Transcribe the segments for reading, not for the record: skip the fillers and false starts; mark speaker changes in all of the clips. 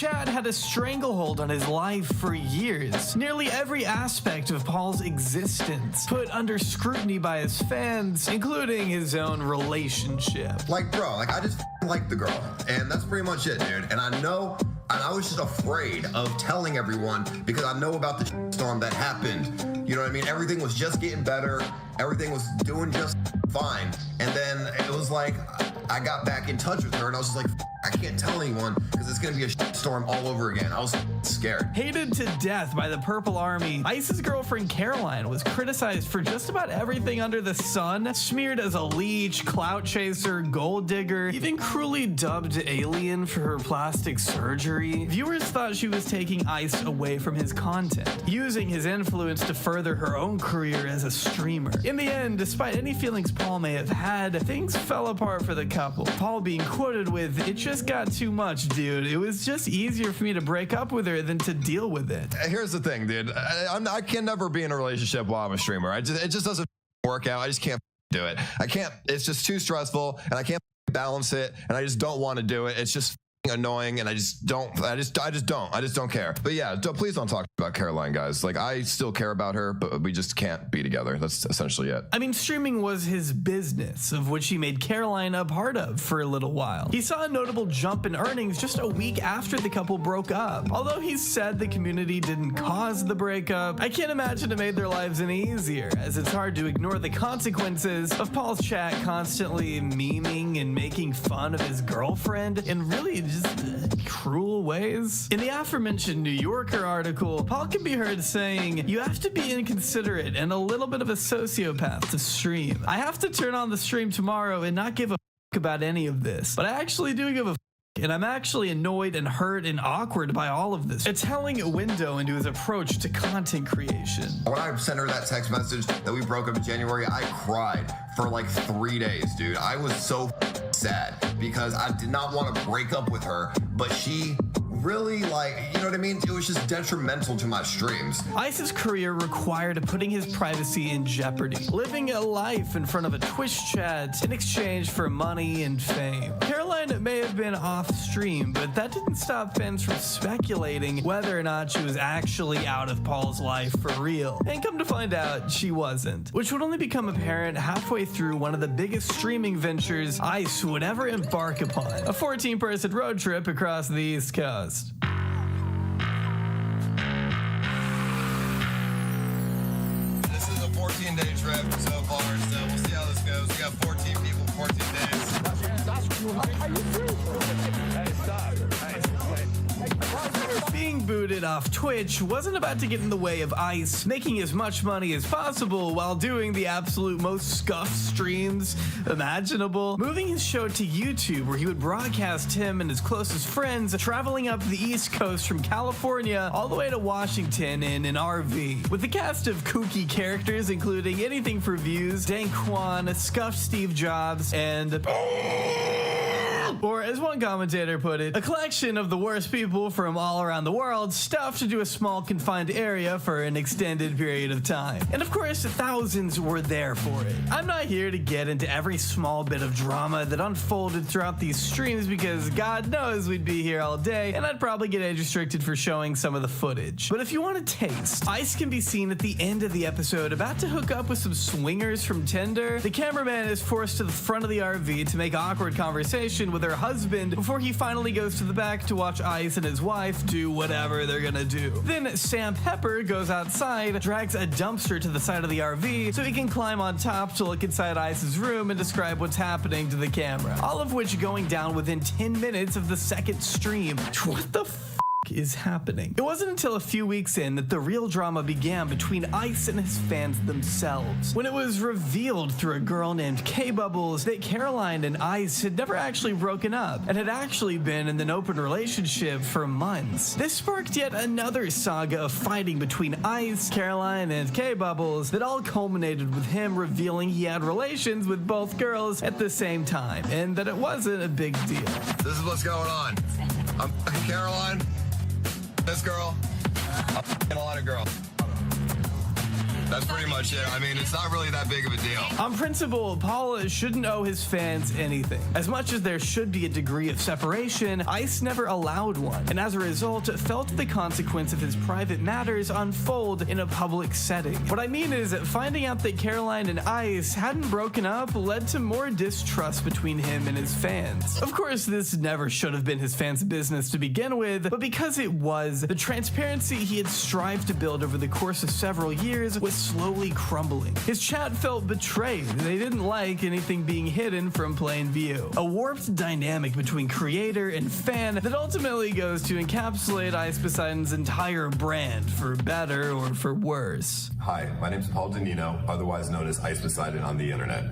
Speaker 1: Chad had a stranglehold on his life for years. Nearly every aspect of Paul's existence put under scrutiny by his fans, including his own relationship.
Speaker 2: Like, bro, like I just like the girl, and that's pretty much it, dude. And I know, and I was just afraid of telling everyone because I know about the storm that happened. You know what I mean? Everything was just getting better. Everything was doing just fine. And then it was like, I got back in touch with her and I was just like, I can't tell anyone because it's going to be a storm all over again. I was scared.
Speaker 1: Hated to death by the Purple Army, Ice's girlfriend Caroline was criticized for just about everything under the sun, smeared as a leech, clout chaser, gold digger, even cruelly dubbed alien for her plastic surgery. Viewers thought she was taking Ice away from his content, using his influence to further her own career as a streamer. In the end, despite any feelings Paul may have had, things fell apart for the couple. Paul being quoted with, "It just got too much, dude. It was just easier for me to break up with her than to deal with it."
Speaker 3: Here's the thing, dude. I can never be in a relationship while I'm a streamer. It just doesn't work out. I just can't do it. I can't. It's just too stressful, and I can't balance it, and I just don't want to do it. It's just annoying, and I just don't care. But yeah, please don't talk about Caroline, guys. Like, I still care about her, but we just can't be together. That's essentially it.
Speaker 1: I mean, streaming was his business, of which he made Caroline a part of for a little while. He saw a notable jump in earnings just a week after the couple broke up. Although he said the community didn't cause the breakup, I can't imagine it made their lives any easier, as it's hard to ignore the consequences of Paul's chat constantly memeing and making fun of his girlfriend in really just cruel ways. In the aforementioned New Yorker article, Paul can be heard saying, "You have to be inconsiderate and a little bit of a sociopath to stream. I have to turn on the stream tomorrow and not give a f about any of this, but I actually do give a f, and I'm actually annoyed and hurt and awkward by all of this." A telling window into his approach to content creation.
Speaker 2: When I sent her that text message that we broke up in January, I cried for like 3 days, dude. I was so sad because I did not want to break up with her, but she really, like, you know what I mean? It was just detrimental to my streams.
Speaker 1: Ice's career required putting his privacy in jeopardy, living a life in front of a Twitch chat in exchange for money and fame. Caroline may have been off stream, but that didn't stop fans from speculating whether or not she was actually out of Paul's life for real. And come to find out, she wasn't, which would only become apparent halfway through one of the biggest streaming ventures Ice would ever embark upon, a 14-person road trip across the East Coast.
Speaker 3: This is a 14-day trip so far, so we'll see how this goes. We got 14 people, 14 days.
Speaker 4: Are you serious? Hey, stop. Hey,
Speaker 1: being booted off Twitch wasn't about to get in the way of Ice making as much money as possible while doing the absolute most scuffed streams imaginable, moving his show to YouTube, where he would broadcast him and his closest friends traveling up the East Coast from California all the way to Washington in an RV, with a cast of kooky characters including anything for views, Dan Kwan, scuffed Steve Jobs, and or as one commentator put it, a collection of the worst people from all around the world stuffed into a small confined area for an extended period of time. And of course, thousands were there for it. I'm not here to get into every small bit of drama that unfolded throughout these streams because God knows we'd be here all day and I'd probably get age restricted for showing some of the footage. But if you want a taste, Ice can be seen at the end of the episode about to hook up with some swingers from Tinder. The cameraman is forced to the front of the RV to make awkward conversation with her husband before he finally goes to the back to watch Ice and his wife do whatever they're gonna do. Then Sam Pepper goes outside, drags a dumpster to the side of the RV so he can climb on top to look inside Ice's room and describe what's happening to the camera. All of which going down within 10 minutes of the second stream. What the is happening? It wasn't until a few weeks in that the real drama began between Ice and his fans themselves, when it was revealed through a girl named K-Bubbles that Caroline and Ice had never actually broken up and had actually been in an open relationship for months. This sparked yet another saga of fighting between Ice, Caroline, and K-Bubbles that all culminated with him revealing he had relations with both girls at the same time, and that it wasn't a big deal.
Speaker 3: This is what's going on. I'm fucking Caroline. This girl. I'm fucking a lot of girls. That's pretty much it. I mean, it's not really that big of a deal.
Speaker 1: On principle, Paul shouldn't owe his fans anything. As much as there should be a degree of separation, ICE never allowed one, and as a result, felt the consequence of his private matters unfold in a public setting. What I mean is, finding out that Caroline and ICE hadn't broken up led to more distrust between him and his fans. Of course, this never should have been his fans' business to begin with, but because it was, the transparency he had strived to build over the course of several years was slowly crumbling. His chat felt betrayed. They didn't like anything being hidden from plain view. A warped dynamic between creator and fan that ultimately goes to encapsulate Ice Poseidon's entire brand, for better or for worse.
Speaker 5: Hi, my name is Paul Danino, otherwise known as Ice Poseidon on the internet.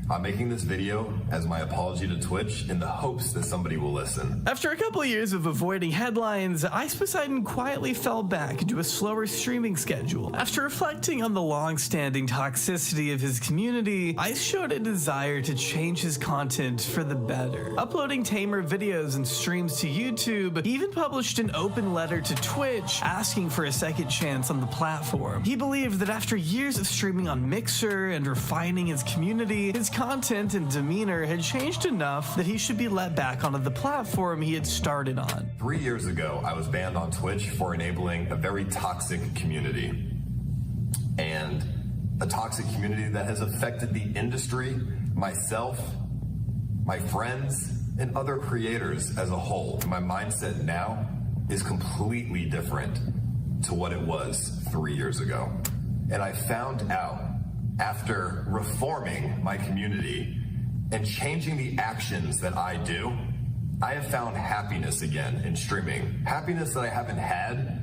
Speaker 5: I'm making this video as my apology to Twitch in the hopes that somebody will listen.
Speaker 1: After a couple years of avoiding headlines, Ice Poseidon quietly fell back into a slower streaming schedule. After reflecting on the long-standing toxicity of his community, Ice showed a desire to change his content for the better. Uploading tamer videos and streams to YouTube, he even published an open letter to Twitch asking for a second chance on the platform. He believed that after years of streaming on Mixer and refining his community, his content and demeanor had changed enough that he should be let back onto the platform he had started on.
Speaker 5: 3 years ago, I was banned on Twitch for enabling a very toxic community. And a toxic community that has affected the industry, myself, my friends, and other creators as a whole. My mindset now is completely different to what it was 3 years ago. And I found out after reforming my community and changing the actions that I do, I have found happiness again in streaming. Happiness that I haven't had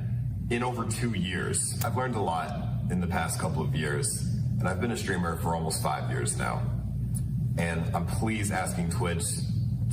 Speaker 5: in over 2 years. I've learned a lot in the past couple of years, and I've been a streamer for almost 5 years now. And I'm please asking Twitch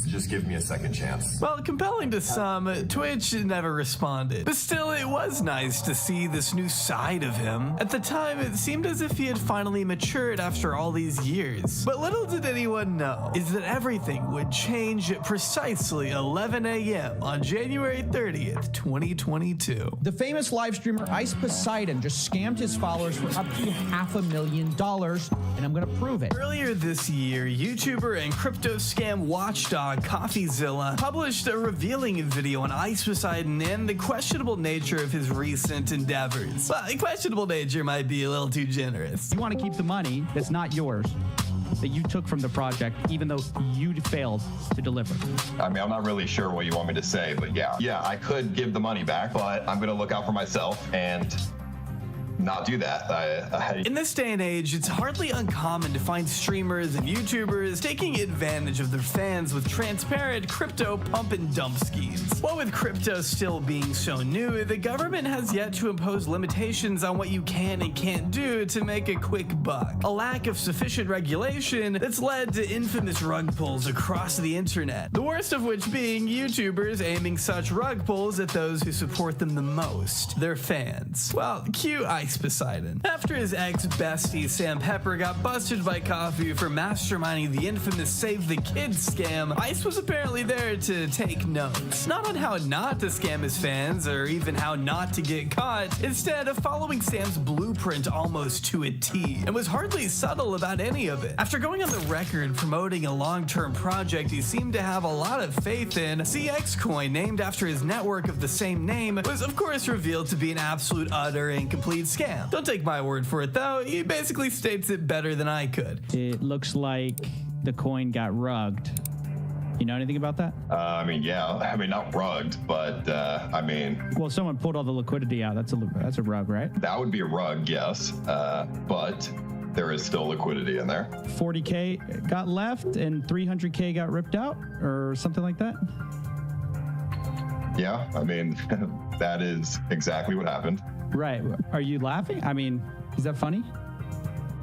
Speaker 5: to just give me a second chance.
Speaker 1: Well, compelling to some, Twitch never responded. But still, it was nice to see this new side of him. At the time, it seemed as if he had finally matured after all these years. But little did anyone know is that everything would change at precisely 11 a.m. on January 30th, 2022.
Speaker 6: The famous live streamer Ice Poseidon just scammed his followers for up to $500,000, and I'm gonna prove it.
Speaker 1: Earlier this year, YouTuber and crypto scam watchdog CoffeeZilla published a revealing video on Ice Poseidon and the questionable nature of his recent endeavors. Well, questionable nature might be a little too generous.
Speaker 6: You want to keep the money that's not yours, that you took from the project, even though you failed to deliver.
Speaker 7: I mean, I'm not really sure what you want me to say, but yeah, I could give the money back, but I'm going to look out for myself and not do that.
Speaker 1: In this day and age, it's hardly uncommon to find streamers and YouTubers taking advantage of their fans with transparent crypto pump and dump schemes. What with crypto still being so new, the government has yet to impose limitations on what you can and can't do to make a quick buck. A lack of sufficient regulation that's led to infamous rug pulls across the internet. The worst of which being YouTubers aiming such rug pulls at those who support them the most, their fans. Well, cue Ice Poseidon. After his ex-bestie Sam Pepper got busted by Coffee for masterminding the infamous Save the Kids scam, Ice was apparently there to take notes. Not on how not to scam his fans or even how not to get caught, instead of following Sam's blueprint almost to a T, and was hardly subtle about any of it. After going on the record promoting a long-term project he seemed to have a lot of faith in, CX Coin, named after his network of the same name, was of course revealed to be an absolute utter and complete scam. Don't take my word for it though, he basically states it better than I could.
Speaker 6: It looks like the coin got rugged. You know anything about that?
Speaker 7: I mean, not rugged, but I mean...
Speaker 6: Well, someone pulled all the liquidity out. That's a rug, right?
Speaker 7: That would be a rug, yes, but there is still liquidity in there.
Speaker 6: 40K got left and 300K got ripped out or something like that?
Speaker 7: Yeah, I mean, that is exactly what happened.
Speaker 6: Right. Are you laughing? I mean, is that funny?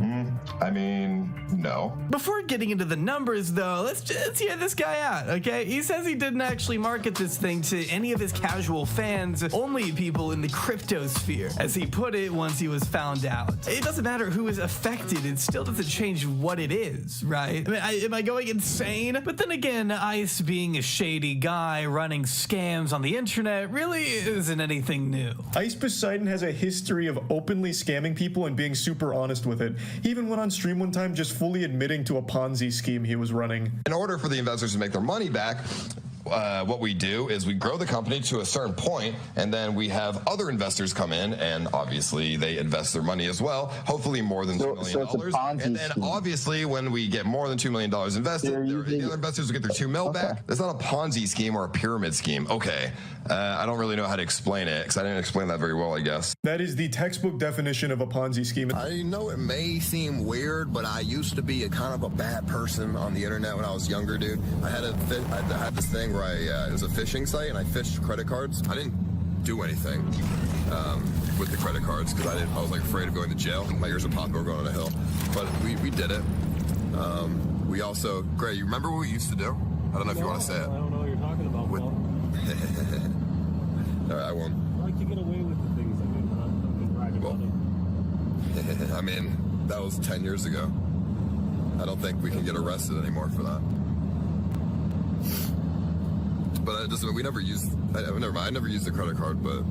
Speaker 7: I mean, no.
Speaker 1: Before getting into the numbers, though, let's just hear this guy out, okay? He says he didn't actually market this thing to any of his casual fans, only people in the cryptosphere, as he put it once he was found out. It doesn't matter who is affected, it still doesn't change what it is, right? I mean, am I going insane? But then again, ICE being a shady guy running scams on the internet really isn't anything new.
Speaker 8: Ice Poseidon has a history of openly scamming people and being super honest with it. He even went on stream one time just fully admitting to a Ponzi scheme he was running.
Speaker 3: In order for the investors to make their money back, what we do is we grow the company to a certain point, and then we have other investors come in, and obviously they invest their money as well, hopefully more than $2 million. And then obviously when we get more than $2 million invested, the other investors will get their $2 million back. That's not a Ponzi scheme or a pyramid scheme. Okay, I don't really know how to explain it, because I didn't explain that very well, I guess.
Speaker 8: That is the textbook definition of a Ponzi scheme.
Speaker 2: I know it may seem weird, but I used to be a kind of a bad person on the internet when I was younger, dude. I had this thing where it was a phishing site, and I phished credit cards. I didn't do anything with the credit cards because I was like afraid of going to jail. My ears would pop over going on a hill. But we did it. We also, Gray, you remember what we used to do? I don't know if you want to say it.
Speaker 4: I don't know what you're talking about, Paul.
Speaker 2: All right, I won't.
Speaker 4: I like to get away with the things I do, not brag about it.
Speaker 2: I mean, that was 10 years ago. I don't think we can get arrested anymore for that. But it doesn't. We never used. Never mind. I never used a credit card, but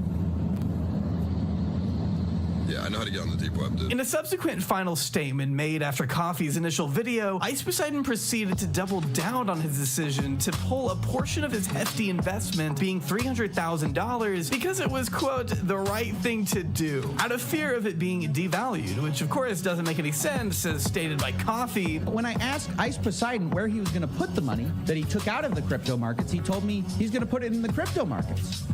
Speaker 2: yeah, I know how to get on the deep web, dude.
Speaker 1: In a subsequent final statement made after Coffee's initial video, Ice Poseidon proceeded to double down on his decision to pull a portion of his hefty investment, being $300,000, because it was, quote, the right thing to do, out of fear of it being devalued, which of course doesn't make any sense, as stated by Coffee.
Speaker 6: When I asked Ice Poseidon where he was going to put the money that he took out of the crypto markets, he told me he's going to put it in the crypto markets.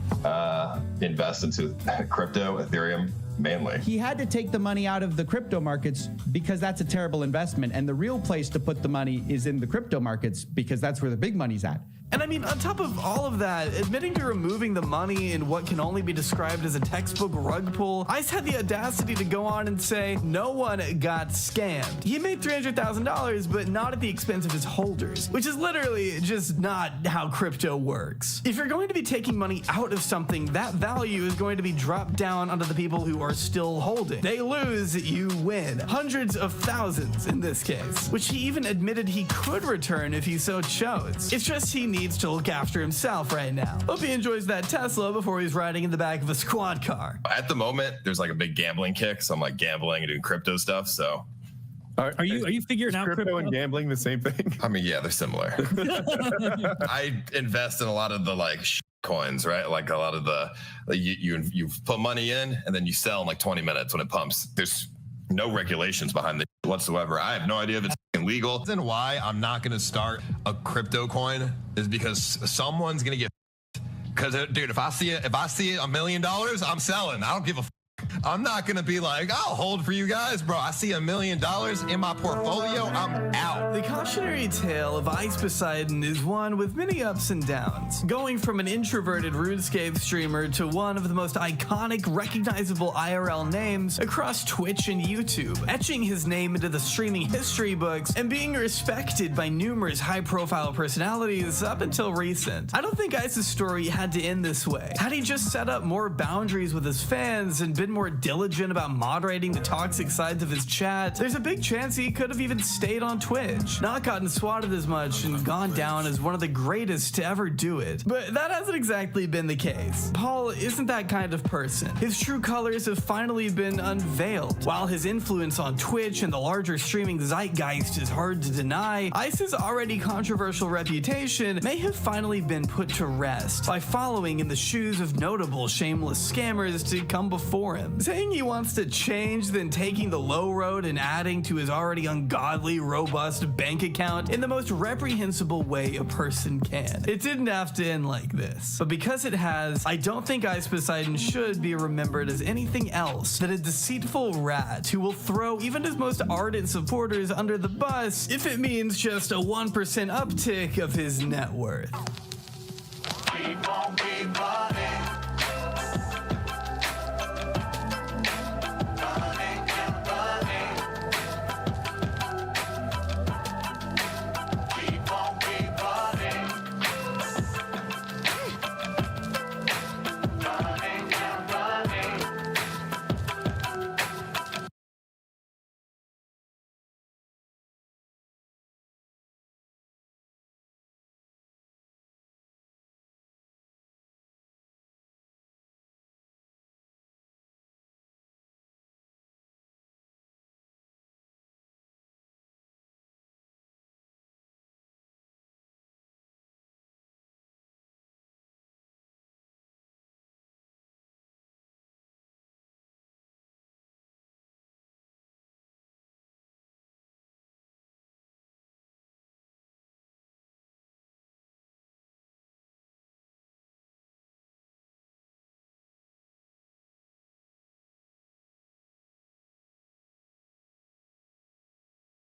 Speaker 7: Invest into crypto, Ethereum, mainly.
Speaker 6: He had to take the money out of the crypto markets because that's a terrible investment, and the real place to put the money is in the crypto markets because that's where the big money's at.
Speaker 1: And I mean, on top of all of that, admitting to removing the money in what can only be described as a textbook rug pull, Ice had the audacity to go on and say no one got scammed. He made $300,000, but not at the expense of his holders, which is literally just not how crypto works. If you're going to be taking money out of something, that value is going to be dropped down onto the people who are still holding. They lose, you win. Hundreds of thousands in this case, which he even admitted he could return if he so chose. It's just he needs to look after himself right now. Hope he enjoys that Tesla before he's riding in the back of a squad car.
Speaker 3: At the moment, there's like a big gambling kick, so I'm like gambling and doing crypto stuff, so.
Speaker 9: Are you figuring out
Speaker 8: Crypto and gambling the same thing?
Speaker 3: I mean, yeah, they're similar. I invest in a lot of the like coins, right? Like a lot of the you put money in and then you sell in like 20 minutes when it pumps. There's no regulations behind it whatsoever. I have no idea if it's legal. The reason why I'm not going to start a crypto coin is because someone's going to get. Because dude, if I see $1 million, I'm selling. I don't give a. I'm not going to be like, I'll hold for you guys, bro. I see $1 million in my portfolio, I'm out.
Speaker 1: The cautionary tale of Ice Poseidon is one with many ups and downs. Going from an introverted RuneScape streamer to one of the most iconic, recognizable IRL names across Twitch and YouTube, etching his name into the streaming history books and being respected by numerous high-profile personalities up until recent. I don't think Ice's story had to end this way. Had he just set up more boundaries with his fans and been more diligent about moderating the toxic sides of his chat, there's a big chance he could have even stayed on Twitch, not gotten swatted as much, and gone down as one of the greatest to ever do it. But that hasn't exactly been the case. Paul isn't that kind of person. His true colors have finally been unveiled. While his influence on Twitch and the larger streaming zeitgeist is hard to deny, Ice's already controversial reputation may have finally been put to rest by following in the shoes of notable shameless scammers to come before him. Saying he wants to change, then taking the low road and adding to his already ungodly, robust bank account in the most reprehensible way a person can. It didn't have to end like this, but because it has, I don't think Ice Poseidon should be remembered as anything else than a deceitful rat who will throw even his most ardent supporters under the bus if it means just a 1% uptick of his net worth.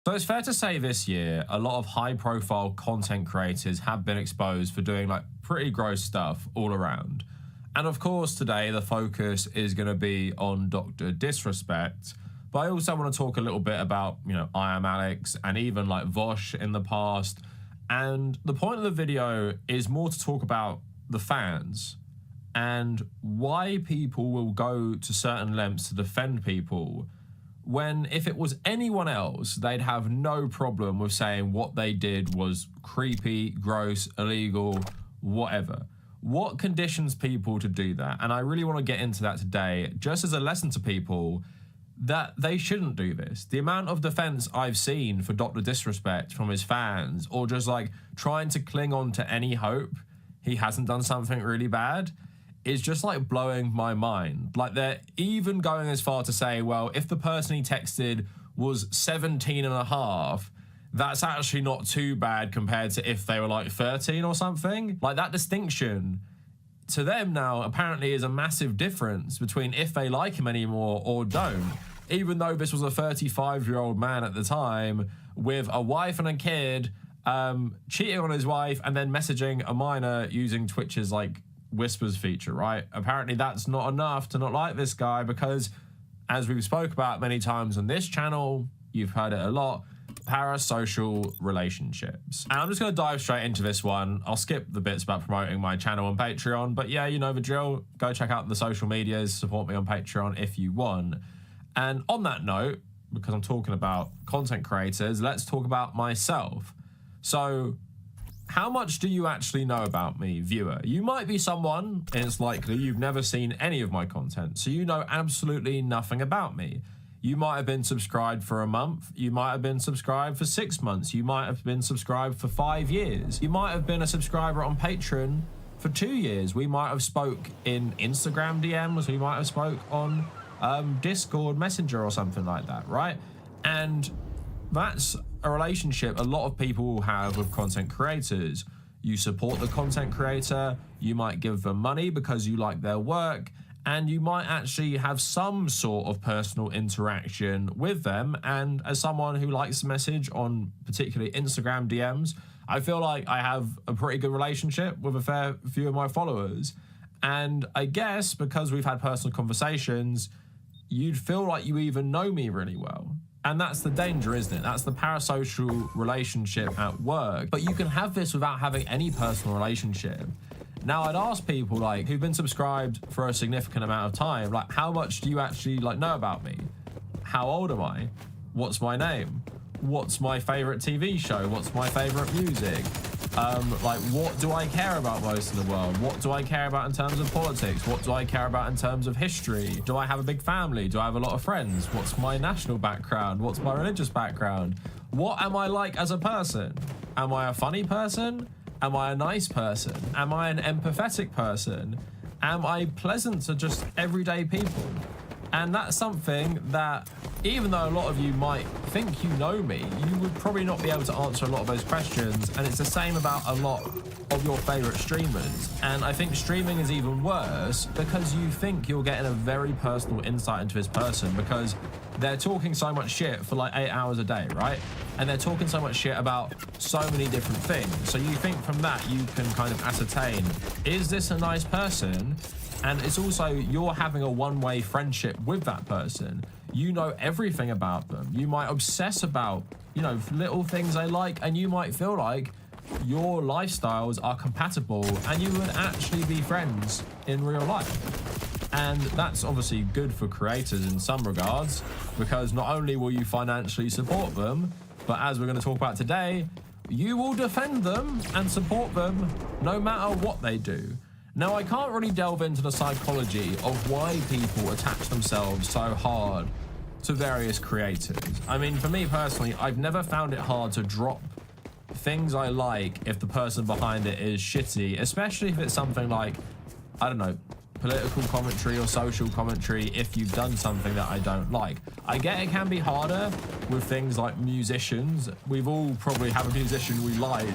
Speaker 10: So it's fair to say this year, a lot of high-profile content creators have been exposed for doing like pretty gross stuff all around. And of course, today the focus is going to be on Dr. Disrespect. But I also want to talk a little bit about, you know, I Am Alex and even like Vosh in the past. And the point of the video is more to talk about the fans and why people will go to certain lengths to defend people when if it was anyone else, they'd have no problem with saying what they did was creepy, gross, illegal, whatever. What conditions people to do that? And I really want to get into that today, just as a lesson to people that they shouldn't do this. The amount of defense I've seen for Dr. Disrespect from his fans, or just like trying to cling on to any hope he hasn't done something really bad, is just like blowing my mind. Like they're even going as far to say, well, if the person he texted was 17 and a half, that's actually not too bad compared to if they were like 13 or something. Like that distinction to them now apparently is a massive difference between if they like him anymore or don't. Even though this was a 35-year-old man at the time with a wife and a kid, cheating on his wife and then messaging a minor using Twitch's like Whispers feature, right? Apparently that's not enough to not like this guy because, as we've spoke about many times on this channel, you've heard it a lot, parasocial relationships. And I'm just going to dive straight into this one. I'll skip the bits about promoting my channel on Patreon, but yeah, you know the drill. Go check out the social medias, support me on Patreon if you want. And on that note, because I'm talking about content creators, let's talk about myself. So how much do you actually know about me, viewer? You might be someone, and it's likely you've never seen any of my content, so you know absolutely nothing about me. You might have been subscribed for a month. You might have been subscribed for 6 months. You might have been subscribed for 5 years. You might have been a subscriber on Patreon for 2 years. We might have spoke in Instagram DMs. We might have spoke on Discord Messenger or something like that, right? And that's a relationship a lot of people will have with content creators. You support the content creator, you might give them money because you like their work, and you might actually have some sort of personal interaction with them. And as someone who likes to message on particularly Instagram DMs, I feel like I have a pretty good relationship with a fair few of my followers. And I guess because we've had personal conversations, you'd feel like you even know me really well. And that's the danger, isn't it? That's the parasocial relationship at work. But you can have this without having any personal relationship. Now, I'd ask people like who've been subscribed for a significant amount of time, like how much do you actually like know about me? How old am I? What's my name? What's my favorite TV show? What's my favorite music? Like what do I care about most in the world? What do I care about in terms of politics? What do I care about in terms of history? Do I have a big family? Do I have a lot of friends? What's my national background? What's my religious background? What am I like as a person? Am I a funny person? Am I a nice person? Am I an empathetic person? Am I pleasant to just everyday people? And that's something that, even though a lot of you might think you know me, you would probably not be able to answer a lot of those questions. And it's the same about a lot of your favorite streamers. And I think streaming is even worse because you think you're getting a very personal insight into this person because they're talking so much shit for like 8 hours a day, right? And they're talking so much shit about so many different things. So you think from that you can kind of ascertain, is this a nice person? And it's also, you're having a one-way friendship with that person. You know everything about them. You might obsess about, you know, little things they like, and you might feel like your lifestyles are compatible and you would actually be friends in real life. And that's obviously good for creators in some regards, because not only will you financially support them, but as we're going to talk about today, you will defend them and support them no matter what they do. Now, I can't really delve into the psychology of why people attach themselves so hard to various creators. I mean, for me personally, I've never found it hard to drop things I like if the person behind it is shitty, especially if it's something like, I don't know, political commentary or social commentary if you've done something that I don't like. I get it can be harder with things like musicians. We've all probably have a musician we like,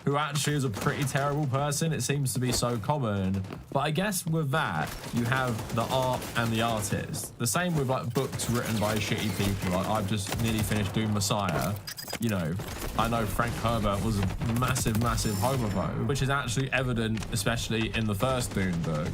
Speaker 10: who actually is a pretty terrible person. It seems to be so common. But I guess with that, you have the art and the artist. The same with like books written by shitty people. Like I've just nearly finished Doom Messiah. You know, I know Frank Herbert was a massive homophobe, which is actually evident, especially in the first Doom book.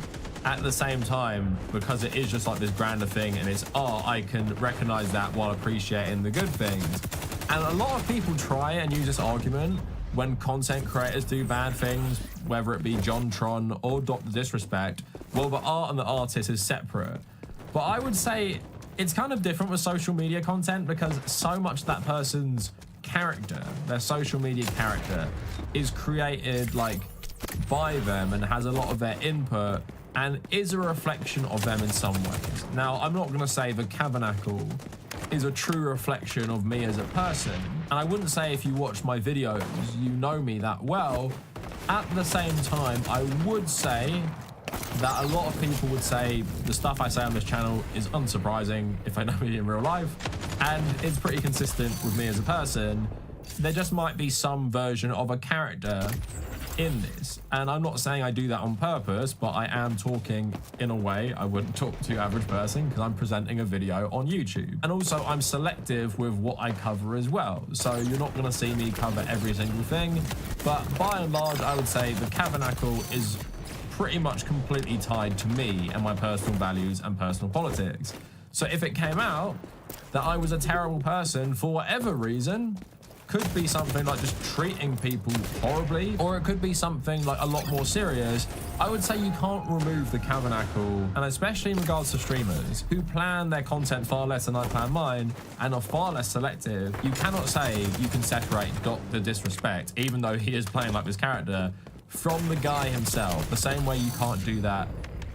Speaker 10: At the same time, because it is just like this grander thing and it's art, I can recognize that while appreciating the good things. And a lot of people try and use this argument when content creators do bad things, whether it be John Tron or Dr. Disrespect. Well, the art and the artist is separate. But I would say it's kind of different with social media content because so much of that person's character, their social media character, is created like by them and has a lot of their input and is a reflection of them in some ways. Now, I'm not going to say the Tabernacle is a true reflection of me as a person, and I wouldn't say if you watch my videos you know me that well. At the same time, I would say that a lot of people would say the stuff I say on this channel is unsurprising if they know me in real life, and it's pretty consistent with me as a person. There just might be some version of a character in this, and I'm not saying I do that on purpose, but I am talking in a way I wouldn't talk to average person because I'm presenting a video on YouTube. And also I'm selective with what I cover as well, so you're not going to see me cover every single thing, but by and large I would say the Tabernacle is pretty much completely tied to me and my personal values and personal politics. So if it came out that I was a terrible person for whatever reason, could be something like just treating people horribly, or it could be something like a lot more serious, I would say you can't remove the Tabernacle, and especially in regards to streamers who plan their content far less than I plan mine and are far less selective. You cannot say you can separate Dr. Disrespect, even though he is playing like this character, from the guy himself, the same way you can't do that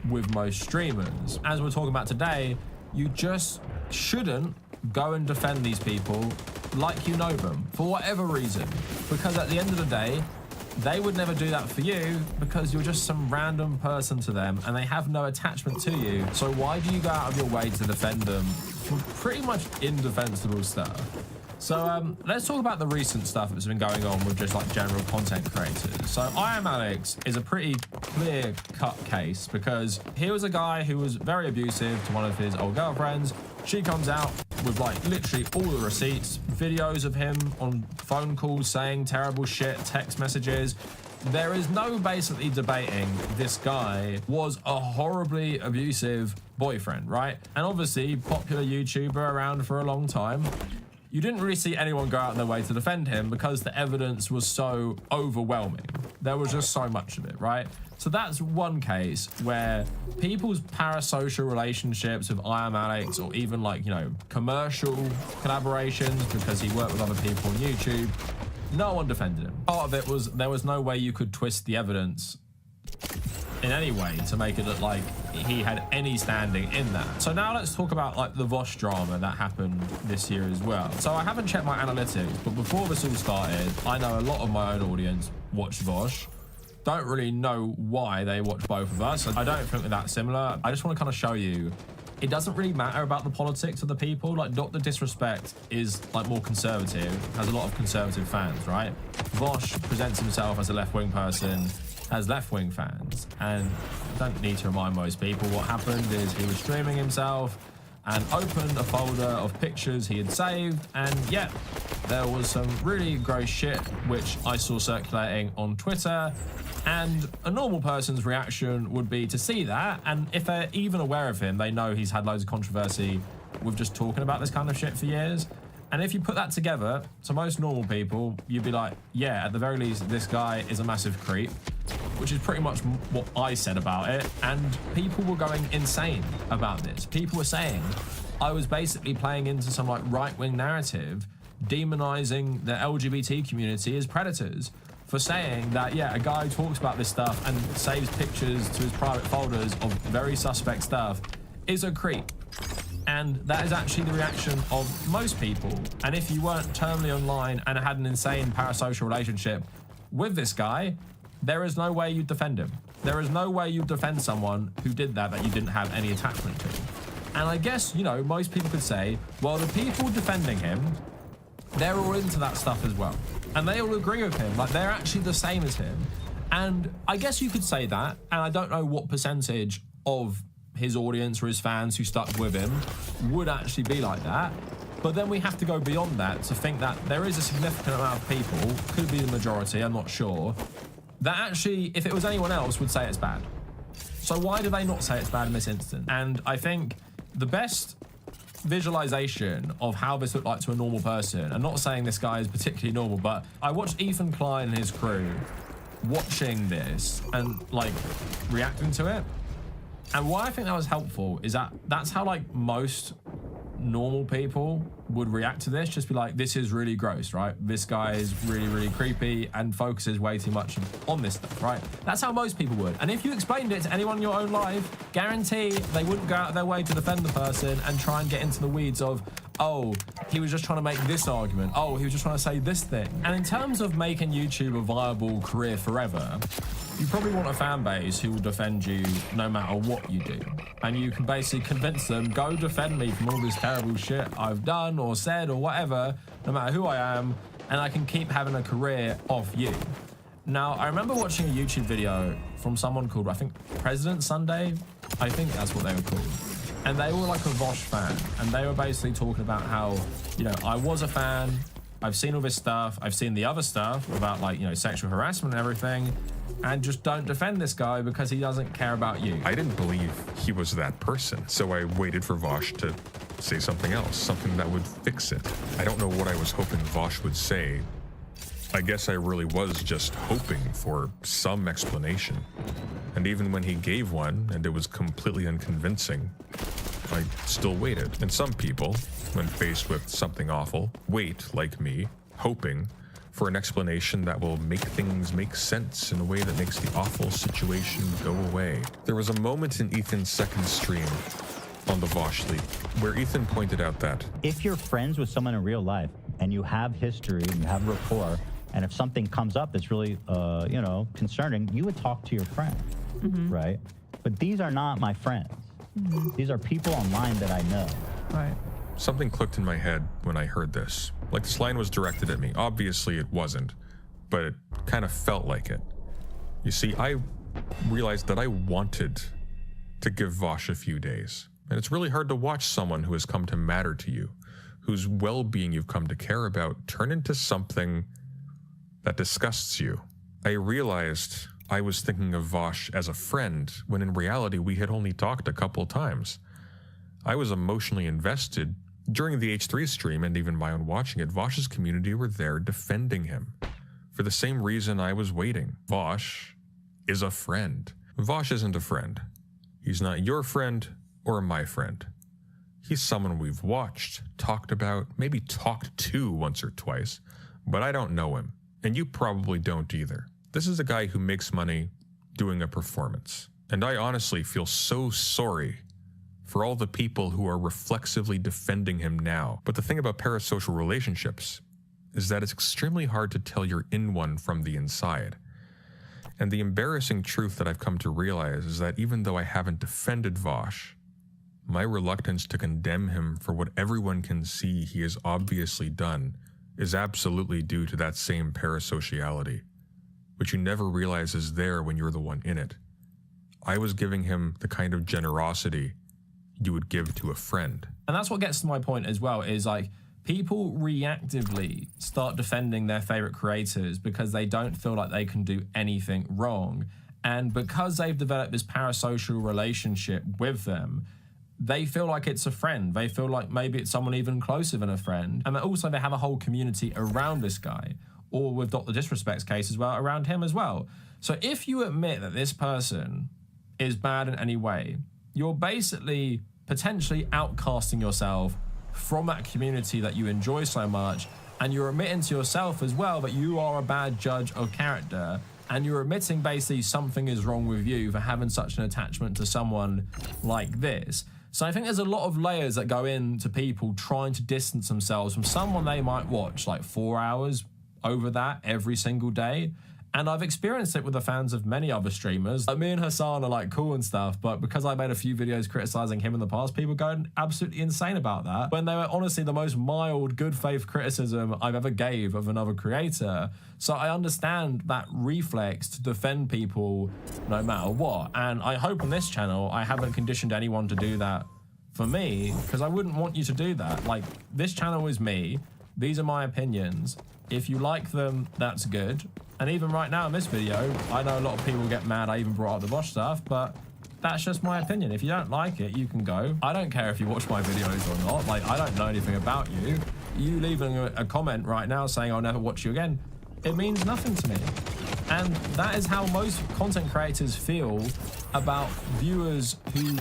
Speaker 10: with most streamers. As we're talking about today, you just shouldn't go and defend these people like you know them for whatever reason, because at the end of the day they would never do that for you because you're just some random person to them and they have no attachment to you. So why do you go out of your way to defend them for pretty much indefensible stuff? So let's talk about the recent stuff that's been going on with just like general content creators. So MWIII is a pretty clear-cut case because here was a guy who was very abusive to one of his old girlfriends. She comes out with like literally all the receipts, videos of him on phone calls saying terrible shit, text messages. There is no basically debating this guy was a horribly abusive boyfriend, right? And obviously popular YouTuber around for a long time. You didn't really see anyone go out of their way to defend him because the evidence was so overwhelming. There was just so much of it, right? So that's one case where people's parasocial relationships with MWIII, or even like, you know, commercial collaborations because he worked with other people on YouTube, no one defended him. Part of it was there was no way you could twist the evidence in any way to make it look like he had any standing in that. So now let's talk about like the Vosh drama that happened this year as well. So I haven't checked my analytics, but before this all started, I know a lot of my own audience watched Vosh. Don't really know why they watch both of us. I don't think they're that similar. I just want to kind of show you it doesn't really matter about the politics of the people. Like Dr. Disrespect is like more conservative, has a lot of conservative fans, right? Vosh presents himself as a left-wing person, has left-wing fans, and I don't need to remind most people what happened is he was streaming himself and opened a folder of pictures he had saved, and yeah, there was some really gross shit which I saw circulating on Twitter, and a normal person's reaction would be to see that, and if they're even aware of him, they know he's had loads of controversy with just talking about this kind of shit for years. And if you put that together, to most normal people, you'd be like, yeah, at the very least, this guy is a massive creep, which is pretty much what I said about it. And people were going insane about this. People were saying I was basically playing into some like right-wing narrative, demonizing the LGBT community as predators for saying that, yeah, a guy who talks about this stuff and saves pictures to his private folders of very suspect stuff is a creep. And that is actually the reaction of most people. And if you weren't terminally online and had an insane parasocial relationship with this guy, there is no way you'd defend him. There is no way you'd defend someone who did that you didn't have any attachment to. And I guess, you know, most people could say, well, the people defending him, they're all into that stuff as well. and they all agree with him. Like, they're actually the same as him. And I guess you could say that, and I don't know what percentage of his audience or his fans who stuck with him would actually be like that. But then we have to go beyond that to think that there is a significant amount of people, could be the majority, I'm not sure, that actually, if it was anyone else, would say it's bad. So why do they not say it's bad in this instance? And I think the best visualization of how this looked like to a normal person, I'm not saying this guy is particularly normal, but I watched Ethan Klein and his crew watching this and like reacting to it. And why I think that was helpful is that that's how like most normal people would react to this, just be like, this is really gross, right? This guy is really, really creepy and focuses way too much on this stuff, right? That's how most people would. And if you explained it to anyone in your own life, guarantee they wouldn't go out of their way to defend the person and try and get into the weeds of, oh, he was just trying to make this argument. Oh, he was just trying to say this thing. And in terms of making YouTube a viable career forever, you probably want a fan base who will defend you no matter what you do. And you can basically convince them, go defend me from all this terrible shit I've done or said or whatever, no matter who I am, and I can keep having a career off you. Now, I remember watching a YouTube video from someone called, I think, President Sunday. I think that's what they were called. And they were like a Vosh fan. And they were basically talking about how, you know, I was a fan, I've seen all this stuff, I've seen the other stuff about like, you know, sexual harassment and everything, and just don't defend this guy because he doesn't care about you.
Speaker 11: I didn't believe he was that person, so I waited for Vosh to say something else, something that would fix it. I don't know what I was hoping Vosh would say. I guess I really was just hoping for some explanation. And even when he gave one, and it was completely unconvincing, I still waited. And some people, when faced with something awful, wait, like me, hoping for an explanation that will make things make sense in a way that makes the awful situation go away. There was a moment in Ethan's second stream on the Vosh League where Ethan pointed out that
Speaker 12: if you're friends with someone in real life and you have history and you have rapport, and if something comes up that's really, you know, concerning, you would talk to your friend, right? But these are not my friends. These are people online that I know.
Speaker 1: Right.
Speaker 11: something clicked in my head when I heard this. Like this line was directed at me. Obviously it wasn't, but it kind of felt like it. You see, I realized that I wanted to give Vosh a few days. And it's really hard to watch someone who has come to matter to you, whose well-being you've come to care about, turn into something that disgusts you. I realized I was thinking of Vosh as a friend, when in reality we had only talked a couple times. I was emotionally invested. During the H3 stream, and even my own watching it, Vosh's community were there defending him. For the same reason I was waiting. Vosh is a friend. Vosh isn't a friend. He's not your friend or my friend. He's someone we've watched, talked about, maybe talked to once or twice, but I don't know him. And you probably don't either. This is a guy who makes money doing a performance. And I honestly feel so sorry for all the people who are reflexively defending him now. But the thing about parasocial relationships is that it's extremely hard to tell you're in one from the inside. And the embarrassing truth that I've come to realize is that even though I haven't defended Vosh, my reluctance to condemn him for what everyone can see he has obviously done is absolutely due to that same parasociality, which you never realize is there when you're the one in it. I was giving him the kind of generosity you would give to a friend.
Speaker 10: And that's what gets to my point as well, is like, people reactively start defending their favorite creators because they don't feel like they can do anything wrong. And because they've developed this parasocial relationship with them, they feel like it's a friend. They feel like maybe it's someone even closer than a friend. And also they have a whole community around this guy, or with Dr. Disrespect's case as well, around him as well. So if you admit that this person is bad in any way, you're basically potentially outcasting yourself from that community that you enjoy so much, and you're admitting to yourself as well that you are a bad judge of character, and you're admitting basically something is wrong with you for having such an attachment to someone like this. So I think there's a lot of layers that go into people trying to distance themselves from someone they might watch like 4 hours over that every single day. And I've experienced it with the fans of many other streamers. Like, me and Hassan are like cool and stuff, but because I made a few videos criticizing him in the past, people go absolutely insane about that, when they were honestly the most mild, good faith criticism I've ever gave of another creator. So I understand that reflex to defend people no matter what. And I hope on this channel, I haven't conditioned anyone to do that for me, because I wouldn't want you to do that. Like, this channel is me. These are my opinions. If you like them, that's good. And even right now in this video, I know a lot of people get mad I even brought up the Bosch stuff, but that's just my opinion. If you don't like it, you can go. I don't care if you watch my videos or not. Like, I don't know anything about you. You leaving a comment right now saying I'll never watch you again, it means nothing to me. And that is how most content creators feel about viewers who,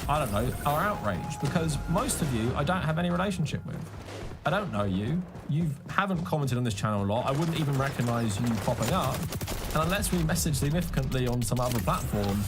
Speaker 10: I don't know, are outraged, because most of you I don't have any relationship with. I don't know you. You haven't commented on this channel a lot. I wouldn't even recognize you popping up. And unless we message significantly on some other platform,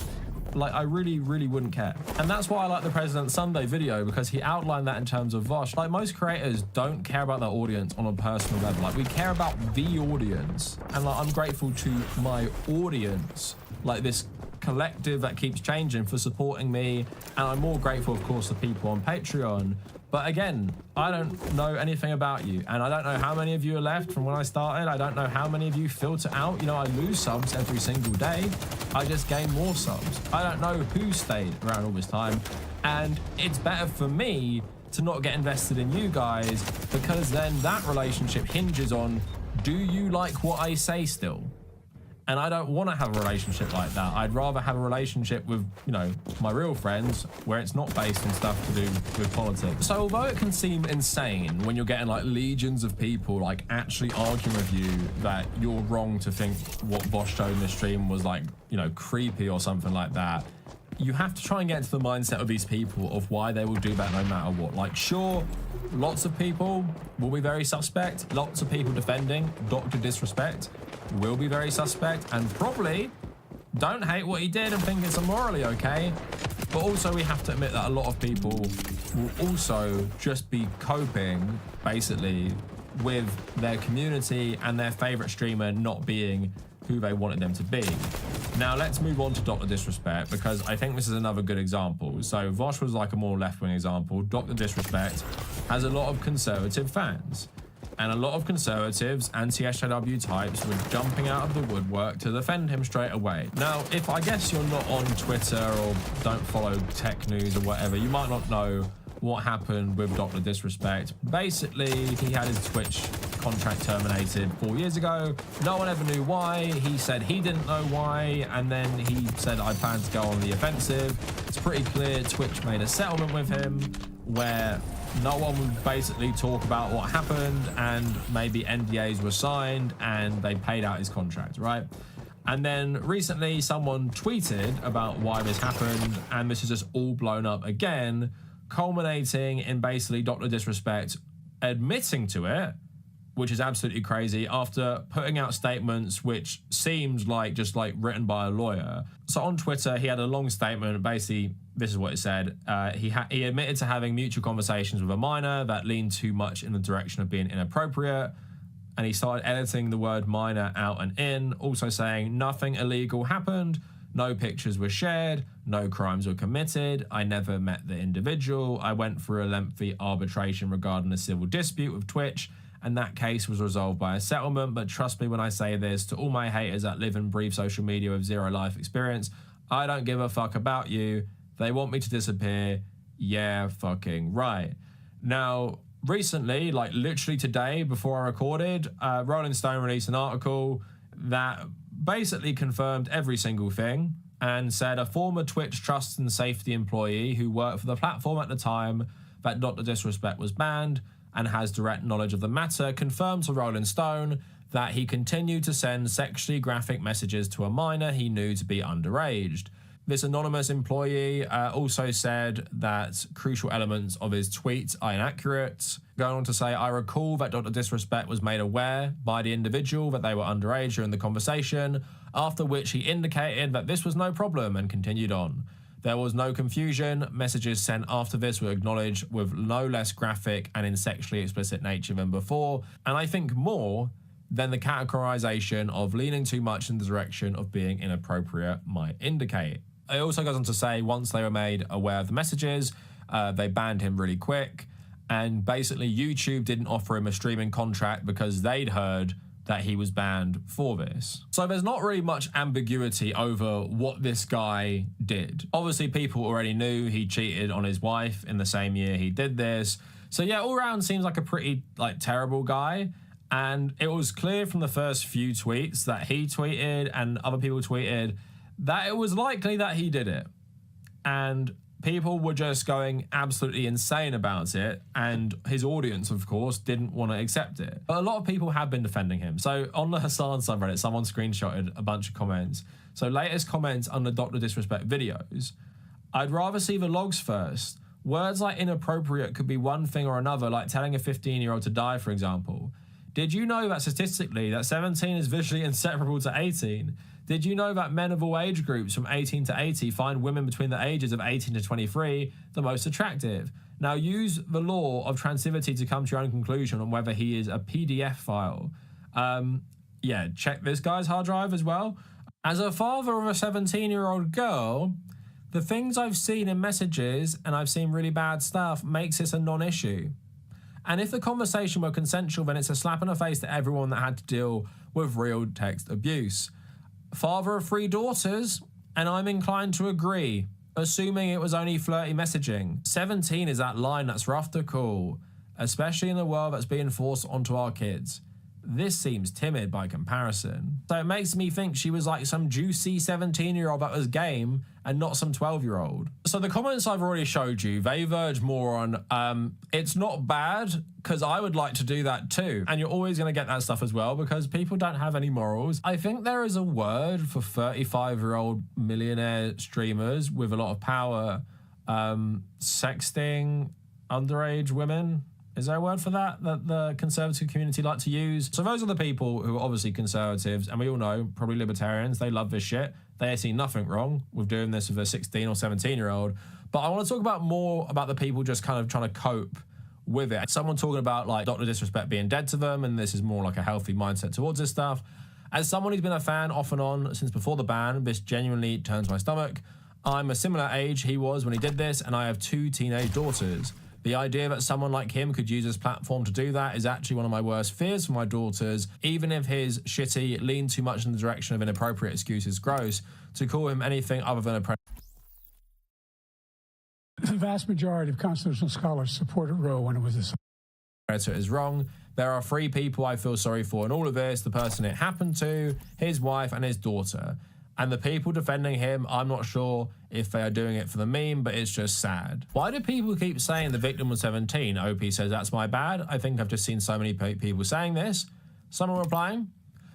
Speaker 10: like, I really, really wouldn't care. And that's why I like the President Sunday video, because he outlined that in terms of Vosh. Like, most creators don't care about their audience on a personal level. Like, we care about the audience. And like, I'm grateful to my audience, like this collective that keeps changing, for supporting me. And I'm more grateful, of course, to people on Patreon. But again, I don't know anything about you, and I don't know how many of you are left from when I started. I don't know how many of you filter out. You know, I lose subs every single day. I just gain more subs. I don't know who stayed around all this time, and it's better for me to not get invested in you guys, because then that relationship hinges on, do you like what I say still? And I don't want to have a relationship like that. I'd rather have a relationship with, you know, my real friends, where it's not based on stuff to do with politics. So although it can seem insane when you're getting like legions of people like actually arguing with you that you're wrong to think what Vosh showed in the stream was like, you know, creepy or something like that, you have to try and get into the mindset of these people of why they will do that no matter what. Like, sure, lots of people will be very suspect. Lots of people defending Dr. Disrespect will be very suspect, and probably don't hate what he did and think it's morally okay. But also, we have to admit that a lot of people will also just be coping, basically, with their community and their favorite streamer not being who they wanted them to be. Now, let's move on to Dr. Disrespect, because I think this is another good example. So Vosh was like a more left-wing example. Dr. Disrespect has a lot of conservative fans. And a lot of conservatives and TSJW types were jumping out of the woodwork to defend him straight away. Now, if I guess you're not on Twitter or don't follow tech news or whatever, you might not know what happened with Dr. Disrespect. Basically, he had his Twitch contract terminated 4 years ago. No one ever knew why. He said he didn't know why, and then he said, I plan to go on the offensive. It's pretty clear Twitch made a settlement with him where no one would basically talk about what happened, and maybe NDAs were signed and they paid out his contract, right? And then recently someone tweeted about why this happened, and this is just all blown up again, culminating in basically Dr. Disrespect admitting to it, which is absolutely crazy, after putting out statements which seemed like just like written by a lawyer. So on Twitter, he had a long statement. Basically, this is what it said. He admitted to having mutual conversations with a minor that leaned too much in the direction of being inappropriate. And he started editing the word minor out and in, also saying nothing illegal happened, no pictures were shared, no crimes were committed, I never met the individual, I went through a lengthy arbitration regarding a civil dispute with Twitch, and that case was resolved by a settlement. But trust me when I say this, to all my haters that live and breathe social media with zero life experience, I don't give a fuck about you. They want me to disappear. Yeah, fucking right. Now, recently, like literally today before I recorded, Rolling Stone released an article that basically confirmed every single thing and said a former Twitch trust and safety employee who worked for the platform at the time that Dr. Disrespect was banned and has direct knowledge of the matter, confirmed to Rolling Stone that he continued to send sexually graphic messages to a minor he knew to be underage. This anonymous employee also said that crucial elements of his tweets are inaccurate, going on to say, I recall that Dr. Disrespect was made aware by the individual that they were underage during the conversation, after which he indicated that this was no problem and continued on. There was no confusion. Messages sent after this were acknowledged with no less graphic and in sexually explicit nature than before. And I think more then the categorization of leaning too much in the direction of being inappropriate might indicate. It also goes on to say once they were made aware of the messages, they banned him really quick, and basically YouTube didn't offer him a streaming contract because they'd heard that he was banned for this. So there's not really much ambiguity over what this guy did. Obviously, people already knew he cheated on his wife in the same year he did this. So yeah, all around seems like a pretty terrible guy. And it was clear from the first few tweets that he tweeted and other people tweeted that it was likely that he did it. And people were just going absolutely insane about it, and his audience, of course, didn't want to accept it. But a lot of people have been defending him. So on the Hassan subreddit, someone screenshotted a bunch of comments. So latest comments under Dr. Disrespect videos. I'd rather see the logs first. Words like inappropriate could be one thing or another, like telling a 15-year-old to die, for example. Did you know that statistically that 17 is visually inseparable to 18? Did you know that men of all age groups from 18 to 80 find women between the ages of 18 to 23 the most attractive? Now use the law of transitivity to come to your own conclusion on whether he is a PDF file. Yeah, check this guy's hard drive as well. As a father of a 17-year-old girl, the things I've seen in messages, and I've seen really bad stuff, makes this a non-issue. And if the conversation were consensual, then it's a slap in the face to everyone that had to deal with real text abuse. Father of 3 daughters, and I'm inclined to agree, assuming it was only flirty messaging. 17 is that line that's rough to call, especially in a world that's being forced onto our kids. This seems timid by comparison. So it makes me think she was like some juicy 17-year-old that was game and not some 12-year-old. So the comments I've already showed you, they verge more on, it's not bad, because I would like to do that too. And you're always going to get that stuff as well, because people don't have any morals. I think there is a word for 35-year-old millionaire streamers with a lot of power, sexting underage women. Is there a word for that the conservative community like to use? So those are the people who are obviously conservatives, and we all know, probably libertarians, they love this shit. They see nothing wrong with doing this with a 16 or 17-year-old. But I want to talk about more about the people just kind of trying to cope with it. Someone talking about like Dr. Disrespect being dead to them, and this is more like a healthy mindset towards this stuff. As someone who's been a fan off and on since before the ban, this genuinely turns my stomach. I'm a similar age he was when he did this, and I have 2 teenage daughters. The idea that someone like him could use his platform to do that is actually one of my worst fears for my daughters, even if his shitty lean too much in the direction of inappropriate excuses is gross. To call him anything other than a
Speaker 13: The vast majority of constitutional scholars supported Roe when it was a
Speaker 10: predator is wrong. There are 3 people I feel sorry for in all of this: the person it happened to, his wife, and his daughter. And the people defending him, I'm not sure if they are doing it for the meme, but it's just sad. Why do people keep saying the victim was 17? OP says that's my bad. I think I've just seen so many people saying this. Someone replying.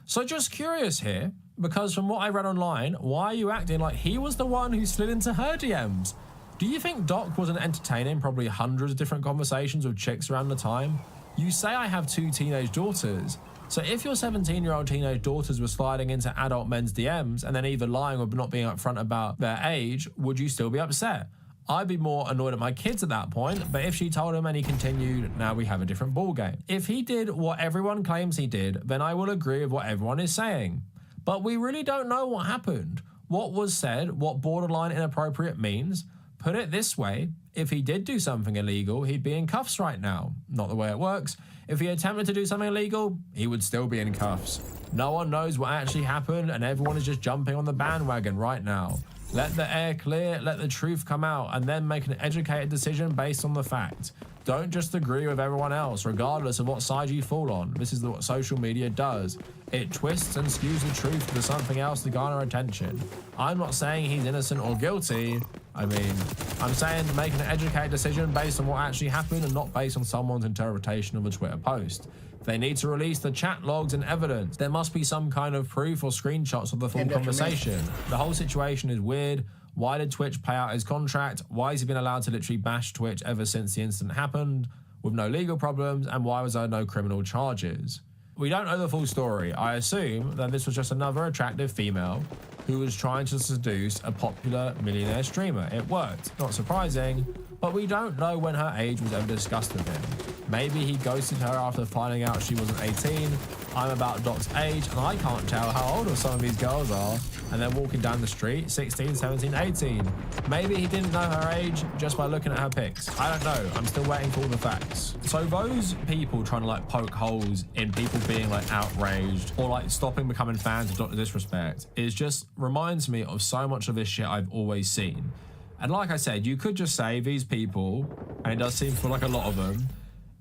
Speaker 10: So just curious here, because from what I read online, why are you acting like he was the one who slid into her DMs? Do you think Doc wasn't entertaining probably hundreds of different conversations with chicks around the time? You say I have 2 teenage daughters. So if your 17-year-old teenage daughters were sliding into adult men's DMs and then either lying or not being upfront about their age, would you still be upset? I'd be more annoyed at my kids at that point, but if she told him and he continued, now we have a different ballgame. If he did what everyone claims he did, then I will agree with what everyone is saying. But we really don't know what happened, what was said, what borderline inappropriate means. Put it this way, if he did do something illegal, he'd be in cuffs right now. Not the way it works. If he attempted to do something illegal, he would still be in cuffs. No one knows what actually happened, and everyone is just jumping on the bandwagon right now. Let the air clear, let the truth come out, and then make an educated decision based on the fact. Don't just agree with everyone else, regardless of what side you fall on. This is what social media does. It twists and skews the truth to something else to garner attention. I'm not saying he's innocent or guilty. I mean, I'm saying make an educated decision based on what actually happened and not based on someone's interpretation of a Twitter post. They need to release the chat logs and evidence. There must be some kind of proof or screenshots of the full conversation. The whole situation is weird. Why did Twitch pay out his contract? Why has he been allowed to literally bash Twitch ever since the incident happened with no legal problems? And why was there no criminal charges? We don't know the full story. I assume that this was just another attractive female who was trying to seduce a popular millionaire streamer. It worked. Not surprising, but we don't know when her age was ever discussed with him. Maybe he ghosted her after finding out she wasn't 18. I'm about Doc's age, and I can't tell how old some of these girls are. And they're walking down the street, 16, 17, 18. Maybe he didn't know her age just by looking at her pics. I don't know. I'm still waiting for all the facts. So those people trying to like poke holes in people being like outraged or like stopping becoming fans of Dr. Disrespect is just reminds me of so much of this shit I've always seen. And like I said, you could just say these people, and it does seem for like a lot of them,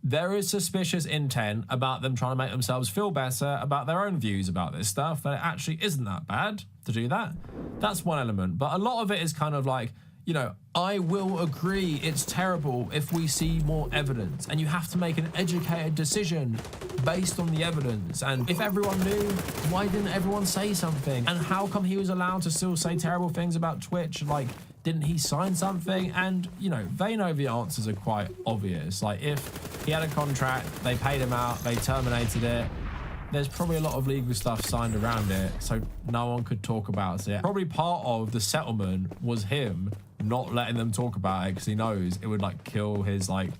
Speaker 10: there is suspicious intent about them trying to make themselves feel better about their own views about this stuff, that it actually isn't that bad to do that. That's one element. But a lot of it is kind of like, you know, I will agree it's terrible if we see more evidence, and you have to make an educated decision based on the evidence. And if everyone knew, why didn't everyone say something? And how come he was allowed to still say terrible things about Twitch? Like, didn't he sign something? And, you know, they know the answers are quite obvious. Like, if he had a contract, they paid him out, they terminated it, there's probably a lot of legal stuff signed around it, so no one could talk about it. Probably part of the settlement was him not letting them talk about it because he knows it would, like, kill his, like,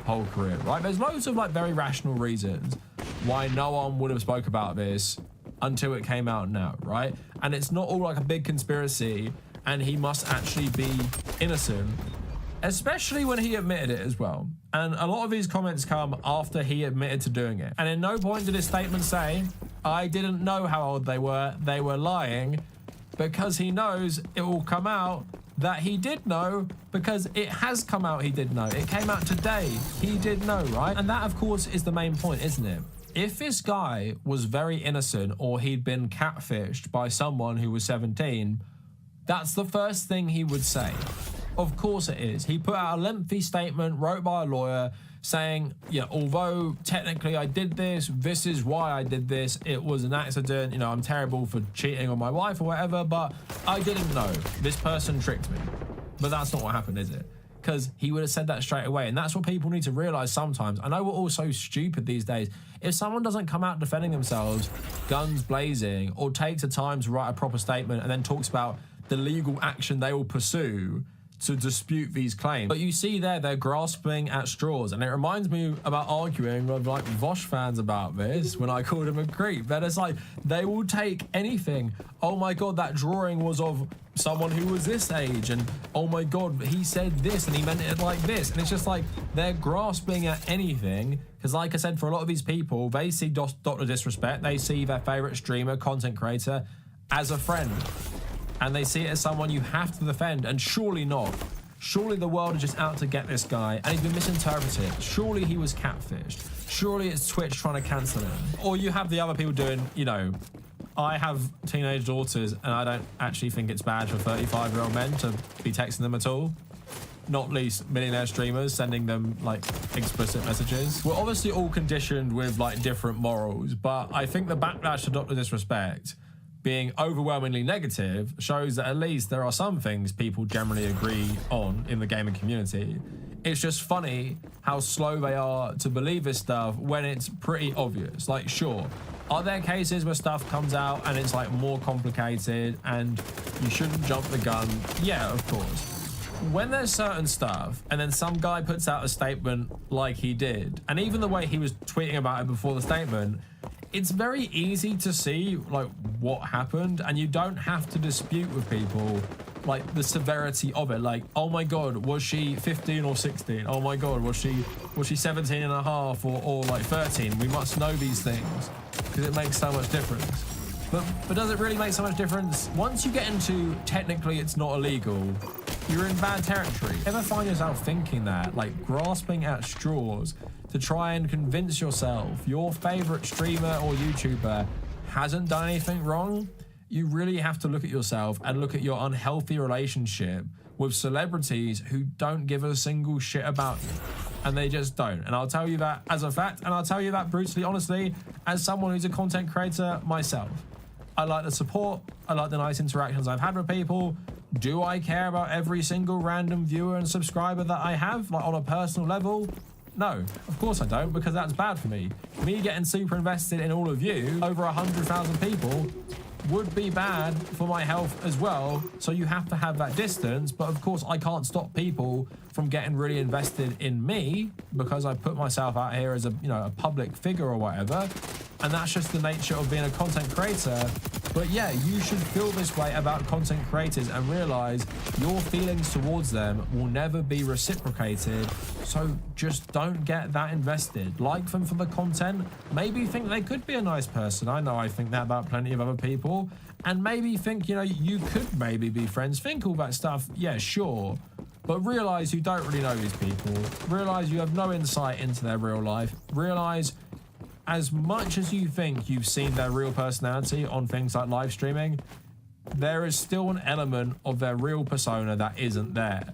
Speaker 10: whole career, right? There's loads of, like, very rational reasons why no one would have spoke about this until it came out now, right? And it's not all, like, a big conspiracy, and he must actually be innocent, especially when he admitted it as well. And a lot of these comments come after he admitted to doing it. And in no point did his statement say, I didn't know how old they were lying, because he knows it will come out that he did know, because it has come out he did know. It came out today. He did know, right? And that, of course, is the main point, isn't it? If this guy was very innocent or he'd been catfished by someone who was 17, that's the first thing he would say. Of course it is. He put out a lengthy statement wrote by a lawyer saying, yeah, although technically I did this, this is why I did this. It was an accident. You know, I'm terrible for cheating on my wife or whatever, but I didn't know. This person tricked me. But that's not what happened, is it? Because he would have said that straight away. And that's what people need to realize sometimes. I know we're all so stupid these days. If someone doesn't come out defending themselves, guns blazing, or takes the time to write a proper statement and then talks about the legal action they will pursue to dispute these claims. But you see there, they're grasping at straws. And it reminds me about arguing with like Vosh fans about this when I called him a creep. That it's like, they will take anything. Oh my God, that drawing was of someone who was this age. And oh my God, he said this and he meant it like this. And it's just like, they're grasping at anything. Because like I said, for a lot of these people, they see Dr. Disrespect, they see their favorite streamer, content creator as a friend. And they see it as someone you have to defend, and surely not. Surely the world is just out to get this guy, and he's been misinterpreted. Surely he was catfished. Surely it's Twitch trying to cancel him. Or you have the other people doing, you know, I have teenage daughters, and I don't actually think it's bad for 35-year-old men to be texting them at all. Not least millionaire streamers sending them like explicit messages. We're obviously all conditioned with like different morals, but I think the backlash to Dr. Disrespect being overwhelmingly negative shows that at least there are some things people generally agree on in the gaming community. It's just funny how slow they are to believe this stuff when it's pretty obvious. Like, sure, are there cases where stuff comes out and it's like more complicated and you shouldn't jump the gun? Yeah, of course. When there's certain stuff and then some guy puts out a statement like he did, and even the way he was tweeting about it before the statement, it's very easy to see like what happened, and you don't have to dispute with people like the severity of it. Like, oh my God, was she 15 or 16? Oh my God, was she 17 and a half or like 13? We must know these things because it makes so much difference. But does it really make so much difference? Once you get into technically it's not illegal, you're in bad territory. Ever find yourself thinking that, like grasping at straws to try and convince yourself your favorite streamer or YouTuber hasn't done anything wrong? You really have to look at yourself and look at your unhealthy relationship with celebrities who don't give a single shit about you. And they just don't. And I'll tell you that as a fact, and I'll tell you that brutally honestly as someone who's a content creator myself. I like the support, I like the nice interactions I've had with people. Do I care about every single random viewer and subscriber that I have, like on a personal level? No, of course I don't, because that's bad for me. Me getting super invested in all of you, over 100,000 people, would be bad for my health as well. So you have to have that distance. But of course, I can't stop people from getting really invested in me because I put myself out here as a, you know, a public figure or whatever. And that's just the nature of being a content creator. But yeah, you should feel this way about content creators and realize your feelings towards them will never be reciprocated. So just don't get that invested. Like them for the content. Maybe think they could be a nice person. I know I think that about plenty of other people. And maybe think, you know, you could maybe be friends. Think all that stuff. Yeah, sure. But realize you don't really know these people. Realize you have no insight into their real life. Realize as much as you think you've seen their real personality on things like live streaming, there is still an element of their real persona that isn't there.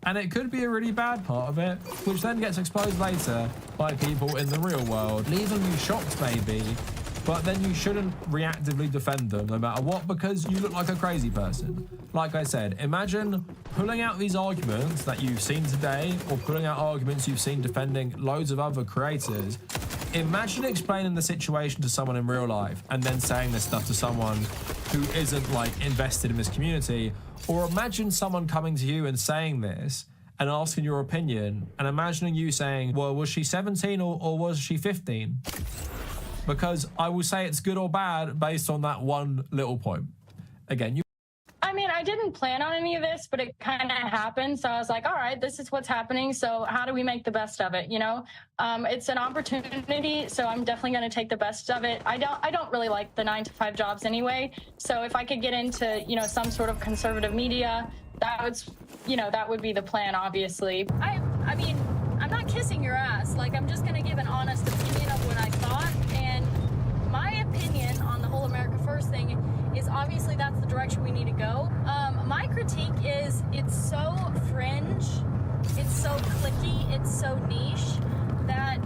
Speaker 10: And it could be a really bad part of it, which then gets exposed later by people in the real world, leaving you shocked maybe, but then you shouldn't reactively defend them no matter what because you look like a crazy person. Like I said, imagine pulling out these arguments that you've seen today or pulling out arguments you've seen defending loads of other creators. Imagine explaining the situation to someone in real life and then saying this stuff to someone who isn't like invested in this community. Or imagine someone coming to you and saying this and asking your opinion and imagining you saying, well, was she 17 or was she 15? Because I will say it's good or bad based on that one little point. Again,
Speaker 14: I mean, I didn't plan on any of this, but it kind of happened. So I was like, all right, this is what's happening. So how do we make the best of it? You know, it's an opportunity. So I'm definitely going to take the best of it. I don't really like the 9-to-5 jobs anyway. So if I could get into, you know, some sort of conservative media, that would be the plan, obviously. I mean, I'm not kissing your ass. Like, I'm just going to give an honest opinion of what I thought. And my opinion on the whole America First thing is obviously that's the direction we need to go. My critique is it's so fringe, it's so cliquey, it's so niche that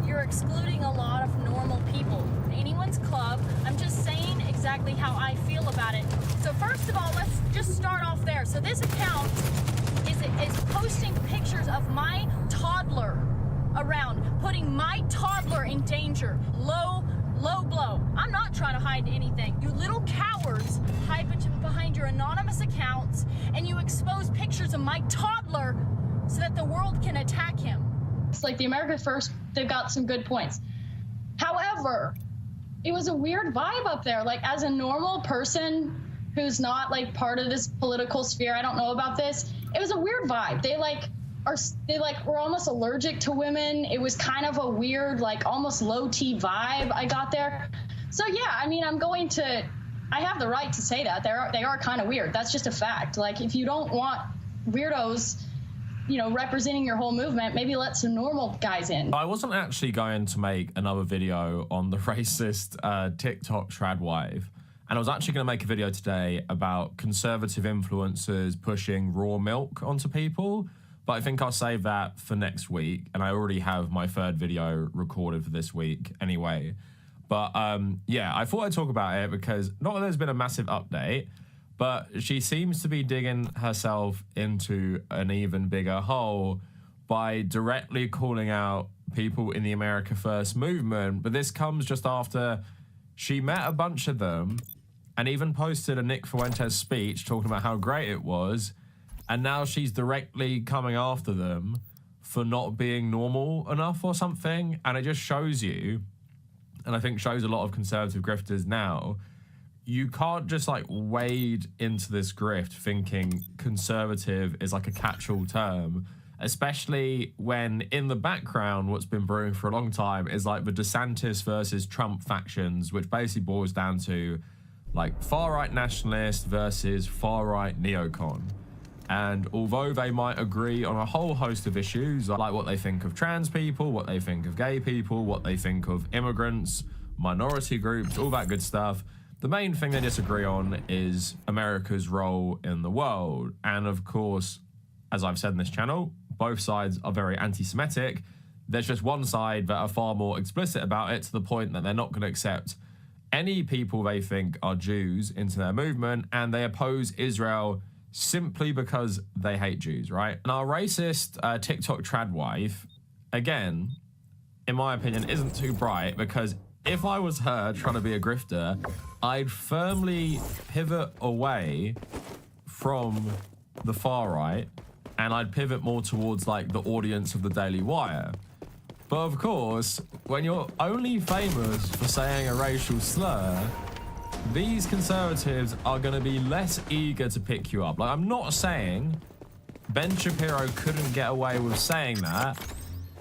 Speaker 14: you're excluding a lot of normal people. Anyone's club. I'm just saying exactly how I feel about it. So first of all, let's just start off there. So this account is posting pictures of my toddler around, putting my toddler in danger. Low blow. I'm not trying to hide anything. You little cowards hide behind your anonymous accounts and you expose pictures of my toddler so that the world can attack him. It's like the America First, they've got some good points. However, it was a weird vibe up there. Like, as a normal person who's not like part of this political sphere, I don't know about this, it was a weird vibe. They were almost allergic to women. It was kind of a weird, like almost low T vibe I got there. So yeah, I mean, I have the right to say that. They are kind of weird. That's just a fact. Like, if you don't want weirdos, you know, representing your whole movement, maybe let some normal guys in.
Speaker 10: I wasn't actually going to make another video on the racist TikTok trad wife. And I was actually going to make a video today about conservative influencers pushing raw milk onto people. But I think I'll save that for next week. And I already have my third video recorded for this week anyway. But yeah, I thought I'd talk about it because not that there's been a massive update, but she seems to be digging herself into an even bigger hole by directly calling out people in the America First movement. But this comes just after she met a bunch of them and even posted a Nick Fuentes speech talking about how great it was. And now she's directly coming after them for not being normal enough or something. And it just shows you, and I think shows a lot of conservative grifters now, you can't just like wade into this grift thinking conservative is like a catch-all term, especially when in the background what's been brewing for a long time is like the DeSantis versus Trump factions, which basically boils down to like far-right nationalist versus far-right neocon. And although they might agree on a whole host of issues, like what they think of trans people, what they think of gay people, what they think of immigrants, minority groups, all that good stuff, the main thing they disagree on is America's role in the world. And of course, as I've said in this channel, both sides are very anti-Semitic. There's just one side that are far more explicit about it to the point that they're not going to accept any people they think are Jews into their movement, and they oppose Israel simply because they hate Jews, right? And our racist TikTok trad wife, again, in my opinion, isn't too bright because if I was her trying to be a grifter, I'd firmly pivot away from the far right, and I'd pivot more towards like the audience of the Daily Wire. But of course, when you're only famous for saying a racial slur, these conservatives are going to be less eager to pick you up. Like, I'm not saying Ben Shapiro couldn't get away with saying that,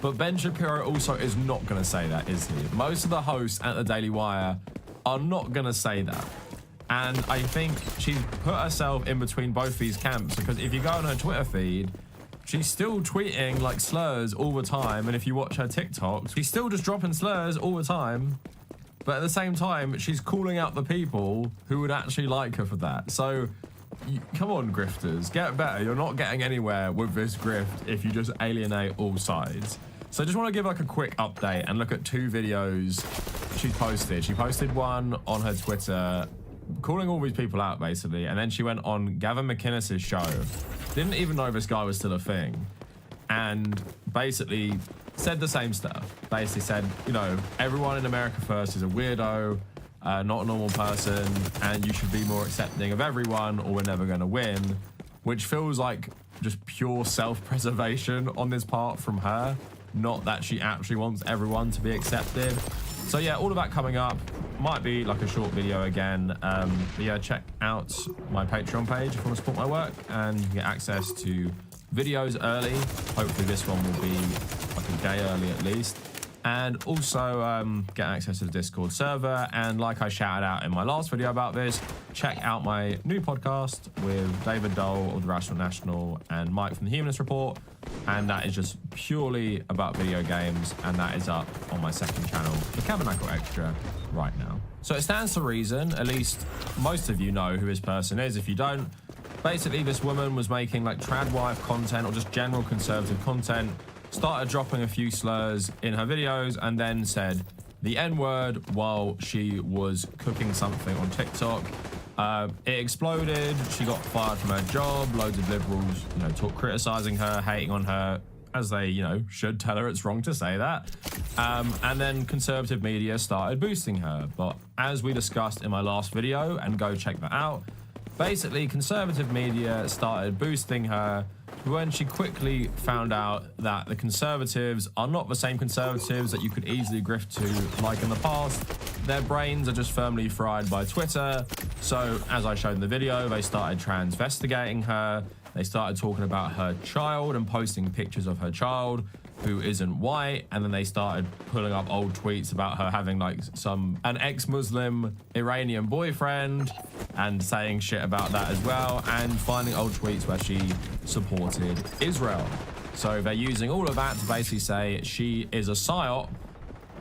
Speaker 10: but Ben Shapiro also is not going to say that, is he? Most of the hosts at the Daily Wire are not going to say that. And I think she's put herself in between both these camps, because if you go on her Twitter feed, she's still tweeting like slurs all the time. And if you watch her TikToks, she's still just dropping slurs all the time. But at the same time, she's calling out the people who would actually like her for that. So, come on, grifters, get better. You're not getting anywhere with this grift if you just alienate all sides. So I just want to give like a quick update and look at 2 videos she's posted. She posted one on her Twitter, calling all these people out, basically. And then she went on Gavin McInnes's show. Didn't even know this guy was still a thing. And basically said the same stuff. Basically said, you know, everyone in America First is a weirdo, not a normal person, and you should be more accepting of everyone or we're never going to win, which feels like just pure self-preservation on this part from her, not that she actually wants everyone to be accepted. So yeah, all of that coming up. Might be like a short video again. But yeah, check out my Patreon page if you want to support my work, and you can get access to videos early. Hopefully this one will be like a day early at least. And also get access to the Discord server. And like I shouted out in my last video about this, check out my new podcast with David Dole of the Rational National and Mike from the Humanist Report. And that is just purely about video games, and that is up on my second channel, the Tabernacle Extra, right now. So it stands to reason, at least most of you know who this person is. If you don't, basically this woman was making like trad wife content or just general conservative content, started dropping a few slurs in her videos, and then said the N-word while she was cooking something on TikTok. It exploded. She got fired from her job. Loads of liberals, you know, criticizing her, hating on her, as they, you know, should tell her it's wrong to say that. And then conservative media started boosting her. But as we discussed in my last video, and go check that out, basically conservative media started boosting her when she quickly found out that the conservatives are not the same conservatives that you could easily grift to like in the past. Their brains are just firmly fried by Twitter. So as I showed in the video, they started transvestigating her. They started talking about her child and posting pictures of her child who isn't white, and then they started pulling up old tweets about her having like an ex-Muslim Iranian boyfriend and saying shit about that as well, and finding old tweets where she supported Israel. So they're using all of that to basically say she is a psyop,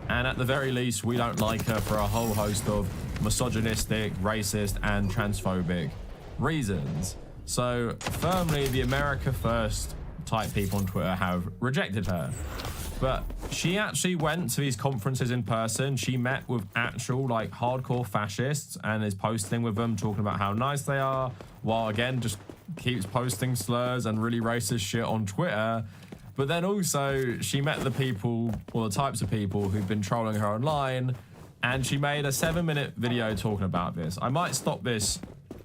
Speaker 10: and at the very least we don't like her for a whole host of misogynistic, racist and transphobic reasons. So firmly the America First type people on Twitter have rejected her. But she actually went to these conferences in person. She met with actual like hardcore fascists and is posting with them, talking about how nice they are, while again just keeps posting slurs and really racist shit on Twitter. But then also she met the people, or the types of people who've been trolling her online, and she made a 7-minute video talking about this. I might stop this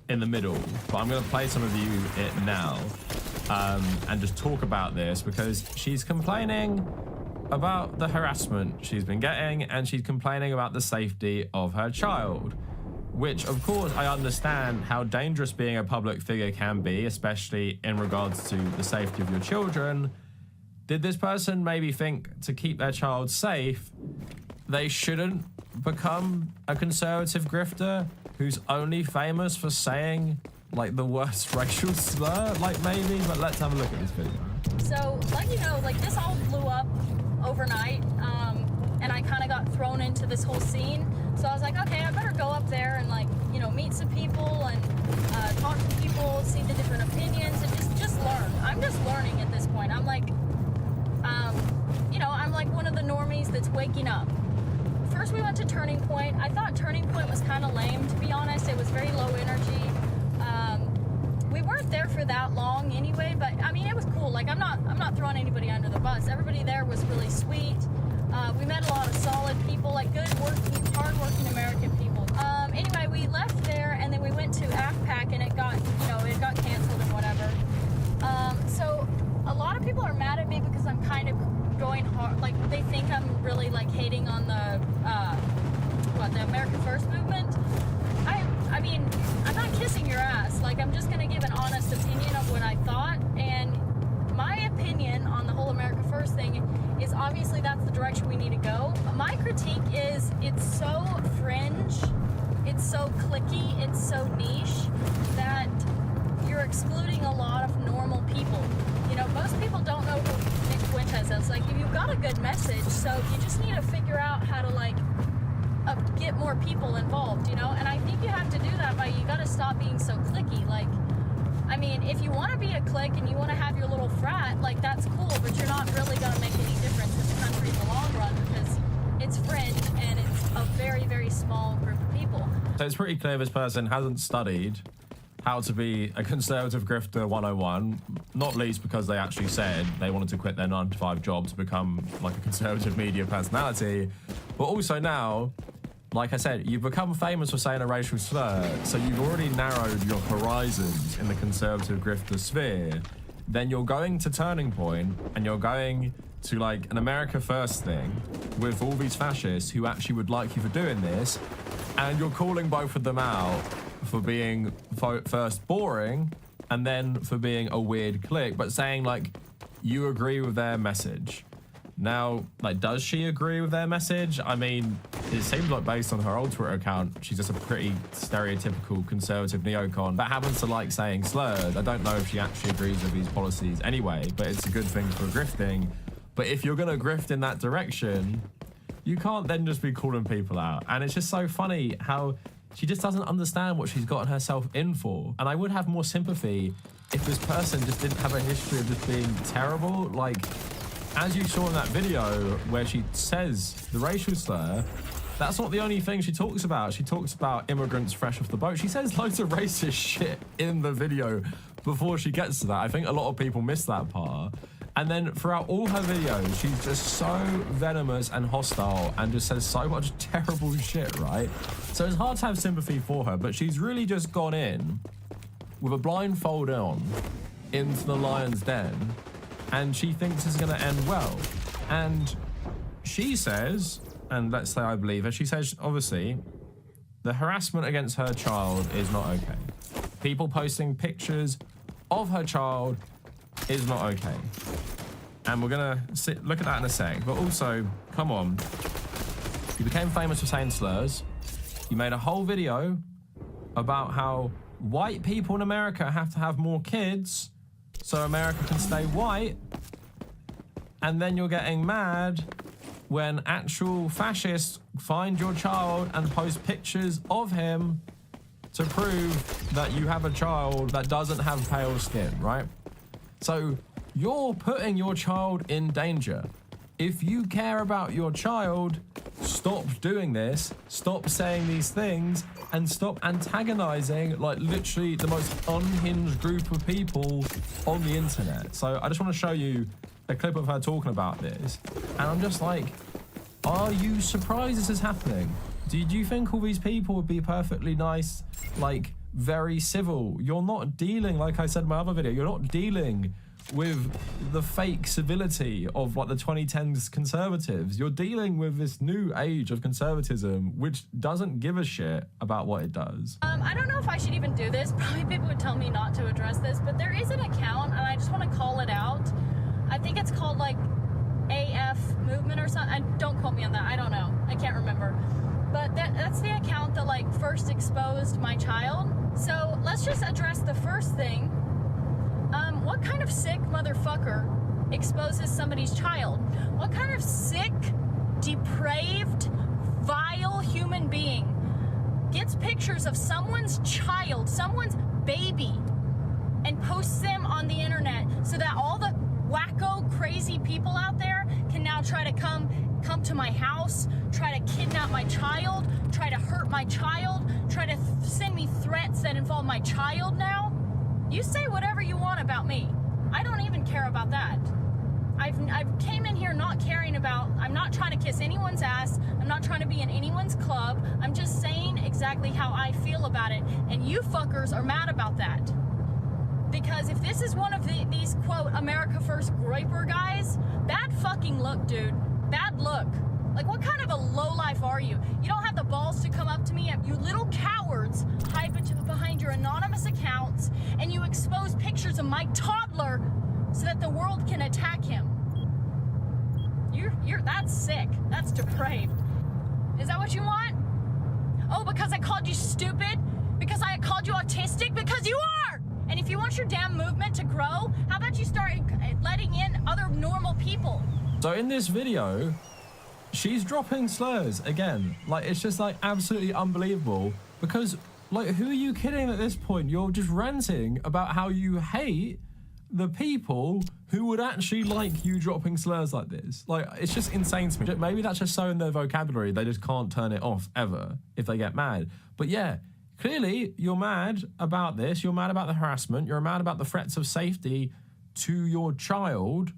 Speaker 10: in the middle, but I'm going to play some of you it now and just talk about this, because she's complaining about the harassment she's been getting, and she's complaining about the safety of her child, which of course I understand how dangerous being a public figure can be, especially in regards to the safety of your children. Did this person maybe think to keep their child safe, they shouldn't become a conservative grifter who's only famous for saying like the worst racial slur? Like maybe, but let's have a look at this video.
Speaker 14: So, like, you know, like this all blew up overnight, and I kind of got thrown into this whole scene. So I was like, okay, I better go up there and like, you know, meet some people and talk to people, see the different opinions, and just learn. I'm just learning at this point. I'm like, you know, I'm like one of the normies that's waking up. First we went to Turning Point. I thought Turning Point was kind of lame, to be honest. It was very low energy. We weren't there for that long anyway, but I mean, it was cool. Like, I'm not throwing anybody under the bus. Everybody there was really sweet. We met a lot of solid people, like good, working, hard-working American people. Anyway, we left there, and then we went to AFPAC, and it got, it got canceled and whatever. So a lot of people are mad at me because I'm kind of going hard. Like, they think I'm really, like, hating on the, the America First movement. I mean, I'm not kissing your ass. Like, I'm just going to give an honest opinion of what I thought, and my opinion on the whole America First thing is obviously that's the direction we need to go. My critique is it's so fringe, it's so cliquey, it's so niche that you're excluding a lot of normal people. Most people don't know who Nick Fuentes is. Like, you've got a good message, so you just need to figure out how to, like, get more people involved, And I think you have to do that by, you got to stop being so cliquey. Like, I mean, if you want to be a clique and you want to have your little frat, like, that's cool, but you're not really going to make any difference in the country in the long run because it's fringe and it's a very, very small group of people.
Speaker 10: So it's pretty clear this person hasn't studied how to be a conservative grifter 101, not least because they actually said they wanted to quit their 9-to-5 job to become like a conservative media personality, but also now, like I said, you've become famous for saying a racial slur, so you've already narrowed your horizons in the conservative grifter sphere. Then you're going to Turning Point, and you're going to, like, an America First thing with all these fascists who actually would like you for doing this, and you're calling both of them out for being first boring, and then for being a weird clique, but saying, like, you agree with their message. Now, like, does she agree with their message? I mean, it seems like based on her old Twitter account, she's just a pretty stereotypical conservative neocon that happens to like saying slurs. I don't know if she actually agrees with these policies anyway, but it's a good thing for grifting. But if you're gonna grift in that direction, you can't then just be calling people out. And it's just so funny how she just doesn't understand what she's gotten herself in for. And I would have more sympathy if this person just didn't have a history of just being terrible. Like, as you saw in that video where she says the racial slur, that's not the only thing she talks about. She talks about immigrants fresh off the boat. She says loads of racist shit in the video before she gets to that. I think a lot of people miss that part. And then throughout all her videos, she's just so venomous and hostile and just says so much terrible shit, right? So it's hard to have sympathy for her, but she's really just gone in with a blindfold on into the lion's den, and she thinks it's going to end well. And she says, and let's say I believe her, she says, obviously, the harassment against her child is not okay. People posting pictures of her child is not okay. And we're going to look at that in a sec. But also, come on, you became famous for saying slurs. You made a whole video about how white people in America have to have more kids so America can stay white, and then you're getting mad when actual fascists find your child and post pictures of him to prove that you have a child that doesn't have pale skin, right? So you're putting your child in danger. If you care about your child, stop doing this, stop saying these things, and stop antagonizing, like, literally the most unhinged group of people on the internet. So I just want to show you a clip of her talking about this, and I'm just like, are you surprised this is happening? Do you think all these people would be perfectly nice, like, very civil? You're not dealing, like I said in my other video, you're not dealing with the fake civility of, like, the 2010s conservatives. You're dealing with this new age of conservatism, which doesn't give a shit about what it does.
Speaker 14: I don't know if I should even do this. Probably people would tell me not to address this, but there is an account, and I just want to call it out. I think it's called, like, AF Movement or something. Don't quote me on that. I don't know. I can't remember. But that's the account that, like, first exposed my child. So let's just address the first thing. What kind of sick motherfucker exposes somebody's child? What kind of sick, depraved, vile human being gets pictures of someone's child, someone's baby, and posts them on the internet so that all the wacko, crazy people out there can now try to come to my house, try to kidnap my child, try to hurt my child, try to send me threats that involve my child now? You say whatever you want about me. I don't even care about that. I've came in here not caring about about, I'm not trying to kiss anyone's ass. I'm not trying to be in anyone's club. I'm just saying exactly how I feel about it. And you fuckers are mad about that. Because if this is one of these, quote, America First groiper guys, bad fucking look, dude. Bad look. Like, what kind of a lowlife are you? You don't have the balls to come up to me. You little cowards hide behind your anonymous accounts, and you expose pictures of my toddler so that the world can attack him. That's sick. That's depraved. Is that what you want? Oh, because I called you stupid? Because I called you autistic? Because you are! And if you want your damn movement to grow, how about you start letting in other normal people?
Speaker 10: So in this video, she's dropping slurs again. Like, it's just like absolutely unbelievable because, like, who are you kidding at this point? You're just ranting about how you hate the people who would actually like you dropping slurs like this. Like, it's just insane to me. Maybe that's just so in their vocabulary, they just can't turn it off ever if they get mad. But yeah, clearly you're mad about this. You're mad about the harassment. You're mad about the threats of safety to your child.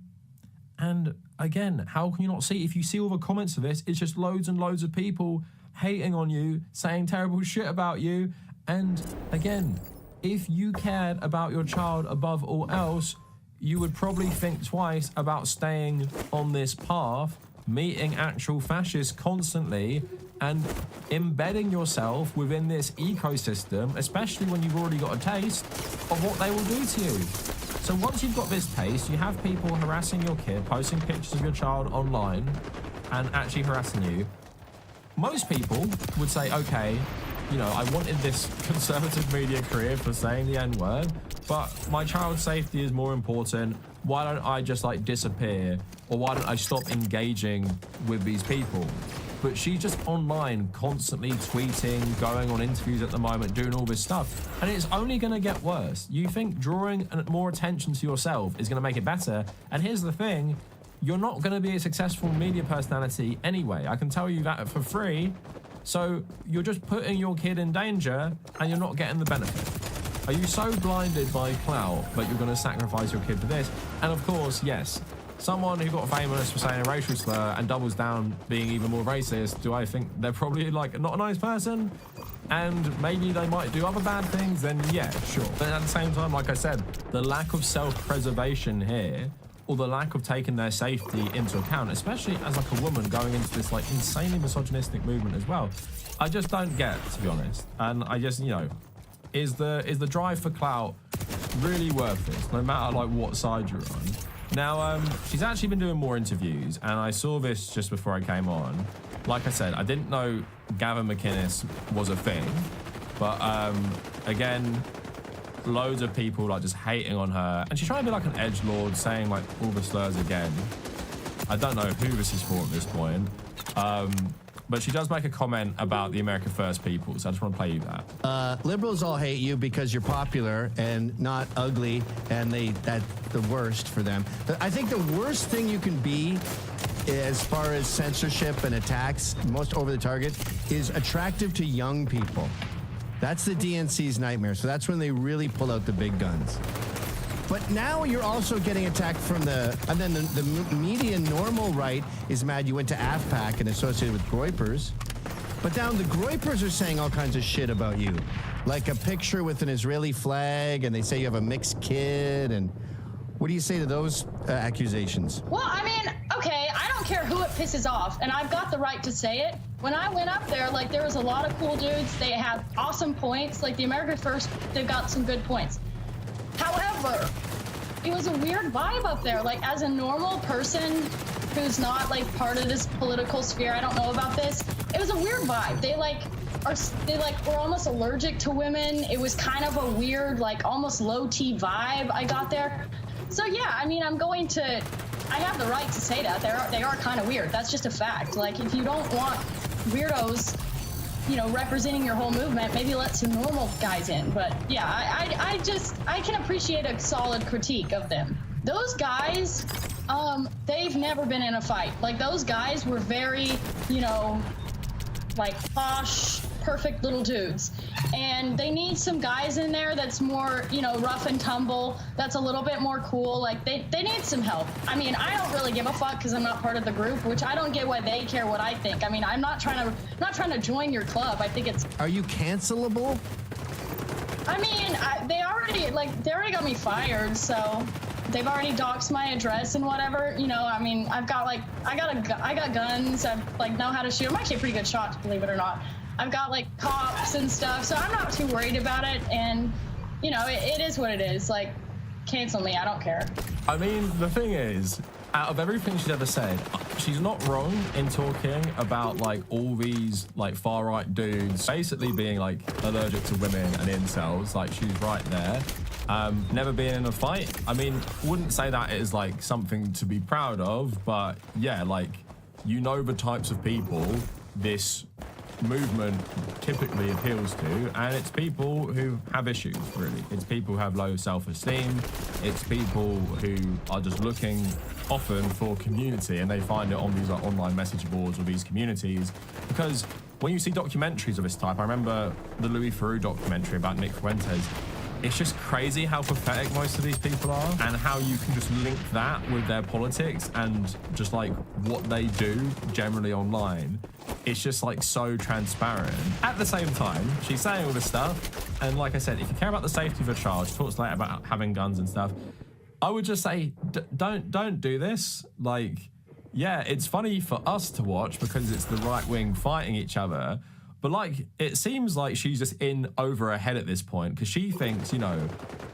Speaker 10: And again, how can you not see? If you see all the comments of this, it's just loads and loads of people hating on you, saying terrible shit about you. And again, if you cared about your child above all else, you would probably think twice about staying on this path, meeting actual fascists constantly, and embedding yourself within this ecosystem, especially when you've already got a taste of what they will do to you. So once you've got this taste, you have people harassing your kid, posting pictures of your child online, and actually harassing you. Most people would say, okay, you know, I wanted this conservative media career for saying the N-word, but my child's safety is more important. Why don't I just like disappear? Or why don't I stop engaging with these people? But she's just online, constantly tweeting, going on interviews at the moment, doing all this stuff. And it's only gonna get worse. You think drawing more attention to yourself is gonna make it better. And here's the thing, you're not gonna be a successful media personality anyway. I can tell you that for free. So you're just putting your kid in danger and you're not getting the benefit. Are you so blinded by clout that you're gonna sacrifice your kid for this? And of course, yes, someone who got famous for saying a racial slur and doubles down being even more racist, do I think they're probably like not a nice person? And maybe they might do other bad things, then yeah, sure. But at the same time, like I said, the lack of self-preservation here, or the lack of taking their safety into account, especially as like a woman going into this like insanely misogynistic movement as well, I just don't get, to be honest. And I just, you know, is the drive for clout really worth it, no matter like what side you're on? Now, she's actually been doing more interviews, and I saw this just before I came on. Like I said, I didn't know Gavin McInnes was a thing, but again, loads of people like just hating on her, and she's trying to be like an edgelord, saying like all the slurs again. I don't know who this is for at this point, but she does make a comment about the America First people, so I just want to play you that.
Speaker 15: Liberals all hate you because you're popular and not ugly, and that's the worst for them. I think the worst thing you can be as far as censorship and attacks, most over the target, is attractive to young people. That's the DNC's nightmare. So that's when they really pull out the big guns. But now you're also getting attacked from and then the media normal right is mad you went to AFPAC and associated with groypers. But now the groypers are saying all kinds of shit about you. Like a picture with an Israeli flag, and they say you have a mixed kid. And what do you say to those accusations?
Speaker 14: Well, I mean, okay, I don't care who it pisses off, and I've got the right to say it. When I went up there, like, there was a lot of cool dudes. They have awesome points. Like, the America First, they've got some good points. However, it was a weird vibe up there. Like, as a normal person who's not, like, part of this political sphere, I don't know about this, it was a weird vibe. They were almost allergic to women. It was kind of a weird, like, almost low-T vibe I got there. So, yeah, I mean, I have the right to say that. They are kind of weird. That's just a fact. Like, if you don't want weirdos, you know, representing your whole movement, maybe let some normal guys in. But yeah, I can appreciate a solid critique of them. Those guys, they've never been in a fight. Like, those guys were very, you know, like posh perfect little dudes. And they need some guys in there that's more, you know, rough and tumble, that's a little bit more cool. Like, they need some help. I mean, I don't really give a fuck because I'm not part of the group, which I don't get why they care what I think. I mean, I'm not trying to join your club. I think it's...
Speaker 15: Are you cancelable?
Speaker 14: I mean, they already got me fired, so they've already doxed my address and whatever. You know, I mean, I got guns. I like know how to shoot. I'm actually a pretty good shot, believe it or not. I've got like cops and stuff, so I'm not too worried about it. And you know, it is what it is. Like, cancel me. I don't care.
Speaker 10: I mean, the thing is, out of everything she's ever said, she's not wrong in talking about like all these like far right dudes basically being like allergic to women and incels. Like, she's right there. Never been in a fight. I mean, wouldn't say that is like something to be proud of, but yeah, like, you know, the types of people this movement typically appeals to, and it's people who have issues, really. It's people who have low self-esteem. It's people who are just looking often for community, and they find it on these like online message boards or these communities. Because when you see documentaries of this type, I remember the Louis Theroux documentary about Nick Fuentes. It's just crazy how pathetic most of these people are, and how you can just link that with their politics and just like what they do generally online. It's just like so transparent. At the same time, she's saying all this stuff, and like I said, if you care about the safety of a child, she talks later about having guns and stuff. I would just say, don't do this. Like, yeah, it's funny for us to watch because it's the right wing fighting each other. But like, it seems like she's just in over her head at this point, because she thinks, you know,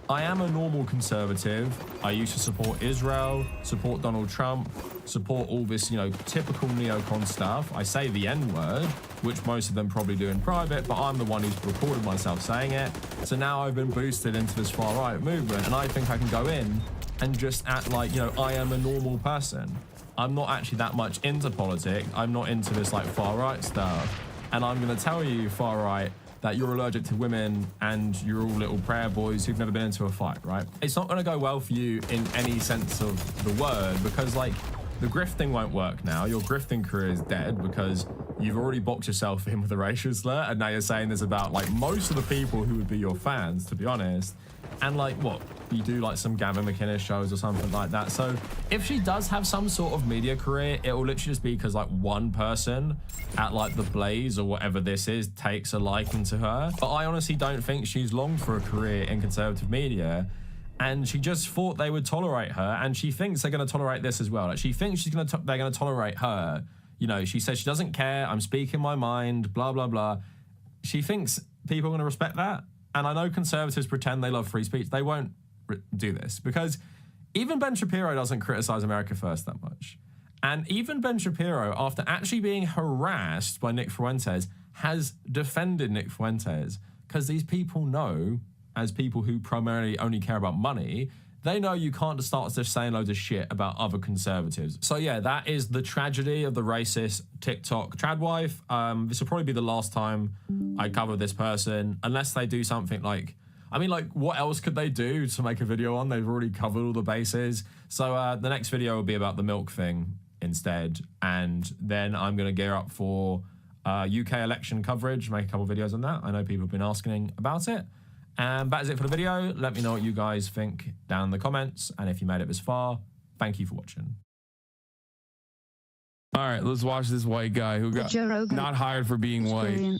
Speaker 10: I am a normal conservative. I used to support Israel, support Donald Trump, support all this, you know, typical neocon stuff. I say the N-word, which most of them probably do in private, but I'm the one who's recorded myself saying it. So now I've been boosted into this far-right movement, and I think I can go in and just act like, you know, I am a normal person. I'm not actually that much into politics. I'm not into this like far-right stuff. And I'm going to tell you, far right, that you're allergic to women and you're all little prayer boys who've never been into a fight, right? It's not going to go well for you in any sense of the word, because like, the grifting won't work now. Your grifting career is dead because you've already boxed yourself in with a racial slur, and now you're saying this about like most of the people who would be your fans, to be honest. And like, what? You do like some Gavin McInnes shows or something like that. So if she does have some sort of media career, it will literally just be because like one person at like the Blaze or whatever this is takes a liking to her. But I honestly don't think she's long for a career in conservative media. And she just thought they would tolerate her, and she thinks they're going to tolerate this as well. Like, she thinks they're going to tolerate her. You know, she says she doesn't care. I'm speaking my mind. Blah blah blah. She thinks people are going to respect that. And I know conservatives pretend they love free speech. They won't do this, because even Ben Shapiro doesn't criticize America First that much. And even Ben Shapiro, after actually being harassed by Nick Fuentes, has defended Nick Fuentes, because these people know, as people who primarily only care about money, they know you can't just start just saying loads of shit about other conservatives. So yeah, that is the tragedy of the racist TikTok tradwife. This will probably be the last time I cover this person, unless they do something like, I mean, like, what else could they do to make a video on? They've already covered all the bases. So the next video will be about the milk thing instead. And then I'm going to gear up for UK election coverage, make a couple videos on that. I know people have been asking about it. And that is it for the video. Let me know what you guys think down in the comments. And if you made it this far, thank you for watching.
Speaker 16: All right, let's watch this white guy who got not hired for being white.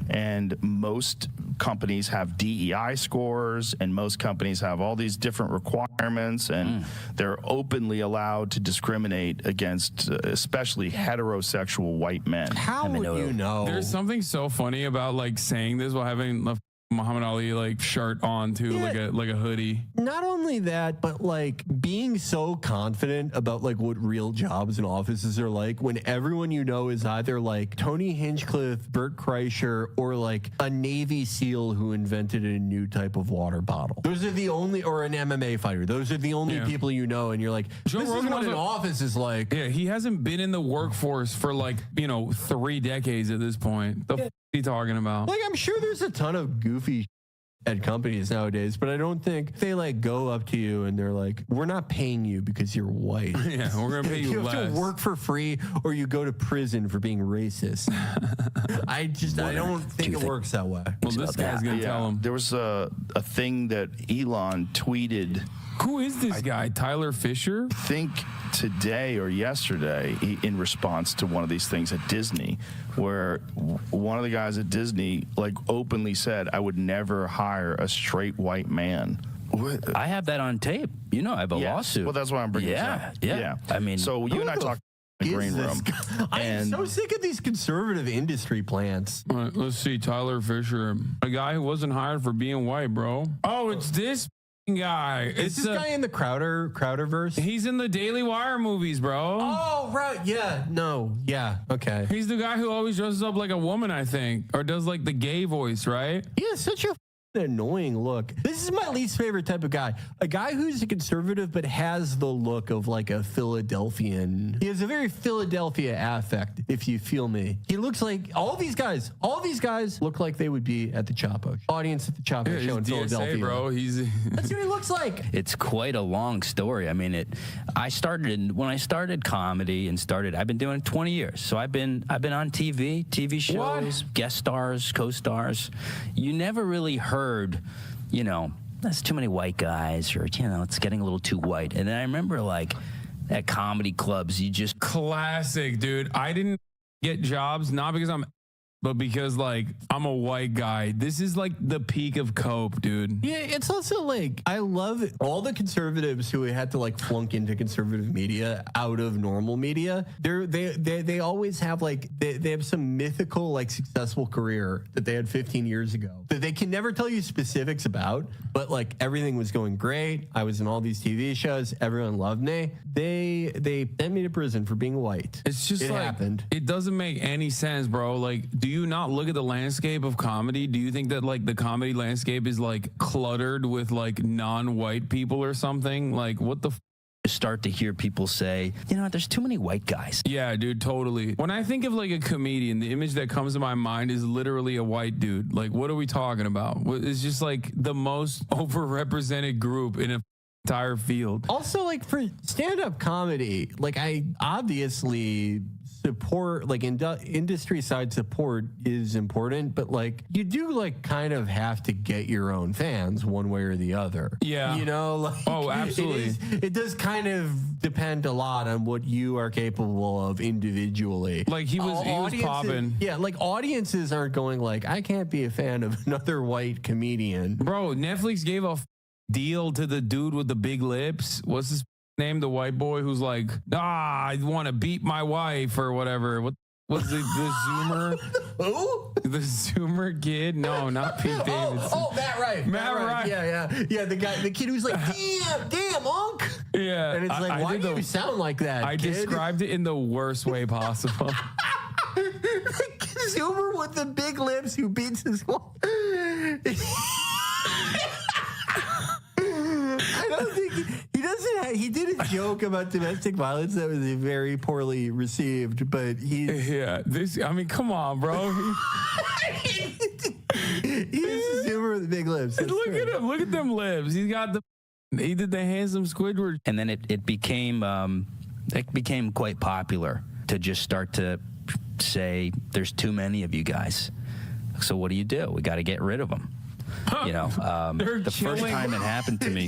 Speaker 17: And most companies have DEI scores, and most companies have all these different requirements, and they're openly allowed to discriminate against especially heterosexual white men.
Speaker 16: How would you know? There's something so funny about like saying this while having a Muhammad Ali like shirt on too,
Speaker 18: Yeah.
Speaker 16: like a hoodie.
Speaker 18: Not only that, but like being so confident about like what real jobs and offices are like when everyone you know is either like Tony Hinchcliffe, Bert Kreischer, or like a Navy SEAL who invented a new type of water bottle. Those are the only, or an MMA fighter. Those are the only people you know, and you're like,
Speaker 16: Joe
Speaker 18: this
Speaker 16: Rogan
Speaker 18: is what
Speaker 16: was
Speaker 18: an
Speaker 16: a-
Speaker 18: office is like.
Speaker 16: Yeah, he hasn't been in the workforce for like, 3 decades at this point. The f are you talking about?
Speaker 18: Like, I'm sure there's a ton of goofy at companies nowadays, but I don't think they like go up to you and they're like, we're not paying you because you're white.
Speaker 16: Yeah, we're gonna pay you
Speaker 18: You
Speaker 16: less.
Speaker 18: have to work for free or you go to prison for being racist. I don't think it works that way.
Speaker 16: Well, this guy's gonna tell him.
Speaker 17: There was a thing that Elon tweeted.
Speaker 16: Who is this guy? Tyler Fisher?
Speaker 17: I think today or yesterday, in response to one of these things at Disney, where one of the guys at Disney like openly said, "I would never hire a straight white man."
Speaker 19: I have that on tape. You know, I have a lawsuit.
Speaker 17: Well, that's why I'm bringing this up.
Speaker 19: Yeah. I mean,
Speaker 17: so you and I talked in the green room.
Speaker 18: I'm so sick of these conservative industry plants.
Speaker 16: All right, let's see. Tyler Fisher, a guy who wasn't hired for being white, bro. Oh, it's this guy.
Speaker 18: Is this guy in the Crowderverse?
Speaker 16: He's in the Daily Wire movies, bro.
Speaker 18: Oh, right. Yeah. No. Yeah. Okay.
Speaker 16: He's the guy who always dresses up like a woman, I think, or does like the gay voice, right?
Speaker 18: He has such a annoying look. This is my least favorite type of guy. A guy who's a conservative but has the look of like a Philadelphian. He has a very Philadelphia affect, if you feel me. He looks like all these guys look like they would be at the Chapo audience at the Chapo show in
Speaker 16: DSA,
Speaker 18: Philadelphia.
Speaker 16: bro.
Speaker 18: That's what he looks like.
Speaker 19: It's quite a long story. I mean, when I started comedy and I've been doing it 20 years. So I've been on TV shows, guest stars, co-stars. You never really heard, you know, that's too many white guys, or, you know, it's getting a little too white. And then I remember, like, at comedy clubs, you just...
Speaker 16: Classic, dude. I didn't get jobs, not because but because, like, I'm a white guy. This is, like, the peak of cope, dude.
Speaker 18: Yeah, it's also, like, I love all the conservatives who had to, like, flunk into conservative media out of normal media. They always have, like, they have some mythical, like, successful career that they had 15 years ago that they can never tell you specifics about, but, like, everything was going great. I was in all these TV shows. Everyone loved me. They sent me to prison for being white.
Speaker 16: It's just
Speaker 18: it
Speaker 16: like,
Speaker 18: happened.
Speaker 16: It doesn't make any sense, bro. Like, do you not look at the landscape of comedy? Do you think that, like, the comedy landscape is, like, cluttered with, like, non-white people or something? Like, what the
Speaker 19: start to hear people say, you know, there's too many white guys.
Speaker 16: Yeah, dude, totally. When I think of, like, a comedian, the image that comes to my mind is literally a white dude. Like, what are we talking about? It's just, like, the most overrepresented group in an entire field.
Speaker 18: Also, like, for stand-up comedy, like, I obviously support, like, industry side support is important, but, like, you do, like, kind of have to get your own fans one way or the other.
Speaker 16: Yeah.
Speaker 18: You know, like,
Speaker 16: oh, absolutely.
Speaker 18: It does kind of depend a lot on what you are capable of individually.
Speaker 16: Like, he was popping.
Speaker 18: Yeah, like, audiences aren't going like, I can't be a fan of another white comedian.
Speaker 16: Bro, Netflix gave a deal to the dude with the big lips. What's his name? The white boy who's like, I want to beat my wife or whatever. What was the Zoomer?
Speaker 18: Who?
Speaker 16: The Zoomer kid? No, not Pete Davidson.
Speaker 18: Oh, Matt Rife.
Speaker 16: Matt Rife.
Speaker 18: Yeah. The kid who's like, damn, Unc.
Speaker 16: Yeah.
Speaker 18: And it's like, why do you sound like that?
Speaker 16: I
Speaker 18: kid?
Speaker 16: described it in the worst way possible.
Speaker 18: Zoomer with the big lips who beats his wife. I don't think he doesn't. He did a joke about domestic violence that was very poorly received, but
Speaker 16: I mean, come on, bro.
Speaker 18: He's a Zoomer with the big lips.
Speaker 16: Look at him. Look at them lips. He did the handsome Squidward.
Speaker 19: And then it became quite popular to just start to say, there's too many of you guys. So what do? We got to get rid of them. You know, the first time it happened to me.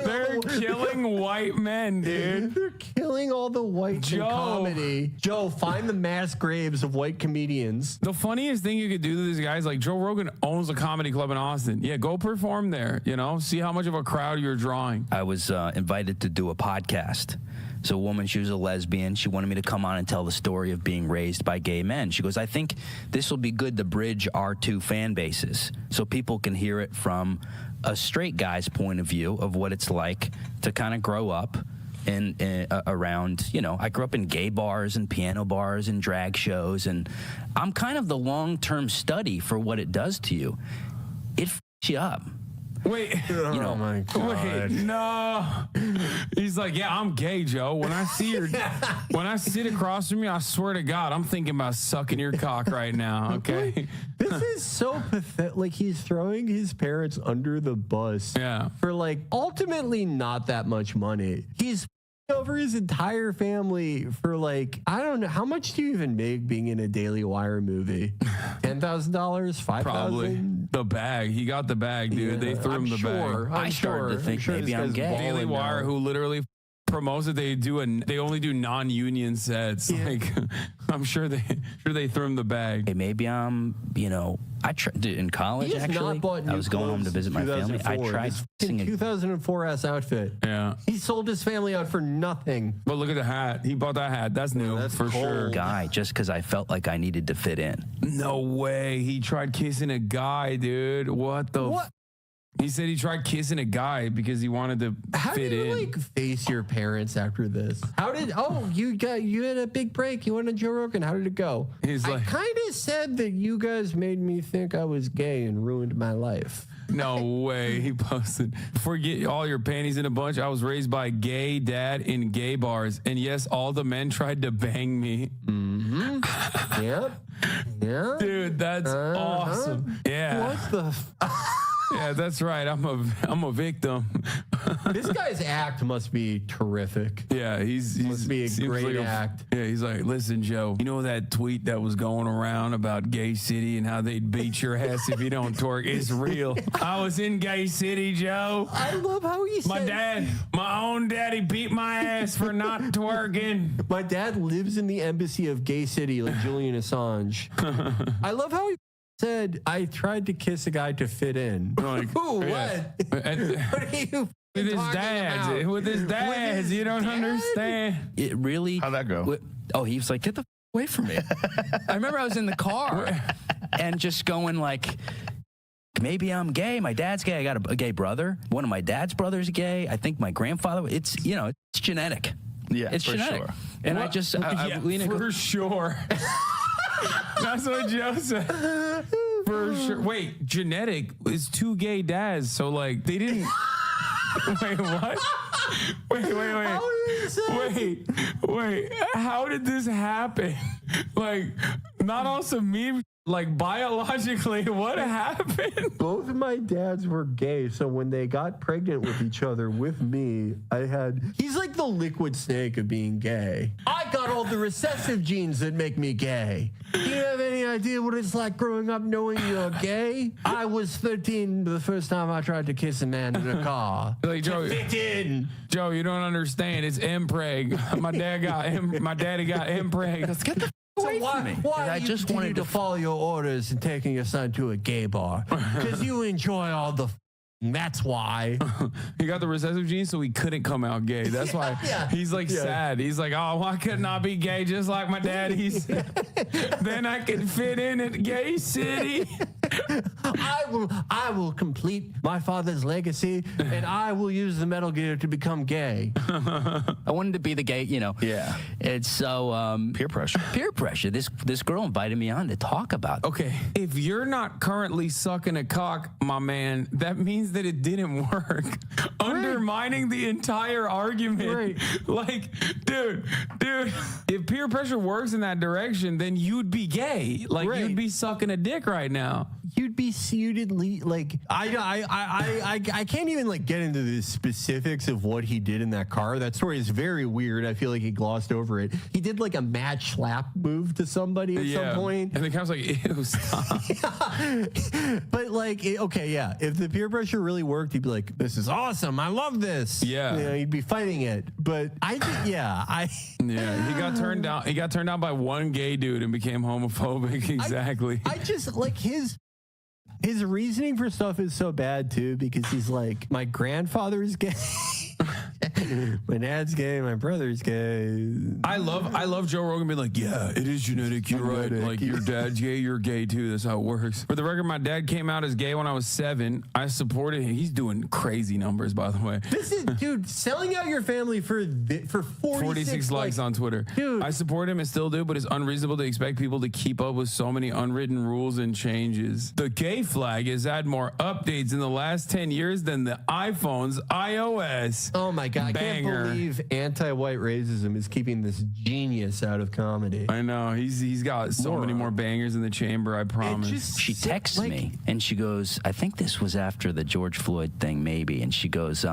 Speaker 16: They're killing white men, dude.
Speaker 18: They're killing all the whites in comedy. Joe, find the mass graves of white comedians.
Speaker 16: The funniest thing you could do to these guys, like Joe Rogan owns a comedy club in Austin. Yeah, go perform there, you know, see how much of a crowd you're drawing.
Speaker 19: I was invited to do a podcast. So a woman, she was a lesbian. She wanted me to come on and tell the story of being raised by gay men. She goes, I think this will be good to bridge our two fan bases so people can hear it from a straight guy's point of view of what it's like to kind of grow up around, you know, I grew up in gay bars and piano bars and drag shows, and I'm kind of the long-term study for what it does to you. It f***s you up.
Speaker 16: Wait.
Speaker 18: Oh my God.
Speaker 16: Wait, no. He's like, yeah, I'm gay, Joe. When I see your, when I sit across from you, I swear to God, I'm thinking about sucking your cock right now. Okay.
Speaker 18: This is so pathetic. Like, he's throwing his parents under the bus.
Speaker 16: Yeah.
Speaker 18: For like ultimately not that much money. He's over his entire family for like, I don't know, how much do you even make being in a Daily Wire movie? $10,000, $5,000?
Speaker 16: Probably the bag. He got the bag, dude. They threw him the bag.
Speaker 19: I started to think maybe I'm gay.
Speaker 16: Daily Wire, who literally promotes that they only do non-union sets. Like, I'm sure they threw him the bag.
Speaker 19: Hey, maybe I'm, I tried in college. Actually, I was going home to visit my family. I tried
Speaker 18: in 2004 outfit.
Speaker 16: Yeah,
Speaker 18: he sold his family out for nothing.
Speaker 16: But look at the hat. He bought that hat. That's new. That's for sure.
Speaker 19: Guy, just because I felt like I needed to fit in.
Speaker 16: No way. He tried kissing a guy, dude. What the? What? He said he tried kissing a guy because he wanted to fit in.
Speaker 18: How do you like face your parents after this? How did? Oh, you had a big break. You went on Joe Rogan. How did it go?
Speaker 16: He's like,
Speaker 18: I kind of said that you guys made me think I was gay and ruined my life.
Speaker 16: No way. He posted, forget all your panties in a bunch. I was raised by a gay dad in gay bars. And yes, all the men tried to bang me.
Speaker 18: Mm-hmm. Yep. Yeah.
Speaker 16: Dude, that's awesome. Yeah.
Speaker 18: What the?
Speaker 16: Yeah, that's right. I'm a victim.
Speaker 18: This guy's act must be terrific.
Speaker 16: Yeah, he's
Speaker 18: must be a great act.
Speaker 16: Yeah, he's like, listen, Joe, you know that tweet that was going around about Gay City and how they'd beat your ass if you don't twerk? It's real. I was in Gay City, Joe.
Speaker 18: I love how he said,
Speaker 16: my own daddy beat my ass for not twerking.
Speaker 18: My dad lives in the embassy of Gay City like Julian Assange. I love how he said, I tried to kiss a guy to fit in.
Speaker 16: Like,
Speaker 18: Ooh,
Speaker 16: yeah.
Speaker 18: what? What are you
Speaker 16: with his dads? With his dads, you don't understand.
Speaker 19: It really.
Speaker 17: How'd that go?
Speaker 19: Oh, he was like, get the away from me. I remember I was in the car and just going like, maybe I'm gay. My dad's gay. I got a gay brother. One of my dad's brothers gay. I think my grandfather. It's it's genetic.
Speaker 17: Yeah,
Speaker 19: it's
Speaker 17: for
Speaker 19: genetic.
Speaker 17: Sure.
Speaker 19: And I just
Speaker 16: for sure. That's what Joe said. For sure. Wait, genetic is two gay dads, so like they didn't. Wait, what? Wait. How did this happen? Like, not also me. Like, biologically, what happened?
Speaker 18: Both of my dads were gay, so when they got pregnant with each other with me, he's like the liquid snake of being gay. I got all the recessive genes that make me gay. Do you have any idea what it's like growing up knowing you're gay? I was 13 the first time I tried to kiss a man in a car.
Speaker 16: Like, Joe, Joe, you don't understand. It's impreg. My daddy got impreg. Let's get the
Speaker 18: So why do you continue to follow your orders and taking your son to a gay bar? Because you enjoy all the. That's why.
Speaker 16: He got the recessive gene, so he couldn't come out gay. That's why he's like sad. He's like, oh, why couldn't I be gay just like my daddy's? Then I can fit in at Gay City.
Speaker 18: I will complete my father's legacy, and I will use the Metal Gear to become gay.
Speaker 19: I wanted to be the gay,
Speaker 17: Yeah.
Speaker 19: It's so
Speaker 17: peer pressure.
Speaker 19: Peer pressure. This girl invited me on to talk about it.
Speaker 16: Okay, if you're not currently sucking a cock, my man, that means that it didn't work. Undermining the entire argument.
Speaker 18: Right.
Speaker 16: Like, dude, if peer pressure works in that direction, then you'd be gay. Like, you'd be sucking a dick right now.
Speaker 18: You'd be suitedly like I can't even like get into the specifics of what he did in that car. That story is very weird. I feel like he glossed over it. He did like a match slap move to somebody at some point,
Speaker 16: and the cop's like, "Ew, stop."
Speaker 18: But like, if the peer pressure really worked, he'd be like, "This is awesome. I love this."
Speaker 16: Yeah,
Speaker 18: he'd be fighting it. But he got turned down. He got turned down by one gay dude and became homophobic. Exactly. I just like his reasoning for stuff is so bad too, because he's like, my grandfather is gay. My dad's gay, my brother's gay.
Speaker 16: I love Joe Rogan being like, yeah, it is genetic. You're right. Like your dad's gay, you're gay too. That's how it works. For the record, my dad came out as gay when I was 7. I supported him. He's doing crazy numbers, by the way.
Speaker 18: This is, dude, selling out your family for 46
Speaker 16: likes on Twitter.
Speaker 18: Dude.
Speaker 16: I support him and still do, but it's unreasonable to expect people to keep up with so many unwritten rules and changes. The gay flag has had more updates in the last 10 years than the iPhone's iOS.
Speaker 18: Oh my God,
Speaker 16: Banger.
Speaker 18: I can't believe anti-white racism is keeping this genius out of comedy.
Speaker 16: I know. He's got so many more bangers in the chamber, I promise.
Speaker 19: She texts me and she goes, I think this was after the George Floyd thing, maybe. And she goes,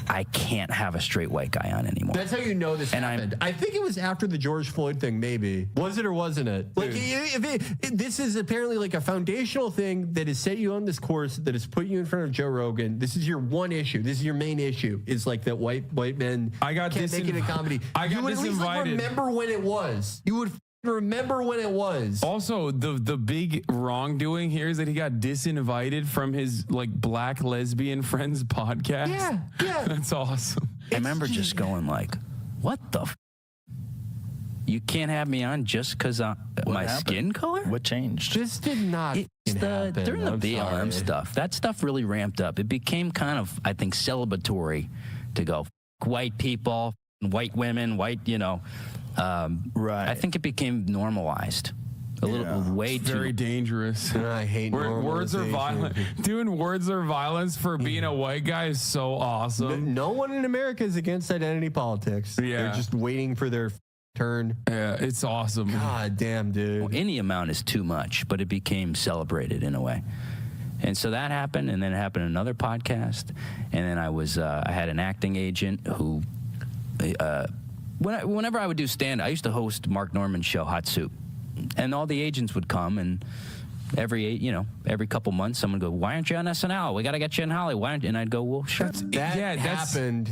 Speaker 19: I can't have a straight white guy on anymore.
Speaker 18: That's how you know this happened. I think it was after the George Floyd thing, maybe. Was it or wasn't it? Like, this is apparently like a foundational thing that has set you on this course, that has put you in front of Joe Rogan. This is your one issue. This is your main issue. Is like that white men can't make it a comedy. You would at least like remember when it was. You would remember when it was.
Speaker 16: Also, the big wrongdoing here is that he got disinvited from his like black lesbian friends podcast.
Speaker 18: Yeah.
Speaker 16: That's awesome.
Speaker 19: I remember just going like, what the you can't have me on just because my skin color?
Speaker 17: What changed?
Speaker 18: This did not happen.
Speaker 19: During the
Speaker 18: I'm
Speaker 19: BLM
Speaker 18: sorry.
Speaker 19: stuff, that stuff really ramped up. It became kind of, I think, celebratory to go, white people, white women, white,
Speaker 17: right.
Speaker 19: I think it became normalized. A little way too
Speaker 16: very dangerous.
Speaker 18: I hate
Speaker 16: words are violent. Doing words are violence for being a white guy is so awesome.
Speaker 18: No one in America is against identity politics.
Speaker 16: Yeah.
Speaker 18: They're just waiting for their turn.
Speaker 16: Yeah, it's awesome.
Speaker 18: God damn, dude.
Speaker 19: Well, any amount is too much, but it became celebrated in a way. And so that happened, and then it happened in another podcast, and then I had an acting agent who, whenever I would do stand, I used to host Mark Norman's show, Hot Soup, and all the agents would come, and every couple months, someone would go, "Why aren't you on SNL? We got to get you in Hollywood." Why aren't you? And I'd go, "Well, sure."
Speaker 18: That happened.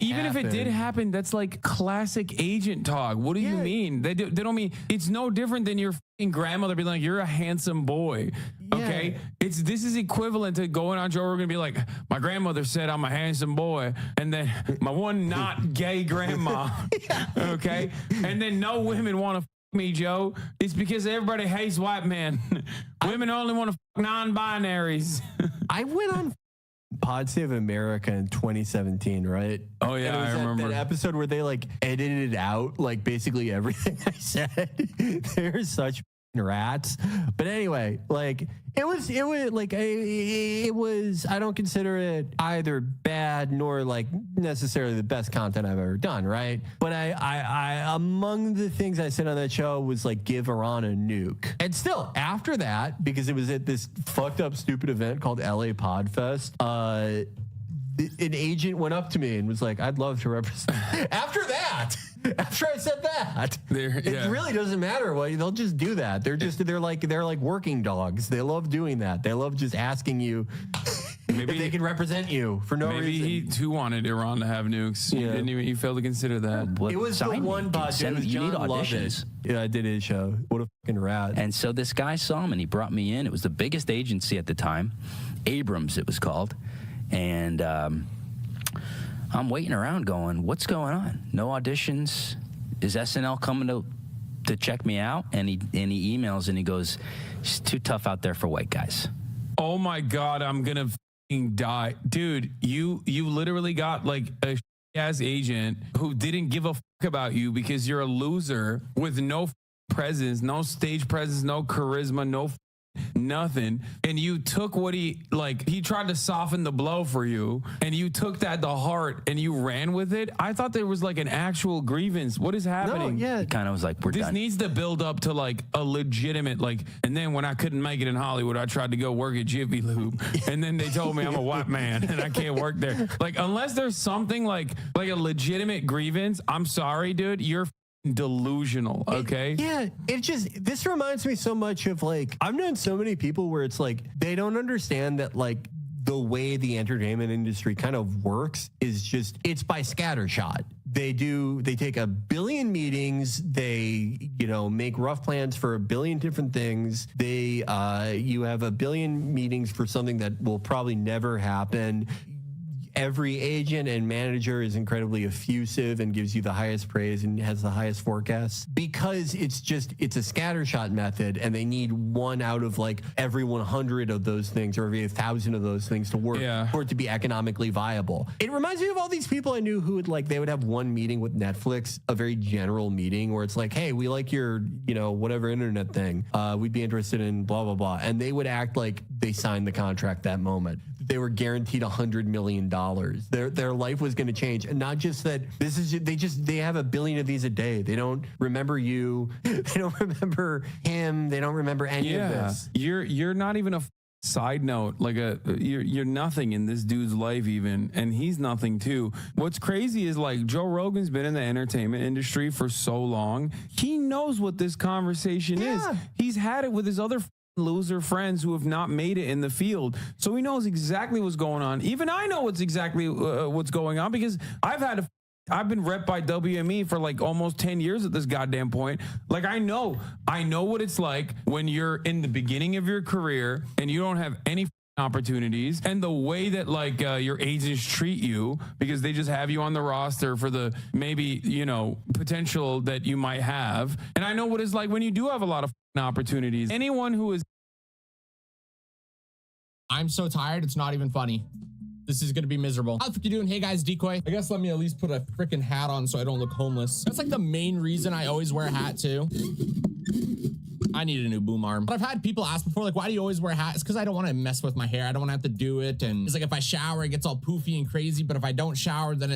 Speaker 16: Even if it did happen, that's like classic agent talk. What do you mean? They don't mean, it's no different than your fucking grandmother being like, "You're a handsome boy." Okay? This is equivalent to going on Joe Rogan and be like, "My grandmother said I'm a handsome boy," and then my one not gay grandma. Okay? And then no women want to me, Joe. It's because everybody hates white men. Women only want to non-binaries.
Speaker 18: I went on Pod Save America in 2017, right?
Speaker 16: Oh yeah, I remember
Speaker 18: that episode where they like edited out like basically everything I said. They're such rats. But anyway, like it was I don't consider it either bad nor like necessarily the best content I've ever done, right? But I among the things I said on that show was like give Iran a nuke. And still after that, because it was at this fucked up stupid event called LA Podfest, an agent went up to me and was like, "I'd love to represent." After I said that, it really doesn't matter. Well, they'll just do that. They're like working dogs. They love doing that. They love just asking you if they can represent you for no reason.
Speaker 16: Maybe he too wanted Iran to have nukes.
Speaker 18: Yeah.
Speaker 16: You failed to consider that.
Speaker 19: Well,
Speaker 18: It was the one podcast. It was
Speaker 19: you need
Speaker 18: John Lovett.
Speaker 19: auditions.
Speaker 18: Yeah, I did his show. What a fucking rat.
Speaker 19: And so this guy saw him and he brought me in. It was the biggest agency at the time, Abrams it was called. And I'm waiting around going, what's going on? No auditions. Is SNL coming to check me out? And he emails and he goes, "It's too tough out there for white guys."
Speaker 16: Oh my God, I'm gonna fucking die. Dude, you literally got like a ass agent who didn't give a fuck about you because you're a loser with no presence, no stage presence, no charisma, no nothing, and you took what he tried to soften the blow for you, and you took that to heart and you ran with it. I thought there was like an actual grievance. What is happening?
Speaker 19: He kind of was like, "We're
Speaker 16: this
Speaker 19: done."
Speaker 16: needs to build up to like a legitimate and then when I couldn't make it in Hollywood, I tried to go work at Jiffy Lube, and then they told me I'm a white man and I can't work there. Like unless there's something like a legitimate grievance, I'm sorry, dude, you're delusional. Okay.
Speaker 18: This reminds me so much of like, I've known so many people where it's like they don't understand that like the way the entertainment industry kind of works is just, it's by scattershot. They take a billion meetings, they make rough plans for a billion different things. You have a billion meetings for something that will probably never happen. every agent and manager is incredibly effusive and gives you the highest praise and has the highest forecasts, because it's a scattershot method, and they need one out of like every 100 of those things or every 1,000 of those things to work for it to be economically viable. It reminds me of all these people I knew who would like, they would have one meeting with Netflix, a very general meeting where it's like, hey, we like your, whatever internet thing. We'd be interested in blah, blah, blah. And they would act like they signed the contract that moment. They were guaranteed $100 million. Their life was going to change. And not just that, they have a billion of these a day. They don't remember you. They don't remember him. They don't remember any of this.
Speaker 16: You're not even a side note, like you're nothing in this dude's life even, and he's nothing too. What's crazy is like Joe Rogan's been in the entertainment industry for so long. He knows what this conversation is. He's had it with his other loser friends who have not made it in the field, so he knows exactly what's going on. Even I know what's going on, because I've been rep by WME for like almost 10 years at this goddamn point. Like I know what it's like when you're in the beginning of your career and you don't have any opportunities, and the way that like your agents treat you because they just have you on the roster for the maybe potential that you might have. And I know what it's like when you do have a lot of opportunities. Anyone who is
Speaker 20: I'm so tired, it's not even funny. This is gonna be miserable. How the fuck you doing? Hey guys, Decoy. I guess let me at least put a freaking hat on so I don't look homeless. That's like the main reason I always wear a hat too. I need a new boom arm. But I've had people ask before, like, why do you always wear a hat? It's because I don't want to mess with my hair. I don't want to have to do it. And it's like if I shower, it gets all poofy and crazy. But if I don't shower, then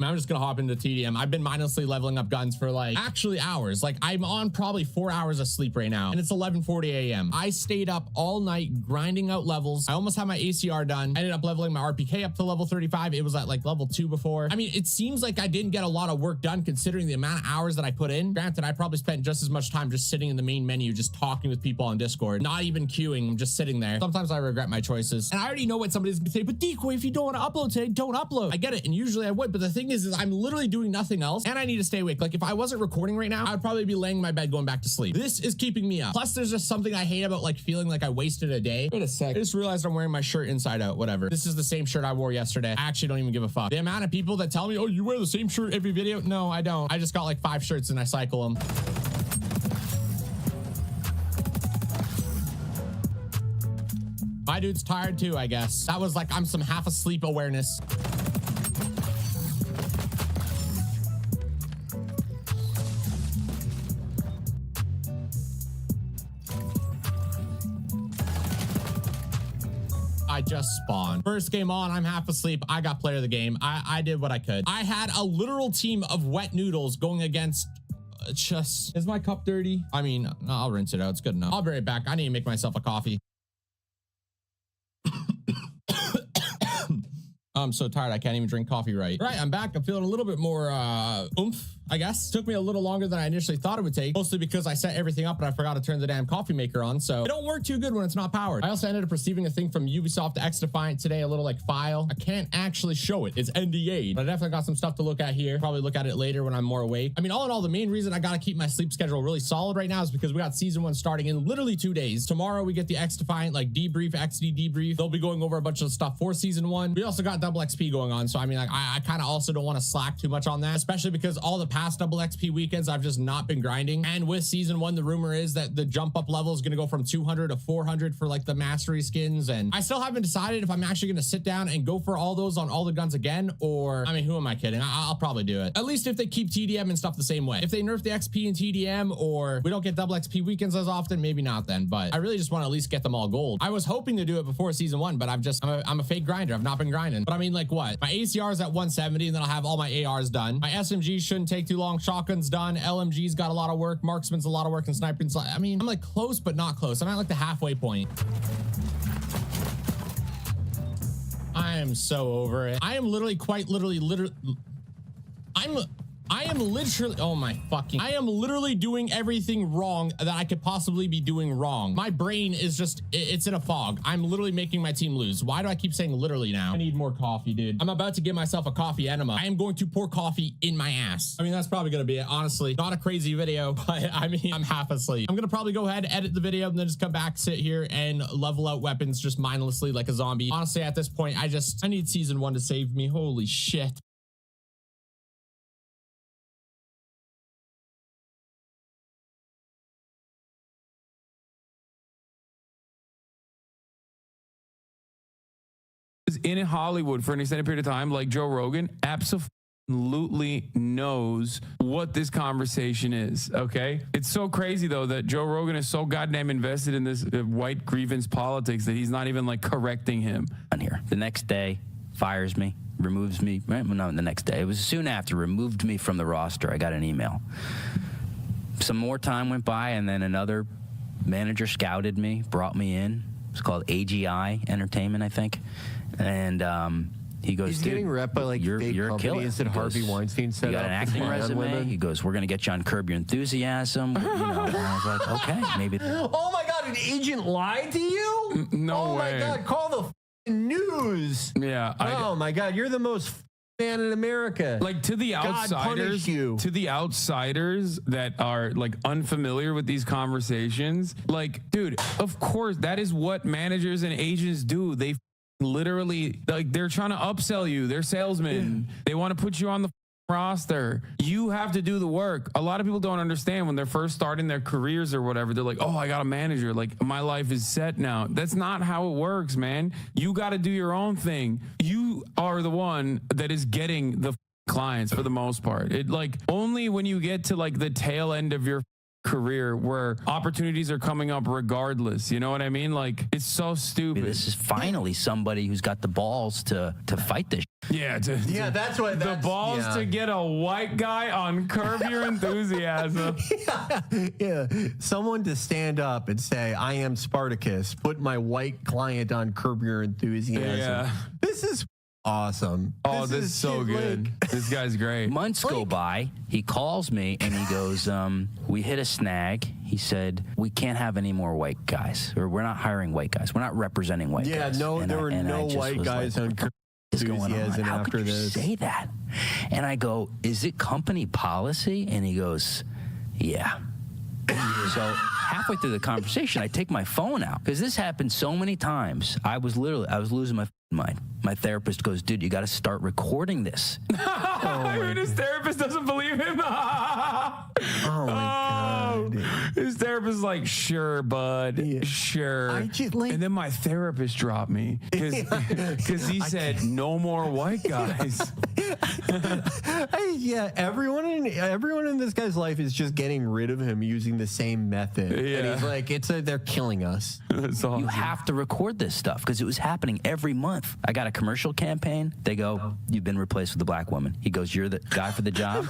Speaker 20: I'm just gonna hop into TDM. I've been mindlessly leveling up guns for like actually hours. Like I'm on probably 4 hours of sleep right now, and it's 11:40 a.m. I stayed up all night grinding out levels. I almost had my ACR done. I ended up leveling my RPK up to level 35. It was at like level 2 before. I mean, it seems like I didn't get a lot of work done considering the amount of hours that I put in. Granted, I probably spent just as much time just sitting in the main menu, just talking with people on Discord, not even queuing. I'm just sitting there. Sometimes I regret my choices, and I already know what somebody's gonna say. But Decoy, if you don't want to upload today, don't upload. I get it, and usually I would. But the thing is I'm literally doing nothing else, and I need to stay awake. Like if I wasn't recording right now, I would probably be laying in my bed going back to sleep. This is keeping me up. Plus there's just something I hate about like feeling like I wasted a day. Wait a sec. I just realized I'm wearing my shirt inside out. Whatever. This is the same shirt I wore yesterday. I actually don't even give a fuck. The amount of people that tell me, oh, you wear the same shirt every video. No, I don't. I just got like 5 shirts and I cycle them. My dude's tired too, I guess. That was like I'm some half asleep awareness. I just spawned. First game on, I'm half asleep. I got player of the game. I did what I could. I had a literal team of wet noodles going against just... Is my cup dirty? I mean, I'll rinse it out. It's good enough. I'll be right back. I need to make myself a coffee. I'm so tired I can't even drink coffee right. Right, I'm back. I'm feeling a little bit more oomph, I guess. Took me a little longer than I initially thought it would take, mostly because I set everything up and I forgot to turn the damn coffee maker on, so it don't work too good when it's not powered. I also ended up receiving a thing from Ubisoft XDEFIANT today, a little like file. I can't actually show it. It's NDA, but I definitely got some stuff to look at here. Probably look at it later when I'm more awake. I mean, all in all, the main reason I gotta keep my sleep schedule really solid right now is because we got season 1 starting in literally 2 days. Tomorrow we get the XDEFIANT like debrief, XD debrief. They'll be going over a bunch of stuff for season 1. We also got double XP going on, so I mean, like, I kind of also don't want to slack too much on that, especially because all the past double XP weekends I've just not been grinding. And with season 1, the rumor is that the jump up level is going to go from 200 to 400 for like the mastery skins, and I still haven't decided if I'm actually going to sit down and go for all those on all the guns again, or I mean, who am I kidding? I'll probably do it, at least if they keep TDM and stuff the same way. If they nerf the XP in TDM, or we don't get double XP weekends as often, maybe not then, but I really just want to at least get them all gold. I was hoping to do it before season 1, but I'm a fake grinder. I've not been grinding. But I mean, like, what, my ACR is at 170, and then I'll have all my ARs done. My SMG shouldn't take too long. Shotgun's done. LMG's got a lot of work. Marksman's a lot of work, and sniping's I mean, I'm like close but not close. I'm at like the halfway point. I am so over it. I am literally I am literally, I am literally doing everything wrong that I could possibly be doing wrong. My brain is just, it's in a fog. I'm literally making my team lose. Why do I keep saying literally now? I need more coffee, dude. I'm about to give myself a coffee enema. I am going to pour coffee in my ass. I mean, that's probably going to be it. Honestly, not a crazy video, but I mean, I'm half asleep. I'm going to probably go ahead, edit the video, and then just come back, sit here, and level out weapons just mindlessly like a zombie. Honestly, at this point, I need season 1 to save me. Holy shit.
Speaker 16: In Hollywood for an extended period of time, like Joe Rogan, absolutely knows what this conversation is. Okay, it's so crazy though that Joe Rogan is so goddamn invested in this white grievance politics that he's not even like correcting him.
Speaker 19: On here, the next day, fires me, removes me. Right? Well, not the next day. It was soon after, removed me from the roster. I got an email. Some more time went by, and then another manager scouted me, brought me in. It's called AGI Entertainment, I think. And he goes,
Speaker 15: he's getting rep by like
Speaker 19: you're
Speaker 15: a killer. That Harvey Weinstein set
Speaker 19: you got
Speaker 15: up
Speaker 19: an acting resume. He goes, we're gonna get you on Curb Your Enthusiasm. You know, and I was like, okay, maybe.
Speaker 15: Oh my God, an agent lied to you?
Speaker 16: No way.
Speaker 15: Oh my God, call the news.
Speaker 16: Yeah.
Speaker 15: Oh my God, you're the most man in America.
Speaker 16: Like to the outsiders, that are like unfamiliar with these conversations, like, dude, of course that is what managers and agents do. They literally, like, they're trying to upsell you. They're salesmen. They want to put you on the roster. You have to do the work. A lot of people don't understand when they're first starting their careers or whatever. They're like, oh, I got a manager. Like, my life is set now. That's not how it works, man. You got to do your own thing. You are the one that is getting the clients for the most part. It, like, only when you get to like the tail end of your career where opportunities are coming up regardless, you know what I mean? Like, it's so stupid.
Speaker 19: This is finally somebody who's got the balls to fight this.
Speaker 16: Yeah,
Speaker 15: that's what
Speaker 16: the balls to get a white guy on Curb Your Enthusiasm.
Speaker 15: Yeah, someone to stand up and say, I am Spartacus, put my white client on Curb Your Enthusiasm.
Speaker 16: Yeah.
Speaker 15: This is awesome.
Speaker 16: Oh, this is so good. This guy's great.
Speaker 19: Months go by. He calls me and he goes, we hit a snag. He said, we can't have any more white guys, or we're not hiring white guys. We're not representing white guys.
Speaker 15: Yeah, there were no white guys on Curb Your Enthusiasm
Speaker 19: How
Speaker 15: after
Speaker 19: could you
Speaker 15: this.
Speaker 19: say that? And I go, is it company policy? And he goes, yeah. So halfway through the conversation, I take my phone out because this happened so many times. I was losing my mind. My therapist goes, dude, you got to start recording this.
Speaker 16: I mean, his therapist doesn't believe him.
Speaker 15: Oh my God.
Speaker 16: His therapist is like, sure, bud, sure. And then my therapist dropped me because he said no more white guys.
Speaker 15: Yeah, everyone in this guy's life is just getting rid of him using the same method.
Speaker 16: Yeah.
Speaker 15: And he's like, they're killing us.
Speaker 16: That's awesome.
Speaker 19: You have to record this stuff because it was happening every month. I got a commercial campaign. They go, you've been replaced with a black woman. He goes, you're the guy for the job.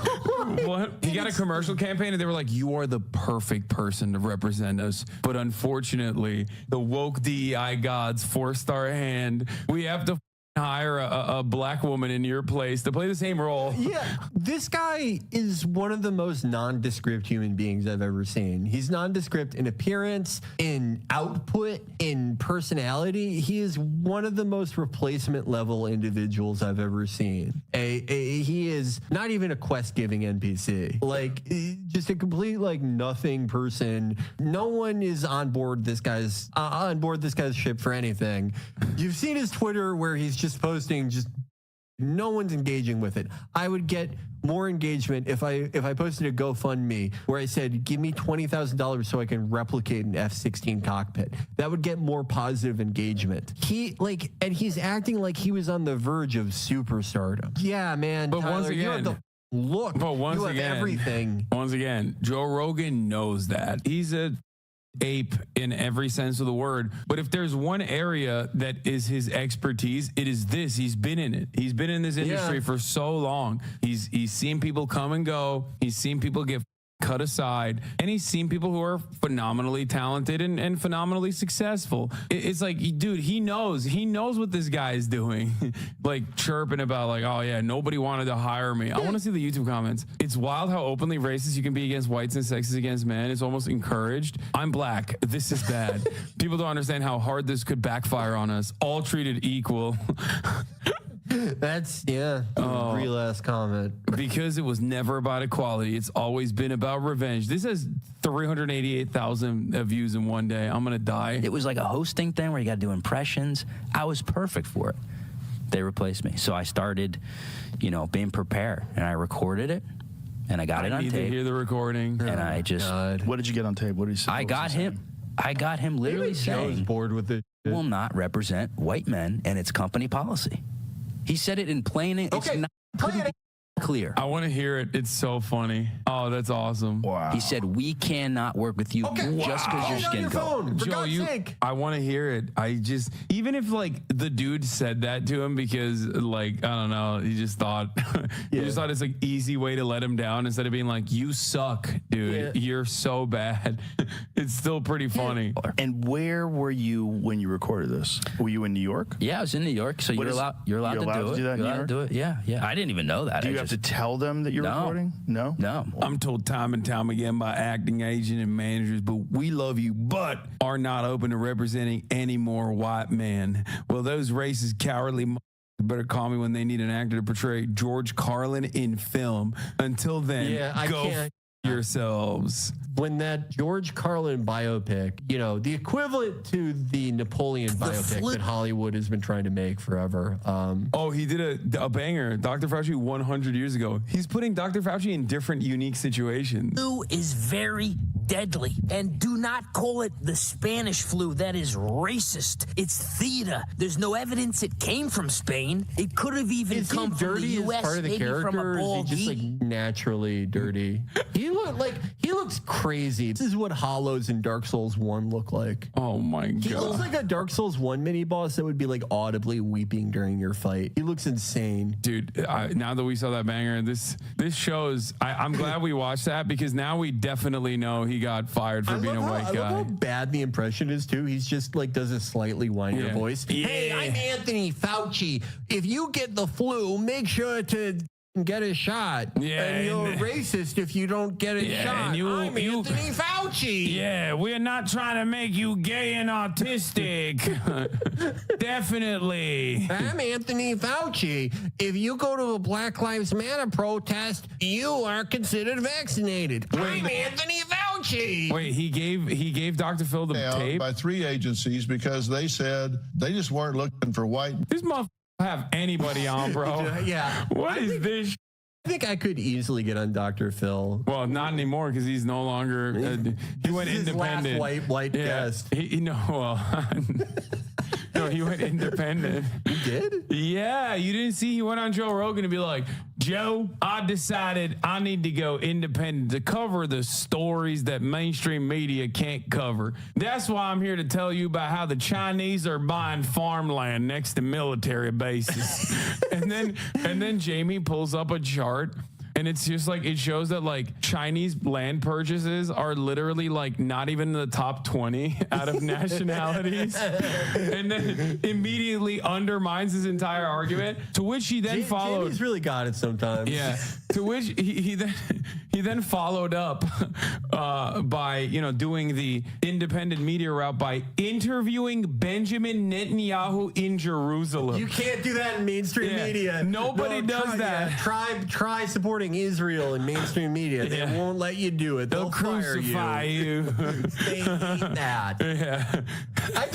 Speaker 16: What? He got a commercial campaign and they were like, you are the perfect person to represent us. But unfortunately, the woke DEI gods forced our hand. We have to hire a black woman in your place to play the same role.
Speaker 15: Yeah, this guy is one of the most nondescript human beings I've ever seen. He's nondescript in appearance, in output, in personality. He is one of the most replacement level individuals I've ever seen. He is not even a quest-giving NPC. Like, just a complete like nothing person. No one is on board this guy's ship for anything. You've seen his Twitter where he's just posting, just no one's engaging with it. I would get more engagement if I posted a GoFundMe where I said, give me $20,000 so I can replicate an F-16 cockpit. That would get more positive engagement. And he's acting like he was on the verge of superstardom. Yeah, man.
Speaker 16: But
Speaker 15: Tyler,
Speaker 16: once again,
Speaker 15: you have the look.
Speaker 16: But once
Speaker 15: you have
Speaker 16: again,
Speaker 15: everything.
Speaker 16: Once again, Joe Rogan knows that. He's a ape in every sense of the word. But if there's one area that is his expertise, it is this. He's been in it. He's been in this industry for so long. He's seen people come and go. He's seen people get cut aside, and he's seen people who are phenomenally talented and phenomenally successful. It's like, dude, he knows what this guy is doing. Like chirping about like, oh yeah, nobody wanted to hire me. I want to see the YouTube comments. It's wild how openly racist you can be against whites and sexist against men. It's almost encouraged. I'm black. This is bad. People don't understand how hard this could backfire on us. All treated equal.
Speaker 18: That's real ass comment.
Speaker 16: Because it was never about equality. It's always been about revenge. This has 388,000 views in one day. I'm gonna die.
Speaker 19: It was like a hosting thing where you got to do impressions. I was perfect for it. They replaced me, so I started, being prepared, and I recorded it, and I got it on tape.
Speaker 16: I need to hear the recording.
Speaker 19: And I just,
Speaker 17: what did you get on tape? What did he say?
Speaker 19: I got him literally saying,
Speaker 18: bored with it.
Speaker 19: Will not represent white men, and it's company policy. He said it in plain. It's not clear.
Speaker 16: I want to hear it. It's so funny. Oh, that's awesome.
Speaker 19: Wow. He said, we cannot work with you just because your skin color.
Speaker 16: Joe, I want to hear it. Even if like the dude said that to him because like, I don't know, he just thought it's like easy way to let him down instead of being like, you suck, dude. You're so bad. It's still pretty funny.
Speaker 17: And where were you when you recorded this? Were you in New York?
Speaker 19: Yeah, I was in New York. So you're allowed to do it.
Speaker 17: That
Speaker 19: you're allowed to do it. Yeah. I didn't even know that.
Speaker 17: Do you have to tell them that you're recording? No.
Speaker 16: I'm told time and time again by acting agent and managers, but we love you, but are not open to representing any more white men. Well, those racist, cowardly better call me when they need an actor to portray George Carlin in film. Until then, go f yourselves.
Speaker 18: When that George Carlin biopic, the equivalent to the Napoleon biopic that Hollywood has been trying to make forever.
Speaker 16: He did a banger. Dr. Fauci 100 years ago. He's putting Dr. Fauci in different unique situations.
Speaker 21: Flu is very deadly, and do not call it the Spanish flu. That is racist. It's theta. There's no evidence it came from Spain. It could have even come from the U.S.
Speaker 18: Part of the
Speaker 21: maybe
Speaker 18: character,
Speaker 21: from a
Speaker 18: or
Speaker 21: bald
Speaker 18: is he just like naturally dirty? He looks crazy. This is what Hollows in Dark Souls 1 look like.
Speaker 16: Oh my god.
Speaker 18: He looks like a Dark Souls 1 mini boss that would be like audibly weeping during your fight. He looks insane.
Speaker 16: Dude, now that we saw that banger, this shows. I'm glad we watched that because now we definitely know he got fired for being a white guy.
Speaker 18: I love how bad the impression is too. He's just like does a slightly whinier voice.
Speaker 16: Yeah.
Speaker 18: Hey, I'm Anthony Fauci. If you get the flu, make sure to get a shot. And you're racist if you don't get a shot. I'm Anthony Fauci.
Speaker 16: Yeah, we're not trying to make you gay and autistic. Definitely.
Speaker 18: I'm Anthony Fauci. If you go to a Black Lives Matter protest, you are considered vaccinated. I'm Anthony Fauci.
Speaker 16: Wait, he gave Dr. Phil the tape
Speaker 22: by 3 agencies because they said they just weren't looking for white.
Speaker 16: This motherfucker have anybody on, bro.
Speaker 18: Yeah.
Speaker 16: What is this?
Speaker 18: I think I could easily get on Dr. Phil.
Speaker 16: Well, not anymore because he's no longer. He went independent.
Speaker 18: His last white guest.
Speaker 16: No, he went independent.
Speaker 18: He did?
Speaker 16: Yeah, you didn't see he went on Joe Rogan to be like, Joe, I decided I need to go independent to cover the stories that mainstream media can't cover. That's why I'm here to tell you about how the Chinese are buying farmland next to military bases. and then Jamie pulls up a chart. And it's just like, it shows that like Chinese land purchases are literally like not even in the top 20 out of nationalities. And then immediately undermines his entire argument, to which he then followed.
Speaker 18: Jamie's really got it sometimes.
Speaker 16: Yeah. To which he then followed up by, doing the independent media route by interviewing Benjamin Netanyahu in Jerusalem.
Speaker 18: You can't do that in mainstream media.
Speaker 16: Nobody does that.
Speaker 18: Yeah, try supporting Israel in mainstream media. They won't let you do it. They'll
Speaker 16: crucify you.
Speaker 18: They hate that.
Speaker 16: Yeah.
Speaker 18: I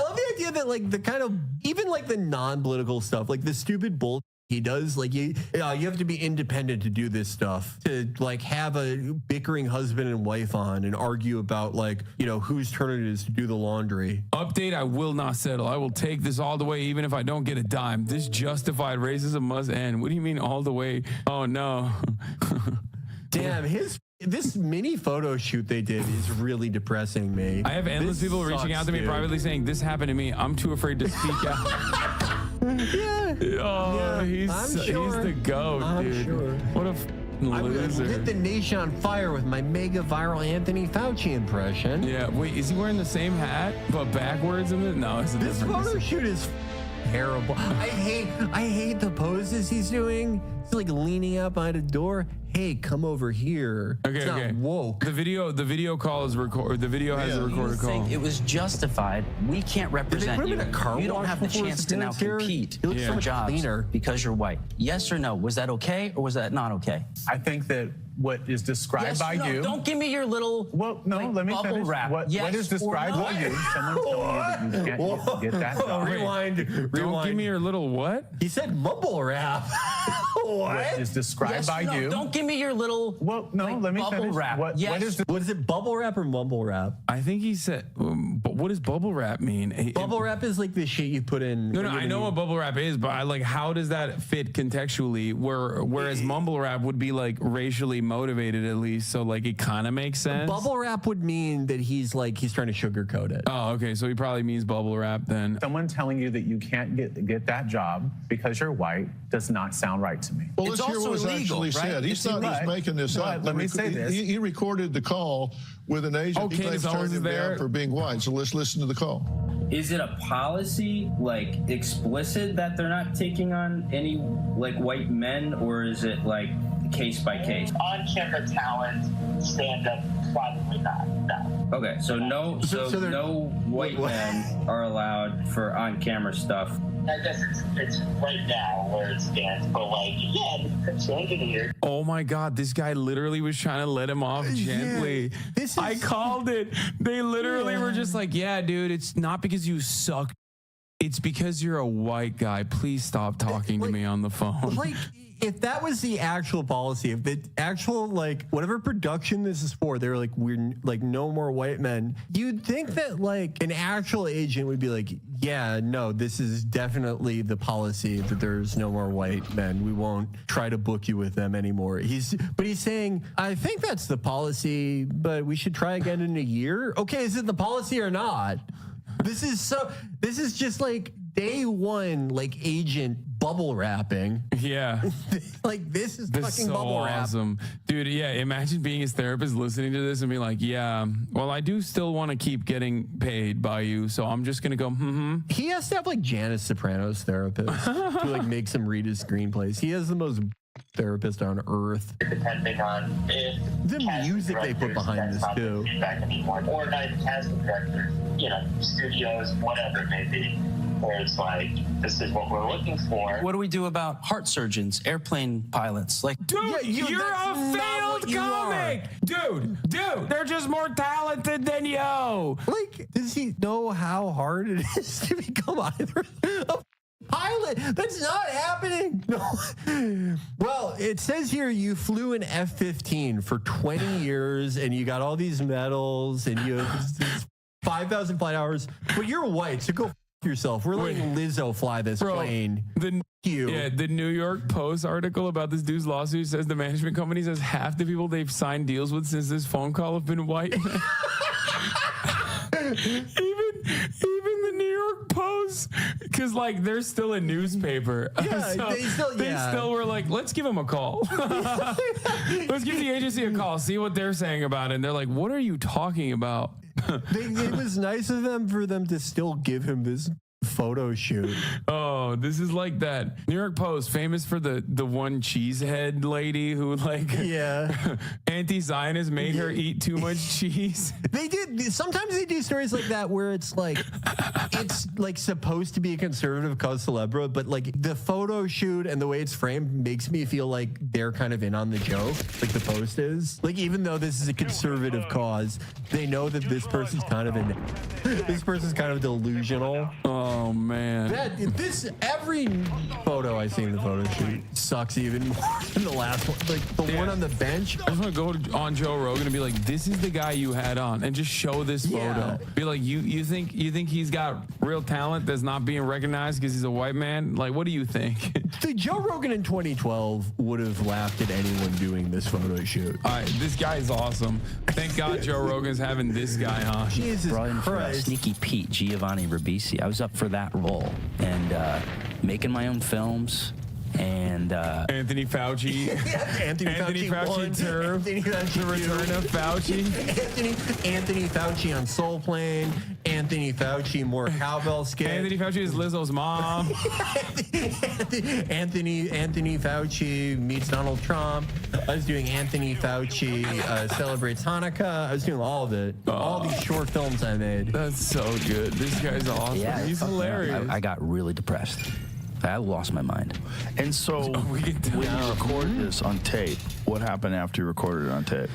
Speaker 18: love the idea that like the kind of even like the non-political stuff, like the stupid bull he does, like you have to be independent to do this stuff, to like have a bickering husband and wife on and argue about like whose turn it is to do the laundry.
Speaker 16: Update: I will not settle. I will take this all the way even if I don't get a dime. This justified racism must end. What do you mean all the way? Oh no.
Speaker 18: Damn, this mini photo shoot they did is really depressing me.
Speaker 16: I have endless people reaching out to me privately saying this happened to me. I'm too afraid to speak out.
Speaker 18: Yeah.
Speaker 16: Oh, he's the goat, dude.
Speaker 18: Sure. I would lit the nation on fire with my mega viral Anthony Fauci impression.
Speaker 16: Yeah, wait, is he wearing the same hat but backwards in it? No, it's a
Speaker 18: This
Speaker 16: different.
Speaker 18: photo shoot is terrible. I hate the poses he's doing. He's like leaning up behind a door. Hey, come over here.
Speaker 16: Okay,
Speaker 18: it's not woke.
Speaker 16: The video call is recorded. The video has a recorded call.
Speaker 4: Think it was justified. We can't represent
Speaker 18: put him
Speaker 4: you.
Speaker 18: in a car
Speaker 4: You don't
Speaker 18: wash
Speaker 4: have the
Speaker 18: before
Speaker 4: chance
Speaker 18: his
Speaker 4: to now
Speaker 18: appearance here?
Speaker 4: compete
Speaker 18: He looks so
Speaker 4: for
Speaker 18: much
Speaker 4: jobs
Speaker 18: cleaner.
Speaker 4: because you're white. Yes or no? Was that okay or was that not okay?
Speaker 5: I think that what is described
Speaker 4: Yes
Speaker 5: by
Speaker 4: or no?
Speaker 5: you.
Speaker 4: Don't give me your little
Speaker 5: let me
Speaker 4: bubble
Speaker 5: finish.
Speaker 4: wrap.
Speaker 5: What
Speaker 4: Yes
Speaker 5: is described
Speaker 4: or
Speaker 5: by
Speaker 4: no?
Speaker 5: you? Someone's telling you that you can't get that job.
Speaker 18: Rewind.
Speaker 16: Don't give me your little what?
Speaker 18: He said bubble wrap.
Speaker 5: What is described
Speaker 4: Yes
Speaker 5: by
Speaker 4: or no?
Speaker 5: you?
Speaker 4: Don't give me your little
Speaker 5: let me
Speaker 4: bubble
Speaker 5: finish.
Speaker 4: wrap.
Speaker 5: What
Speaker 18: is it, bubble wrap or mumble wrap?
Speaker 16: I think he said, but what does bubble wrap mean?
Speaker 18: Bubble wrap is like the shit you put in.
Speaker 16: No, I know what bubble wrap is, but I like, how does that fit contextually? Whereas mumble rap would be like racially motivated at least, so like it kind of makes sense.
Speaker 18: Bubble wrap would mean that he's trying to sugarcoat it.
Speaker 16: Oh, okay, so he probably means bubble wrap then.
Speaker 5: Someone telling you that you can't get that job because you're white does not sound right to me.
Speaker 22: Well, let's hear what was actually said. He's not just making this up.
Speaker 5: Let me say this.
Speaker 22: He recorded the call with an agent. He claims turned him down for being white. So let's listen to the call.
Speaker 23: Is it a policy, like explicit, that they're not taking on any like white men, or is it like case by case?
Speaker 24: On-camera talent, stand-up, probably not. No.
Speaker 23: Okay, so no white men are allowed for on-camera stuff.
Speaker 24: I guess it's right now where it stands, but like, yeah, it's engineered.
Speaker 16: Oh my God, this guy literally was trying to let him off gently. I called it. They literally were just like, yeah, dude, it's not because you suck. It's because you're a white guy. Please stop talking to me on the phone.
Speaker 18: Like, if that was the actual policy, if the actual, like, whatever production this is for, they're like, we're like, no more white men, you'd think that like an actual agent would be like, yeah, no, this is definitely the policy that there's no more white men. We won't try to book you with them anymore. But he's saying, I think that's the policy, but we should try again in a year. Okay, is it the policy or not? This is just like day one, like agent bubble wrapping.
Speaker 16: Yeah.
Speaker 18: Like this is
Speaker 16: This
Speaker 18: fucking
Speaker 16: so
Speaker 18: bubble wrap.
Speaker 16: awesome. Dude, yeah, imagine being his therapist listening to this and being like, yeah, well, I do still want to keep getting paid by you, so I'm just going to go,
Speaker 18: He has to have like Janice Soprano's therapist who like makes him read his screenplays. He has the most therapist on earth.
Speaker 24: Depending on if
Speaker 18: the music they put behind this too.
Speaker 24: Feedback anymore, or not even casting directors, studios, whatever it may be, where it's like, this is what we're looking for.
Speaker 4: What do we do about heart surgeons, airplane pilots? Like,
Speaker 16: dude, you're a failed comic. Dude, they're just more talented than you.
Speaker 18: Like, does he know how hard it is to become either a pilot? That's not happening. No. Well, it says here you flew an F-15 for 20 years and you got all these medals and you have 5,000 flight hours, but you're white, so go yourself. We're letting Lizzo fly this plane.
Speaker 16: The New York Post article about this dude's lawsuit says the management company says half the people they've signed deals with since this phone call have been white. Even the New York Post, because like they're still a newspaper.
Speaker 18: Yeah,
Speaker 16: So
Speaker 18: they
Speaker 16: still were like, let's give him a call. Let's give the agency a call, see what they're saying about it. And they're like, what are you talking about?
Speaker 18: It was nice of them for them to still give him this photo shoot.
Speaker 16: Oh, this is like that New York Post, famous for the one cheesehead lady who like anti-Zionist made her eat too much cheese.
Speaker 18: They did. Sometimes they do stories like that where it's like supposed to be a conservative cause célèbre, but like the photo shoot and the way it's framed makes me feel like they're kind of in on the joke, like the Post is. Like, even though this is a conservative cause, they know that this person's kind of delusional.
Speaker 16: Oh man.
Speaker 18: Every photo I see in the photo shoot sucks even more than the last one. Like the one on the bench.
Speaker 16: I just want to go on Joe Rogan and be like, this is the guy you had on, and just show this photo. Be like, you think he's got real talent that's not being recognized because he's a white man? Like, what do you think?
Speaker 18: The Joe Rogan in 2012 would have laughed at anyone doing this photo shoot.
Speaker 16: All right, this guy is awesome. Thank God Joe Rogan's having this guy on.
Speaker 18: Jesus Christ.
Speaker 4: Sneaky Pete, Giovanni Ribisi. I was up for that role and making my own films.
Speaker 19: And
Speaker 16: Anthony Fauci.
Speaker 8: Anthony Fauci won.
Speaker 16: Turf.
Speaker 8: Anthony Fauci
Speaker 16: The return of Fauci.
Speaker 8: Anthony Fauci on Soul Plane. Anthony Fauci more cowbell skit.
Speaker 16: Anthony Fauci is Lizzo's mom.
Speaker 8: Anthony Fauci meets Donald Trump. I was doing Anthony Fauci celebrates Hanukkah. I was doing all of it. All these short films I made.
Speaker 16: That's so good. This guy's awesome.
Speaker 19: Yeah,
Speaker 16: He's hilarious.
Speaker 19: I got really depressed. I lost my mind.
Speaker 17: And so when you recorded this on tape, what happened after you recorded it on tape?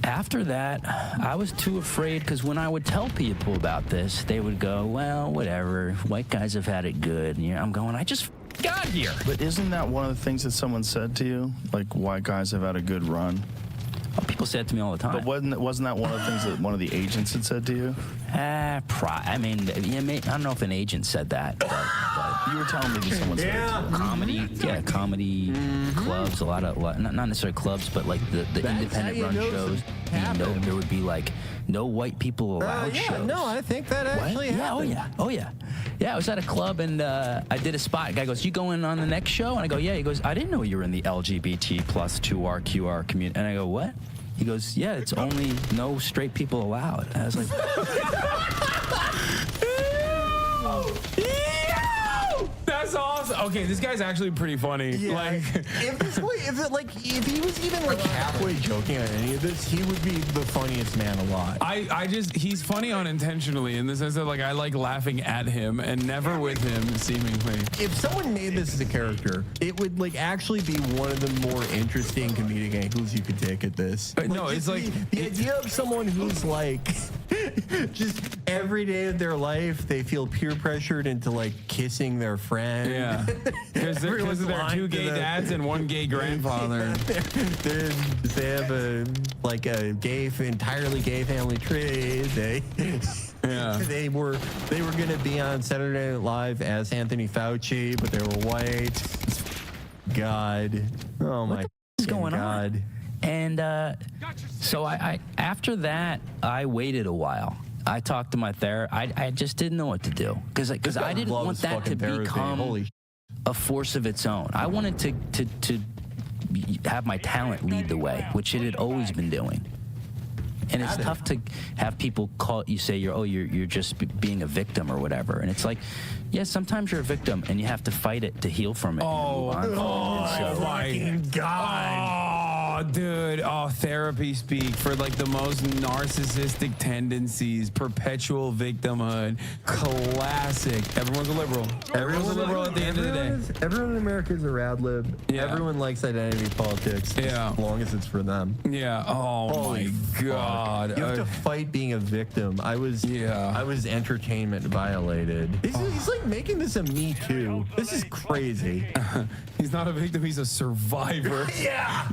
Speaker 19: After that, I was too afraid because when I would tell people about this, they would go, well, whatever. White guys have had it good. And I'm going, I just got here.
Speaker 17: But isn't that one of the things that someone said to you? Like, white guys have had a good run?
Speaker 19: Oh, people say it to me all the time.
Speaker 17: But wasn't that one of the things that one of the agents had said to you?
Speaker 19: I mean, I don't know if an agent said that, but
Speaker 17: you were telling me that someone said it.
Speaker 19: Comedy clubs, a lot, not necessarily clubs, but like the independent run shows. There would be like no white people allowed shows.
Speaker 8: No, I think that actually happened.
Speaker 19: Oh yeah. I was at a club and I did a spot. A guy goes, "You going on the next show?" And I go, "Yeah." He goes, "I didn't know you were in the LGBT plus 2RQR community." And I go, "What?" He goes, "Yeah, it's only no straight people allowed." And I was like,
Speaker 16: That's awesome. Okay, this guy's actually pretty funny.
Speaker 8: Yeah.
Speaker 16: Like,
Speaker 8: if he was even like halfway joking on any of this, he would be the funniest man alive.
Speaker 16: he's funny unintentionally in the sense that like I like laughing at him and never with him seemingly.
Speaker 8: If someone made this as a character, it would like actually be one of the more interesting comedic angles you could take at this.
Speaker 16: No, it's like
Speaker 8: the idea of someone who's like just every day of their life they feel peer pressured into like kissing their friend.
Speaker 16: Yeah, because they're two gay dads and one gay grandfather.
Speaker 8: They have a entirely gay family tree. They were gonna be on Saturday Night Live as Anthony Fauci, but they were white. God, oh my,
Speaker 19: what's going
Speaker 8: God.
Speaker 19: on? And so I after that I waited a while. I talked to my therapist. I just didn't know what to do because I didn't want that to become a force of its own. I wanted to have my talent lead the way, which it had always been doing. And it's tough to have people call you, say you're just being a victim or whatever. And it's like, yeah, sometimes you're a victim and you have to fight it to heal from it.
Speaker 16: Oh my God. Oh, dude. Oh, therapy speak for like the most narcissistic tendencies, perpetual victimhood, classic. Everyone's a liberal. Everyone's a liberal at the end of the day.
Speaker 8: Everyone in America is a rad lib.
Speaker 16: Yeah.
Speaker 8: Everyone likes identity politics.
Speaker 16: Yeah.
Speaker 8: As long as it's for them.
Speaker 16: Yeah. Oh
Speaker 8: Holy
Speaker 16: my God.
Speaker 8: You have to fight being a victim. I was entertainment violated. He's like making this a Me Too. This is crazy.
Speaker 16: He's not a victim. He's a survivor. Yeah.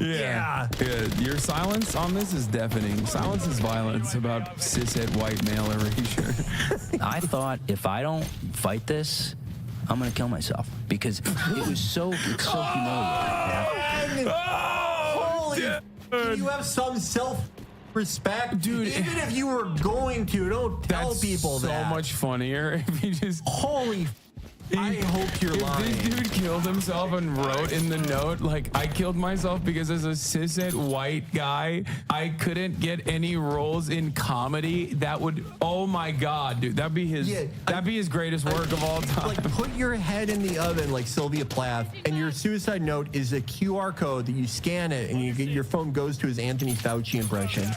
Speaker 16: Your silence on this is deafening. Silence is violence about cishet white male erasure.
Speaker 19: I thought if I don't fight this, I'm gonna kill myself because it's so humiliating.
Speaker 8: Holy! You have some self-respect, dude. Even if you were going to, don't tell people that.
Speaker 16: So much funnier if you just.
Speaker 8: Holy. I hope you're lying.
Speaker 16: If this dude killed himself and wrote in the note, like, I killed myself because as a cishet white guy, I couldn't get any roles in comedy. That would, oh my God, dude, that'd be his greatest work of all time.
Speaker 8: Like, put your head in the oven like Sylvia Plath, and your suicide note is a QR code that you scan it, and your phone goes to his Anthony Fauci impression.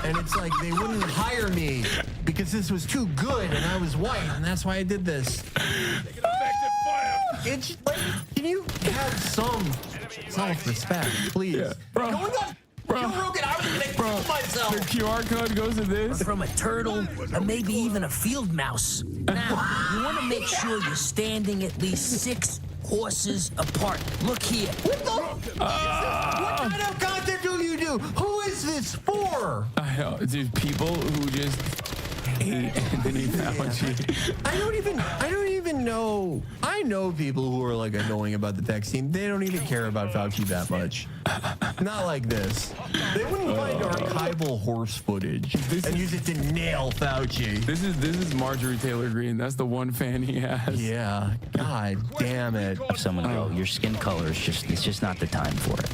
Speaker 8: And it's like, they wouldn't hire me because this was too good and I was white, and that's why I did this. It's like, can you have some self-respect, please?
Speaker 16: Yeah. Bro.
Speaker 8: Joe Rogan, I was gonna kill myself.
Speaker 16: The QR code goes to this.
Speaker 21: From a turtle, or maybe even a field mouse. Now, you want to make sure you're standing at least 6 horses apart. Look here.
Speaker 8: What kind of content do you do? Who is this for?
Speaker 16: I know, dude, people who just hate Anthony Fauci.
Speaker 8: I don't even know. I know people who are like annoying about the vaccine. They don't even care about Fauci that much. Not like this. They wouldn't find our archival horse footage and use it to nail Fauci.
Speaker 16: This is Marjorie Taylor Greene. That's the one fan he has.
Speaker 8: Yeah. God damn it.
Speaker 19: Someone go, your skin color is it's just not the time for it.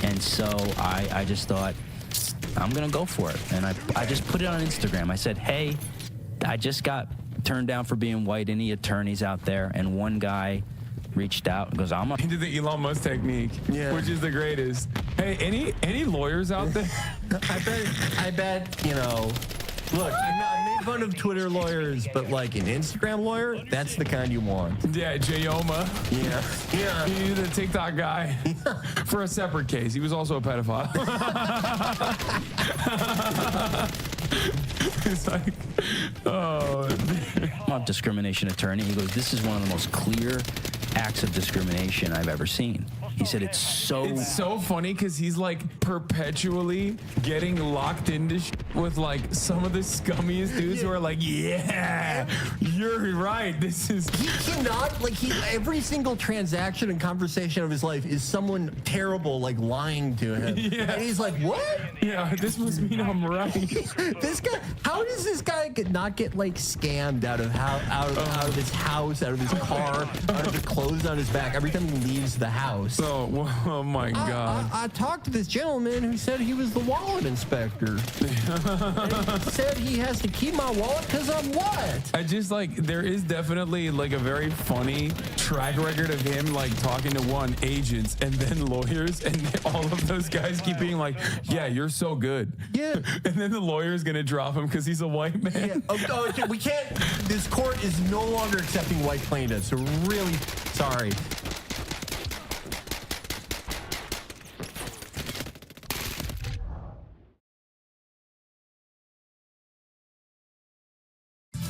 Speaker 19: And so I just thought, I'm gonna go for it. And I just put it on Instagram. I said, hey, I just got turned down for being white. Any attorneys out there? And one guy reached out and goes,
Speaker 16: He did the Elon Musk technique, which is the greatest. Hey, any lawyers out there?
Speaker 8: I bet, you know, look, I made fun of Twitter lawyers, but like an Instagram lawyer, that's the kind you want.
Speaker 16: Yeah, Jayoma.
Speaker 8: Yeah.
Speaker 16: He's the TikTok guy for a separate case. He was also a pedophile. It's like, oh.
Speaker 19: I'm a discrimination attorney. He goes, this is one of the most clear acts of discrimination I've ever seen. He said it's so
Speaker 16: funny because he's like perpetually getting locked into with like some of the scummiest dudes who are like, yeah, you're right. This is.
Speaker 8: He cannot, every single transaction and conversation of his life is someone terrible, like lying to him.
Speaker 16: Yeah.
Speaker 8: And he's like, what?
Speaker 16: Yeah, this must mean I'm right.
Speaker 8: This guy, how does this guy not get like scammed out of his house, out of his car, out of the clothes on his back every time he leaves the house?
Speaker 16: Oh my God.
Speaker 8: I talked to this gentleman who said he was the wallet inspector. And he said he has to keep my wallet because I'm what?
Speaker 16: I just there is definitely like a very funny track record of him like talking to agents and then lawyers, and all of those guys keep being like, yeah, you're so good.
Speaker 8: Yeah.
Speaker 16: And then the lawyer's gonna drop him because he's a white man.
Speaker 8: Yeah. We can't, this court is no longer accepting white plaintiffs, so really sorry.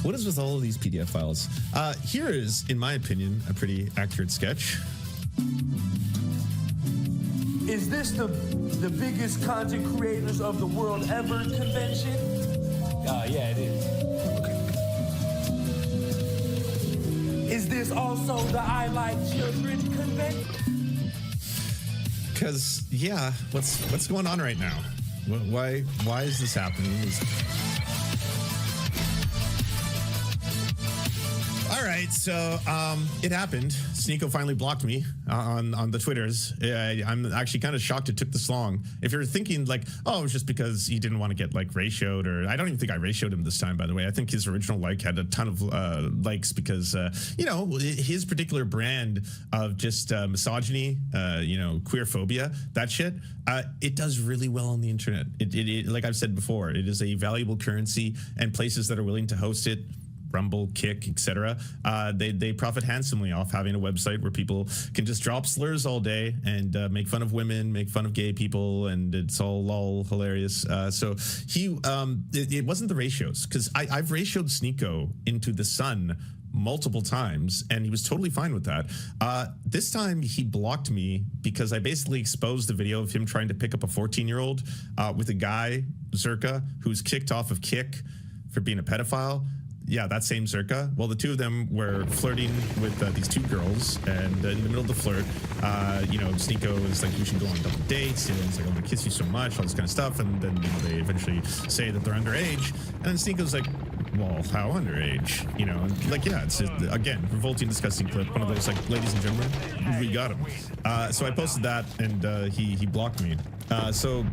Speaker 2: What is with all of these PDF files? Here is, in my opinion, a pretty accurate sketch.
Speaker 6: Is this the biggest content creators of the world ever convention? Yeah, it is. Okay. Is this also the I Like Children convention?
Speaker 2: Because, yeah, what's going on right now? Why is this happening? All right, so it happened. Sneeko finally blocked me on the Twitters. I'm actually kind of shocked it took this long. If you're thinking like, oh, it's just because he didn't want to get like ratioed, or I don't even think I ratioed him this time, by the way. I think his original like had a ton of likes because, you know, his particular brand of just misogyny, you know, queer phobia, that shit, it does really well on the internet. It like I've said before, it is a valuable currency, and places that are willing to host it, Rumble, Kick, etc. They profit handsomely off having a website where people can just drop slurs all day and make fun of women, make fun of gay people, and it's all hilarious. So it wasn't the ratios, because I've ratioed Sneeko into the sun multiple times, and he was totally fine with that. This time he blocked me because I basically exposed the video of him trying to pick up a 14-year-old with a guy, Zerka, who's kicked off of Kick for being a pedophile. Yeah, that same Zerka. Well, the two of them were flirting with these two girls, and in the middle of the flirt, you know, Sneeko is like, "You should go on double dates." And he's like, "I'm gonna kiss you so much," all this kind of stuff. And then, you know, they eventually say that they're underage, and then Sneeko's like, "Well, how underage?" You know, and like, yeah, it's again revolting, disgusting clip. One of those like, "Ladies and gentlemen, we got him." So I posted that, and he blocked me. So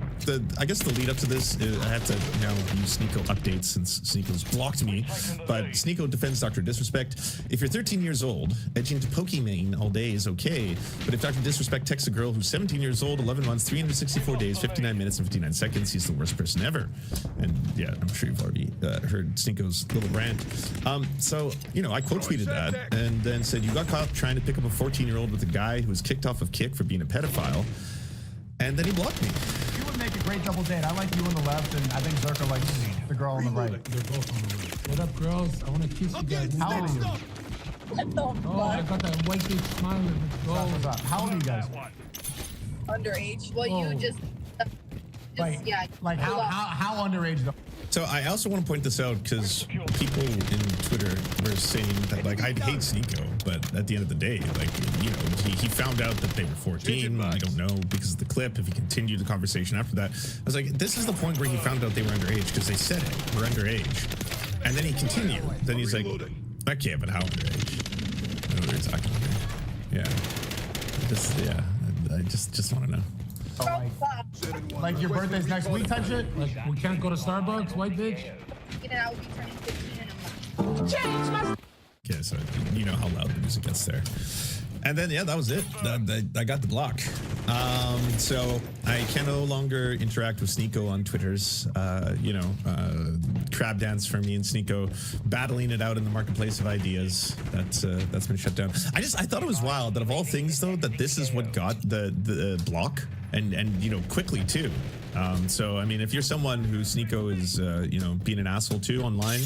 Speaker 2: I guess the lead up to this, I had to now use Sneeko updates since Sneeko's blocked me. But Sneeko defends Dr. Disrespect. If you're 13 years old, edging to Pokimane all day is okay. But if Dr. Disrespect texts a girl who's 17 years old, 11 months, 364 days, 59 minutes, and 59 seconds, he's the worst person ever. And yeah, I'm sure you've already heard Sneeko's little rant. So, you know, I quote tweeted that and then said, "You got caught trying to pick up a 14-year-old with a guy who was kicked off of Kick for being a pedophile." And then he blocked me.
Speaker 7: You would make a great double date. I like you on the left, and I think Zerka likes the girl on the right. They're both on the right. What up, girls? I want to kiss you guys. How old are you?
Speaker 9: What the
Speaker 7: Oh, I got that white big smile. How old are you guys?
Speaker 9: Underage. Well, you just
Speaker 7: Like how underage though?
Speaker 2: So I also want to point this out because people in Twitter were saying that like I'd hate Sneeko, but at the end of the day, like he found out that they were 14. I don't know because of the clip. If he continued the conversation after that, I was like, this is the point where he found out they were underage because they said it, we're underage, and then he continued. Then he's like, okay, but how underage? I don't know what you're talking about. I just want to know.
Speaker 7: Like your birthday's next week type shit? Like we can't go to Starbucks, white bitch?
Speaker 2: Okay, so you know how loud the music gets there. And then, yeah, that was it. I got the block. So I can no longer interact with Sneeko on Twitters. Crab dance for me and Sneeko battling it out in the marketplace of ideas. That's been shut down. I thought it was wild that of all things, though, that this is what got the block and quickly too. So I mean, if you're someone who Sneeko is being an asshole to online,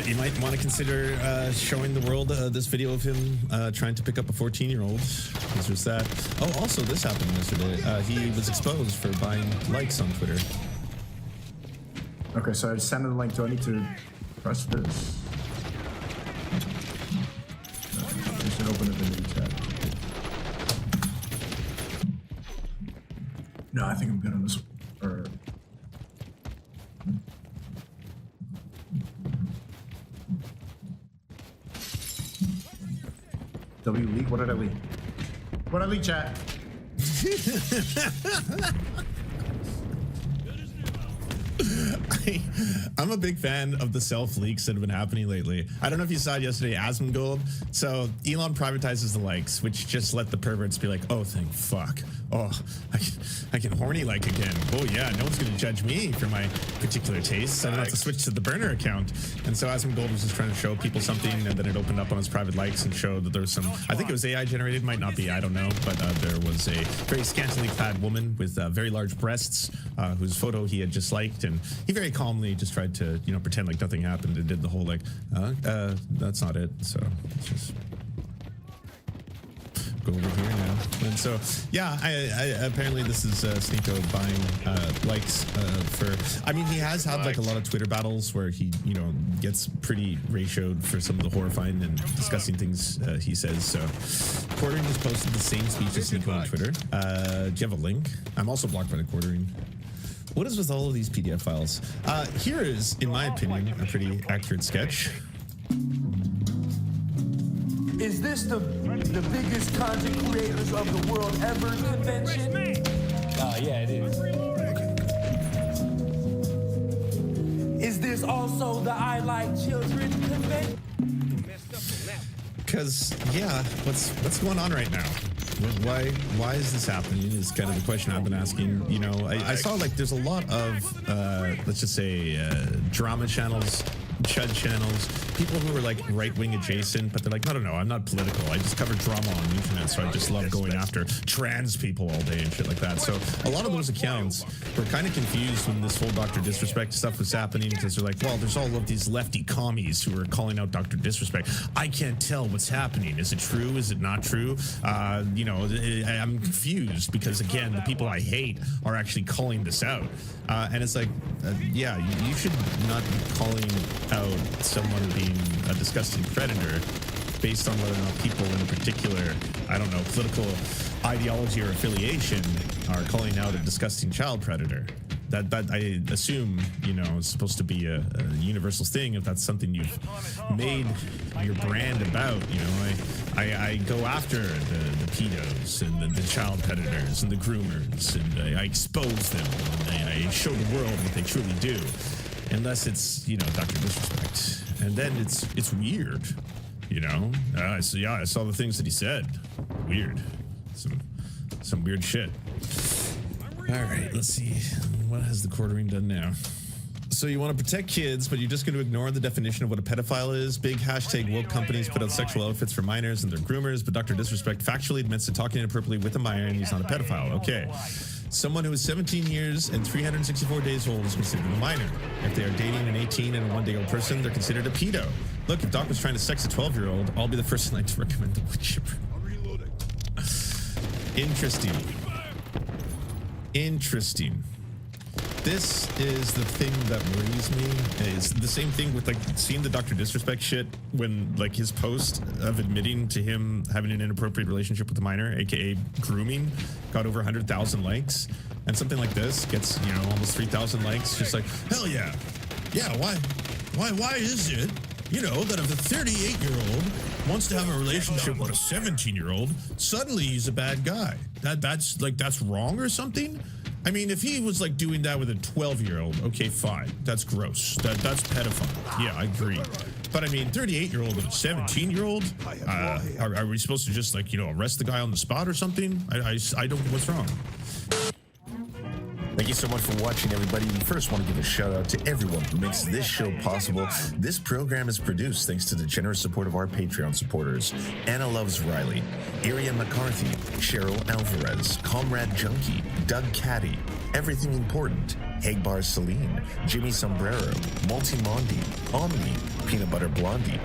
Speaker 2: you might want to consider showing the world this video of him trying to pick up a 14-year-old. This was that. Oh, also this happened yesterday. He was exposed for buying likes on Twitter.
Speaker 1: Okay, so I just sent the link. Do I need to press this? I should open it in the chat. No, I think I'm good on this one. W leak? What did I leak? What did I leak, chat?
Speaker 2: I'm a big fan of the self leaks that have been happening lately. I don't know if you saw it yesterday, Asmongold. So Elon privatizes the likes, which just let the perverts be like, oh, thank fuck. Oh, I can horny like again. Oh yeah, no one's gonna judge me for my particular tastes. I don't have to switch to the burner account. And so Asmongold was just trying to show people something, and then it opened up on his private likes and showed that there was some, I think it was AI generated, might not be, I don't know, but there was a very scantily clad woman with very large breasts whose photo he had just liked, and he very calmly just tried to pretend like nothing happened and did the whole like that's not it. So it's just go over here now. And so yeah, I apparently this is Sneeko buying likes for, I mean, he has had like a lot of Twitter battles where he gets pretty ratioed for some of the horrifying and disgusting things he says. So Quartering just posted the same speech as Sneeko on Twitter. Do you have a link? I'm also blocked by the Quartering. What is with all of these PDF files? Here is, in my opinion, a pretty accurate sketch.
Speaker 6: Is this the biggest content creators of the world ever convention? Yeah, it is. Is this also the I Like Children convention?
Speaker 2: Because, yeah, what's going on right now? Why is this happening is kind of the question I've been asking. I saw like there's a lot of let's just say drama channels, chud channels, people who are like right-wing adjacent, but they're like, no, I'm not political. I just cover drama on the internet, so I just love going after trans people all day and shit like that. So a lot of those accounts were kind of confused when this whole Dr. Disrespect stuff was happening, because they're like, well, there's all of these lefty commies who are calling out Dr. Disrespect. I can't tell what's happening. Is it true? Is it not true? I'm confused because, again, the people I hate are actually calling this out. And it's like, yeah, you should not be calling out someone being a disgusting predator based on whether or not people in a particular, I don't know, political ideology or affiliation are calling out a disgusting child predator. That I assume, is supposed to be a universal thing. If that's something you've made your brand about, I go after the pedos and the child predators and the groomers, and I expose them, and I show the world what they truly do. Unless it's, Dr. Disrespect. And then it's weird, So yeah, I saw the things that he said. Weird. Some weird shit. All right, let's see. What has the Quartering done now? So you want to protect kids, but you're just going to ignore the definition of what a pedophile is. Big hashtag woke companies put out sexual outfits for minors and their groomers, but Dr. Disrespect factually admits to talking inappropriately with a minor, and he's not a pedophile. Okay. Someone who is 17 years and 364 days old is considered a minor. If they are dating an 18 and a 1-day-old person, they're considered a pedo. Look, if Doc was trying to sex a 12-year-old, I'll be the first one to recommend the wood chipper. Interesting. Interesting. This is the thing that worries me. It's the same thing with like seeing the Dr. Disrespect shit when like his post of admitting to him having an inappropriate relationship with a minor, aka grooming, got over 100,000 likes, and something like this gets, you know, almost 3,000 likes. Just like, hell yeah, yeah. Why is it, you know, that if a 38-year-old wants to have a relationship with a 17-year-old, suddenly he's a bad guy? That's wrong or something? I mean, if he was like doing that with a 12-year-old, okay, fine. That's gross. That's pedophile. Yeah, I agree. But I mean, 38-year-old and a 17-year-old, are we supposed to just like, you know, arrest the guy on the spot or something? I don't, what's wrong?
Speaker 3: Thank you so much for watching, everybody. We first want to give a shout out to everyone who makes this show possible. This program is produced thanks to the generous support of our Patreon supporters: Anna Loves Riley, Iria McCarthy, Cheryl Alvarez, Comrade Junkie, Doug Caddy, Everything Important, Hagbar Celine, Jimmy Sombrero, Multimondi, Omni, Peanut Butter Blondie,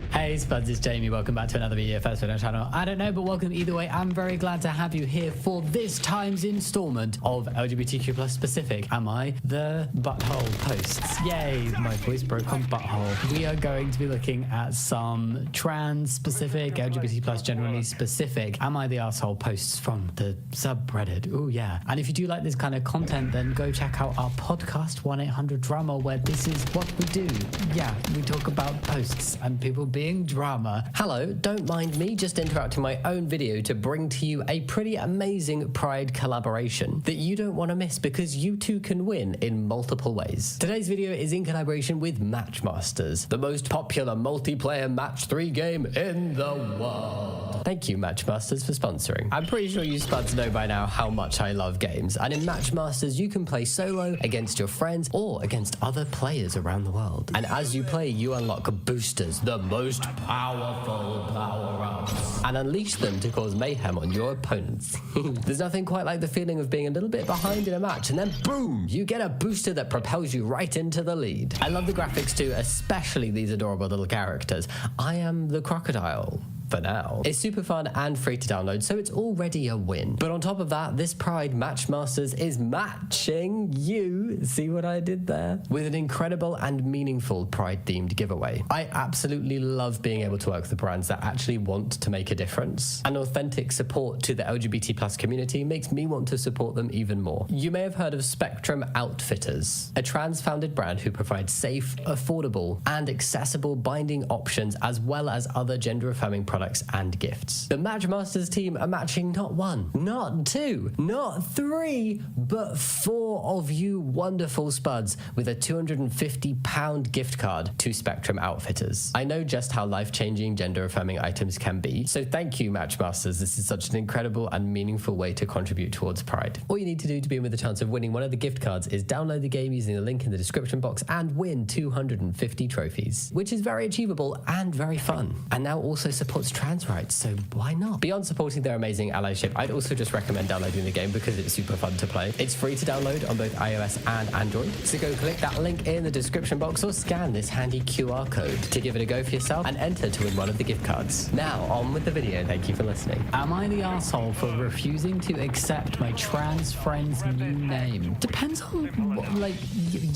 Speaker 9: Hey Spuds, it's Jamie. Welcome back to another video first video channel. I don't know, but welcome either way. I'm very glad to have you here for this time's installment of LGBTQ+ specific. Am I? The butthole posts. Yay, my voice broke on butthole. We are going to be looking at some trans specific, LGBT+ generally specific Am I the Asshole posts from the subreddit. Oh yeah. And if you do like this kind of content, then go check out our podcast 1-800-DRAMA, where this is what we do. Yeah, we talk about posts and people being drama.
Speaker 11: Hello, don't mind me just interrupting my own video to bring to you a pretty amazing Pride collaboration that you don't want to miss, because you too can win in multiple ways. Today's video is in collaboration with Matchmasters, the most popular multiplayer match 3 game in the world. Thank you, Matchmasters, for sponsoring. I'm pretty sure you spuds know by now how much I love games, and in Matchmasters you can play solo, against your friends, or against other players around the world. And as you play, you unlock boosters, the most powerful power-ups, and unleash them to cause mayhem on your opponents. There's nothing quite like the feeling of being a little bit behind in a match, and then boom, you get a booster that propels you right into the lead. I love the graphics too, especially these adorable little characters. I am the crocodile. For now. It's super fun and free to download, so it's already a win. But on top of that, this Pride Matchmasters is matching you, see what I did there, with an incredible and meaningful Pride-themed giveaway. I absolutely love being able to work with brands that actually want to make a difference. And authentic support to the LGBT+ community makes me want to support them even more. You may have heard of Spectrum Outfitters, a trans-founded brand who provides safe, affordable, and accessible binding options, as well as other gender-affirming products and gifts. The Matchmasters team are matching not 1, not 2, not 3, but 4 of you wonderful spuds with a £250 gift card to Spectrum Outfitters. I know just how life-changing gender-affirming items can be, so thank you, Matchmasters. This is such an incredible and meaningful way to contribute towards Pride. All you need to do to be in with a chance of winning one of the gift cards is download the game using the link in the description box and win 250 trophies, which is very achievable and very fun. And now also supports trans rights, so why not? Beyond supporting their amazing allyship, I'd also just recommend downloading the game because it's super fun to play. It's free to download on both iOS and Android, so go click that link in the description box or scan this handy QR code to give it a go for yourself and enter to win one of the gift cards. Now, on with the video. Thank you for listening.
Speaker 9: Am I the asshole for refusing to accept my trans friend's new name? Depends on, like,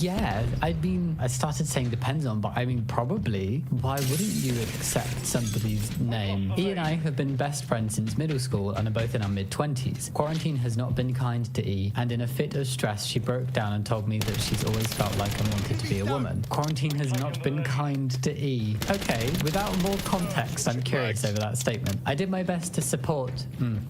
Speaker 9: yeah. I started saying depends on, but I mean, probably. Why wouldn't you accept somebody's name? E and I have been best friends since middle school and are both in our mid-20s. Quarantine has not been kind to E, and in a fit of stress, she broke down and told me that she's always felt like I wanted to be a woman. Quarantine has not been kind to E. Okay, without more context, I'm curious over that statement. I did my best to support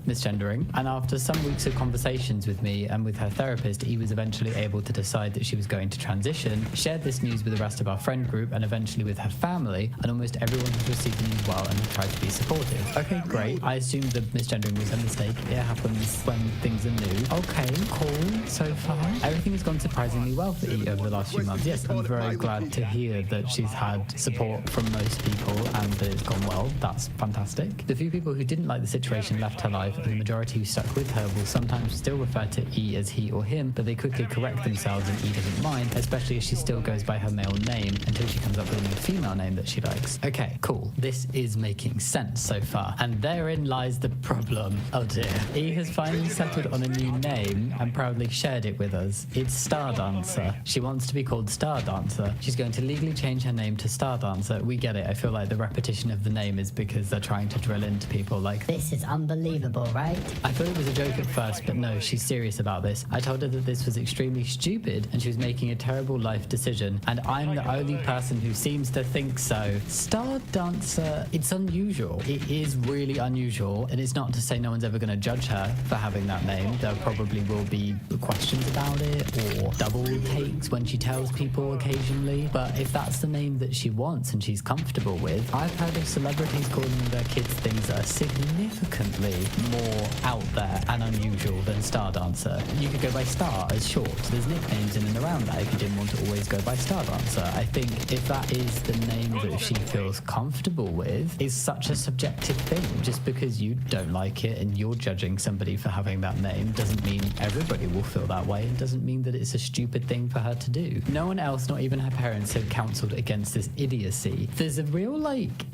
Speaker 9: misgendering, and after some weeks of conversations with me and with her therapist, E was eventually able to decide that she was going to transition, shared this news with the rest of our friend group and eventually with her family, and almost everyone has received the news well and have tried to be supportive. Okay, great. I assumed the misgendering was a mistake. It happens when things are new. Okay, cool. So far, everything has gone surprisingly well for E over the last few months. Yes, I'm very glad to hear that she's had support from most people and that it's gone well. That's fantastic. The few people who didn't like the situation left her life, and the majority who stuck with her will sometimes still refer to E as he or him, but they quickly correct themselves and E doesn't mind, especially as she still goes by her male name until she comes up with a new female name that she likes. Okay, cool. This is making sense. sense so far. And therein lies the problem. Oh dear. E has finally settled on a new name and proudly shared it with us. It's Star Dancer. She wants to be called Star Dancer. She's going to legally change her name to Star Dancer. We get it. I feel like the repetition of the name is because they're trying to drill into people like, this is unbelievable, right? I thought it was a joke at first, but no, she's serious about this. I told her that this was extremely stupid and she was making a terrible life decision, and I'm the only person who seems to think so. Star Dancer, it's unusual. It is really unusual, and it's not to say no one's ever going to judge her for having that name. There probably will be questions about it or double takes when she tells people occasionally, but if that's the name that she wants and she's comfortable with, I've heard of celebrities calling their kids things that are significantly more out there and unusual than Star Dancer. You could go by Star as short. There's nicknames in and around that if you didn't want to always go by Star Dancer. I think if that is the name that she feels comfortable with, is such a subjective thing. Just because you don't like it and you're judging somebody for having that name doesn't mean everybody will feel that way, and doesn't mean that it's a stupid thing for her to do. No one else, not even her parents, have counseled against this idiocy. There's a real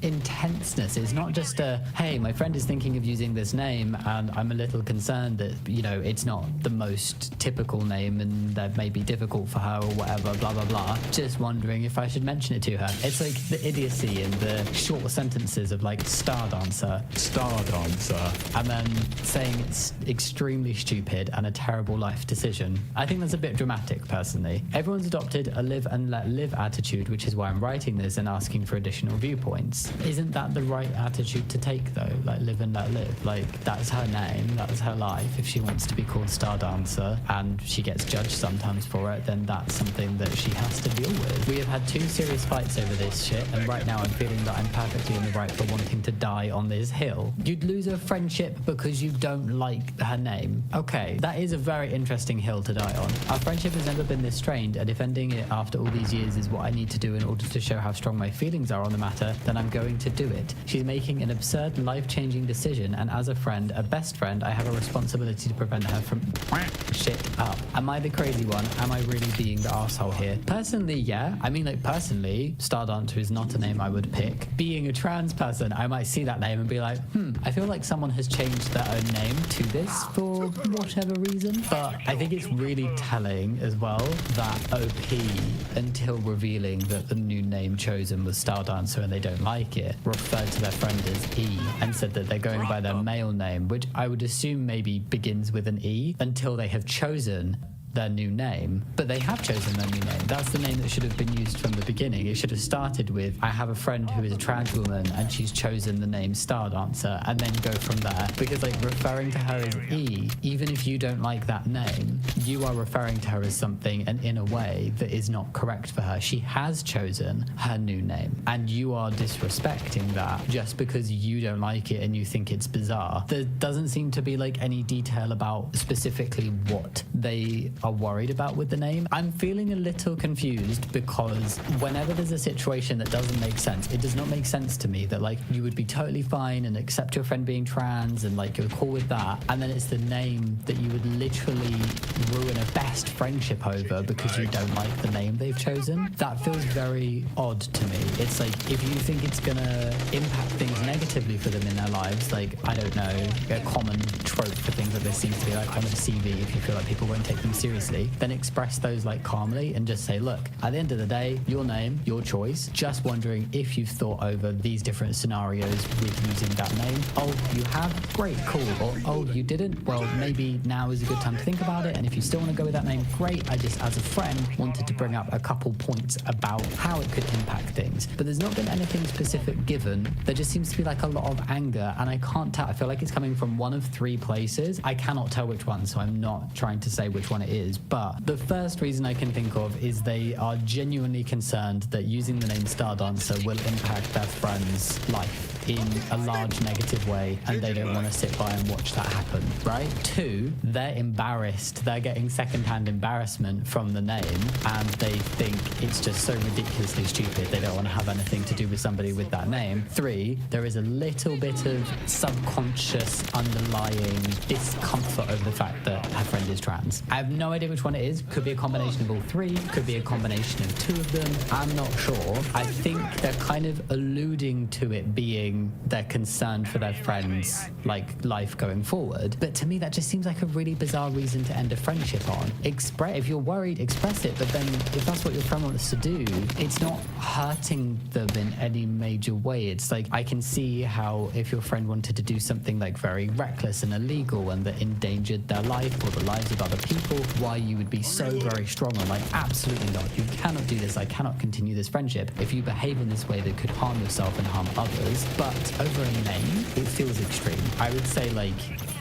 Speaker 9: intenseness. It's not just a, hey, my friend is thinking of using this name and I'm a little concerned that, it's not the most typical name and that may be difficult for her or whatever, blah, blah, blah. Just wondering if I should mention it to her. It's like the idiocy in the short sentences of Star Dancer, and then saying it's extremely stupid and a terrible life decision. I think that's a bit dramatic, personally. Everyone's adopted a live and let live attitude, which is why I'm writing this and asking for additional viewpoints. Isn't that the right attitude to take, though? Live and let live. That's her name, that's her life. If she wants to be called Star Dancer and she gets judged sometimes for it, then that's something that she has to deal with. We have had 2 serious fights over this shit, and right now I'm feeling that I'm perfectly in the right for wanting to die on this hill. You'd lose a friendship because you don't like her name. Okay, that is a very interesting hill to die on. Our friendship has never been this strained, and if ending it after all these years is what I need to do in order to show how strong my feelings are on the matter, then I'm going to do it. She's making an absurd, life-changing decision, and as a friend, a best friend, I have a responsibility to prevent her from shit up. Am I the crazy one? Am I really being the asshole here? Personally, yeah. Personally, Star Dancer is not a name I would pick. Being a trans person, I might see that name and be like, I feel like someone has changed their own name to this for whatever reason. But I think it's really telling as well that OP, until revealing that the new name chosen was Star Dancer and they don't like it, referred to their friend as E and said that they're going by their male name, which I would assume maybe begins with an E, until they have chosen their new name. But they have chosen their new name. That's the name that should have been used from the beginning. It should have started with, I have a friend who is a trans woman and she's chosen the name Star Dancer, and then go from there. Because referring to her as E, even if you don't like that name, you are referring to her as something and in a way that is not correct for her. She has chosen her new name, and you are disrespecting that just because you don't like it and you think it's bizarre. There doesn't seem to be any detail about specifically what they are worried about with the name. I'm feeling a little confused because whenever there's a situation that doesn't make sense, it does not make sense to me that you would be totally fine and accept your friend being trans and you're cool with that, and then it's the name that you would literally ruin a best friendship over because you don't like the name they've chosen. That feels very odd to me. It's if you think it's gonna impact things negatively for them in their lives, I don't know, a common trope for things like this seems to be on a CV, if you feel like people won't take them seriously, then express those calmly and just say, look, at the end of the day, your name, your choice. Just wondering if you've thought over these different scenarios with using that name. Oh, you have? Great, cool. Or, oh, you didn't? Well, maybe now is a good time to think about it, and if you still want to go with that name, great. I just, as a friend, wanted to bring up a couple points about how it could impact things. But there's not been anything specific given. There just seems to be a lot of anger, and I can't tell. I feel like it's coming from one of 3 places. I cannot tell which one, so I'm not trying to say which one it is. But the first reason I can think of is they are genuinely concerned that using the name Star Dancer will impact their friend's life in a large negative way, and they don't want to sit by and watch that happen, right? 2, they're embarrassed. They're getting secondhand embarrassment from the name, and they think it's just so ridiculously stupid they don't want to have anything to do with somebody with that name. 3, there is a little bit of subconscious underlying discomfort over the fact that her friend is trans. I have no no idea which one it is. Could be a combination of all three. Could be a combination of two of them. I'm not sure. I think they're kind of alluding to it being they're concerned for their friends' like life going forward. But to me, that just seems like a really bizarre reason to end a friendship on. If you're worried, express it. But then if that's what your friend wants to do, it's not hurting them in any major way. It's like, I can see how if your friend wanted to do something like very reckless and illegal and that endangered their life or the lives of other people, why you would be so very strong on like, absolutely not, you cannot do this, I cannot continue this friendship if you behave in this way that could harm yourself and harm others. But over a name, it feels extreme. I would say like,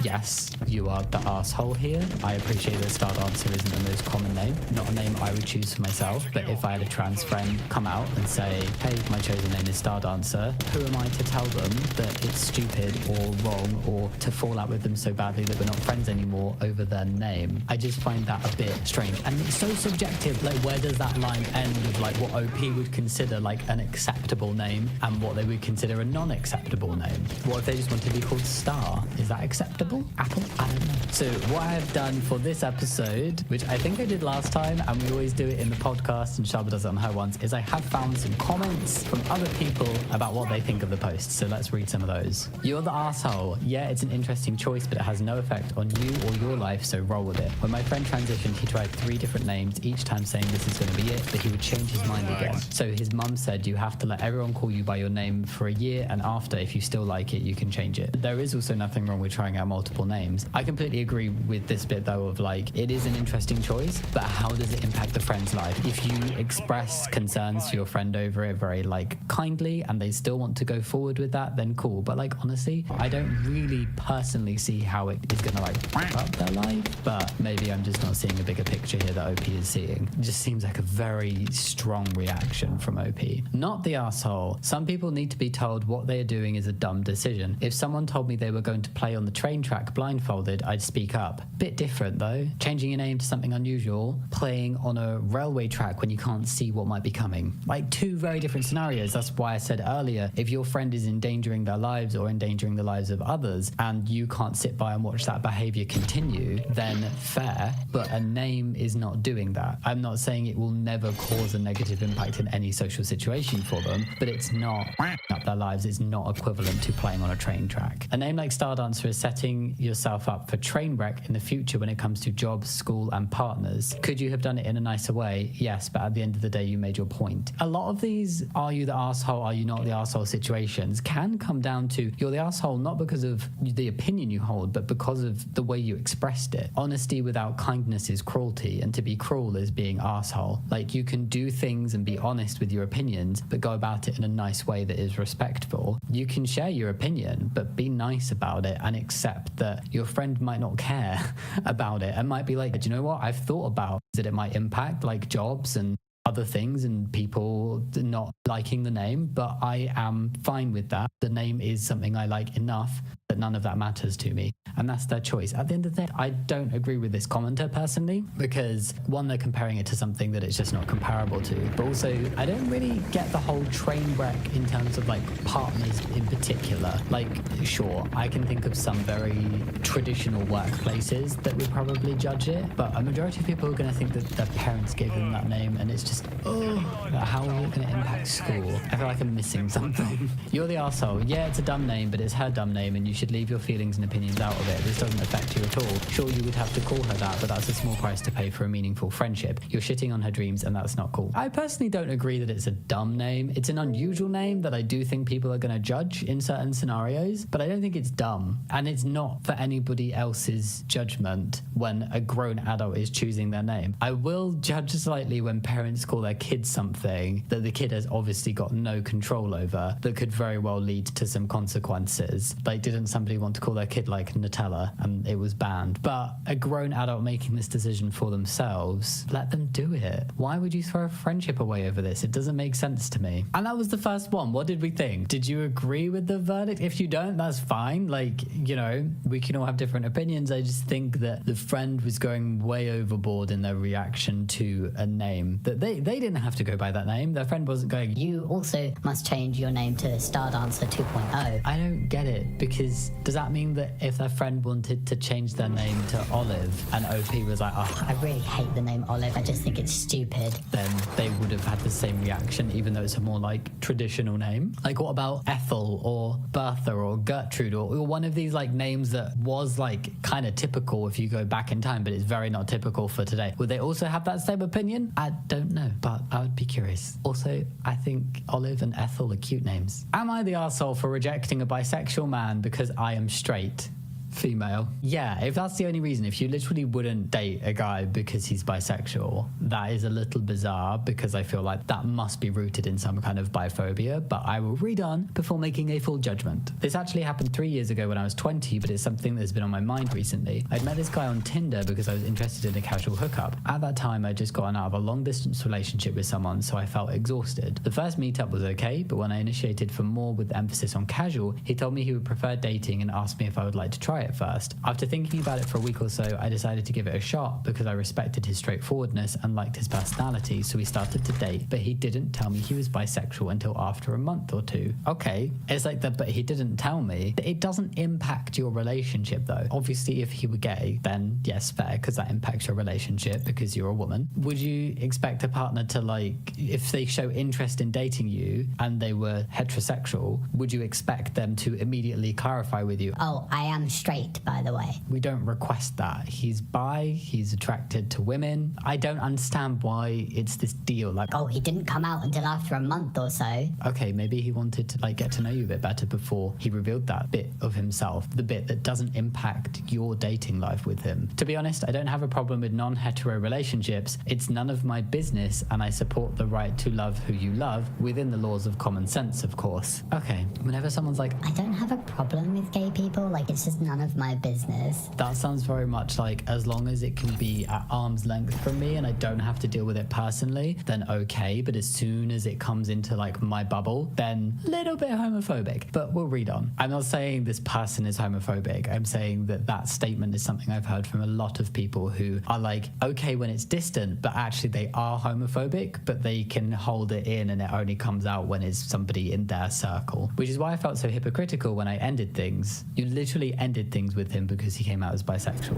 Speaker 9: yes, you are the asshole here. I appreciate that Star Dancer isn't the most common name, not a name I would choose for myself, but if I had a trans friend come out and say, hey, my chosen name is Star Dancer, who am I to tell them that it's stupid or wrong or to fall out with them so badly that we're not friends anymore over their name? I just find that a bit strange. And it's so subjective, like where does that line end of like what OP would consider like an acceptable name and what they would consider a non-acceptable name? What if they just want to be called Star? Is that acceptable? Apple? I don't know. So what I have done for this episode, which I think I did last time, and we always do it in the podcast, and Shaba does it on her ones, is I have found some comments from other people about what they think of the post. So let's read some of those. You're the asshole. Yeah, it's an interesting choice, but it has no effect on you or your life, so roll with it. When my friend transitioned, he tried 3 different names, each time saying this is going to be it, but he would change his mind again. So his mum said you have to let everyone call you by your name for a year, and after, if you still like it, you can change it. There is also nothing wrong with trying out multiple names. I completely agree with this bit though of like, it is an interesting choice, but how does it impact the friend's life? If you express concerns to your friend over it very like kindly and they still want to go forward with that, then cool. But like honestly, I don't really personally see how it is gonna like wrap up their life, but maybe I'm just not seeing a bigger picture here that OP is seeing. It just seems like a very strong reaction from OP. Not the asshole. Some people need to be told what they are doing is a dumb decision. If someone told me they were going to play on the train track blindfolded, I'd speak up. Bit different though. Changing your name to something unusual, playing on a railway track when you can't see what might be coming. Like 2 very different scenarios. That's why I said earlier, if your friend is endangering their lives or endangering the lives of others and you can't sit by and watch that behavior continue, then fair, but a name is not doing that. I'm not saying it will never cause a negative impact in any social situation for them, but it's not up their lives. It's not equivalent to playing on a train track. A name like Star Dancer is setting yourself up for train wreck in the future when it comes to jobs, school, and partners. Could you have done it in a nicer way? Yes, but at the end of the day, you made your point. A lot of these are you the asshole, are you not the asshole situations can come down to you're the asshole not because of the opinion you hold, but because of the way you expressed it. Honesty without kindness is cruelty, and to be cruel is being asshole. Like, you can do things and be honest with your opinions, but go about it in a nice way that is respectful. You can share your opinion, but be nice about it and accept that your friend might not care about it and might be like, do you know what? I've thought about that it might impact like jobs and other things and people not liking the name, but I am fine with that. The name is something I like enough that none of that matters to me, and that's their choice. At the end of the day, I don't agree with this commenter personally, because one, they're comparing it to something that it's just not comparable to, but also I don't really get the whole train wreck in terms of like partners in particular. Like, sure, I can think of some very traditional workplaces that would probably judge it, but a majority of people are going to think that their parents gave them that name, and it's just, how are you going to impact school? I feel like I'm missing something. You're the arsehole. Yeah, it's a dumb name, but it's her dumb name, and you should leave your feelings and opinions out of it. This doesn't affect you at all. Sure, you would have to call her that, but that's a small price to pay for a meaningful friendship. You're shitting on her dreams, and that's not cool. I personally don't agree that it's a dumb name. It's an unusual name that I do think people are going to judge in certain scenarios, but I don't think it's dumb. And it's not for anybody else's judgment when a grown adult is choosing their name. I will judge slightly when parents call their kid something that the kid has obviously got no control over, that could very well lead to some consequences. Like, didn't somebody want to call their kid like Nutella and it was banned? But a grown adult making this decision for themselves, let them do it. Why would you throw a friendship away over this? It doesn't make sense to me. And that was the first one. What did we think? Did you agree with the verdict? If you don't, that's fine. Like, you know, we can all have different opinions. I just think that the friend was going way overboard in their reaction to a name that they didn't have to go by that name. Their friend wasn't going,
Speaker 10: you also must change your name to Star Dancer 2.0.
Speaker 9: I don't get it, because is, does that mean that if their friend wanted to change their name to Olive and OP was like, oh,
Speaker 10: I really hate the name Olive, I just think it's stupid,
Speaker 9: then they would have had the same reaction, even though it's a more like traditional name? Like, what about Ethel or Bertha or Gertrude or one of these like names that was like kind of typical if you go back in time, but it's very not typical for today? Would they also have that same opinion? I don't know, but I would be curious. Also, I think Olive and Ethel are cute names. Am I the arsehole for rejecting a bisexual man because I am straight? Female. Yeah, if that's the only reason, if you literally wouldn't date a guy because he's bisexual, that is a little bizarre, because I feel like that must be rooted in some kind of biphobia, but I will read on before making a full judgment. This actually happened 3 years ago when I was 20, but it's something that's been on my mind recently. I'd met this guy on Tinder because I was interested in a casual hookup. At that time, I'd just gotten out of a long-distance relationship with someone, so I felt exhausted. The first meetup was okay, but when I initiated for more with emphasis on casual, he told me he would prefer dating and asked me if I would like to try it first. After thinking about it for a week or so, I decided to give it a shot because I respected his straightforwardness and liked his personality, so we started to date, but he didn't tell me he was bisexual until after a month or two. Okay, it's like that, but he didn't tell me. It doesn't impact your relationship though. Obviously, if he were gay, then yes, fair, because that impacts your relationship because you're a woman. Would you expect a partner to, like, if they show interest in dating you and they were heterosexual, would you expect them to immediately clarify with you,
Speaker 10: oh, I am straight, by the way?
Speaker 9: We don't request that. He's bi, he's attracted to women. I don't understand why it's this deal. Like,
Speaker 10: oh, he didn't come out until after a month or so.
Speaker 9: Okay, maybe he wanted to like get to know you a bit better before he revealed that bit of himself, the bit that doesn't impact your dating life with him. To be honest, I don't have a problem with non-hetero relationships. It's none of my business, and I support the right to love who you love within the laws of common sense, of course. Okay, whenever someone's like,
Speaker 10: I don't have a problem with gay people, like, it's just none of my business.
Speaker 9: That sounds very much like, as long as it can be at arm's length from me and I don't have to deal with it personally, then okay. But as soon as it comes into like my bubble, then a little bit homophobic. But we'll read on. I'm not saying this person is homophobic. I'm saying that that statement is something I've heard from a lot of people who are like, okay when it's distant, but actually they are homophobic, but they can hold it in and it only comes out when it's somebody in their circle. Which is why I felt so hypocritical when I ended things. You literally ended things with him because he came out as bisexual.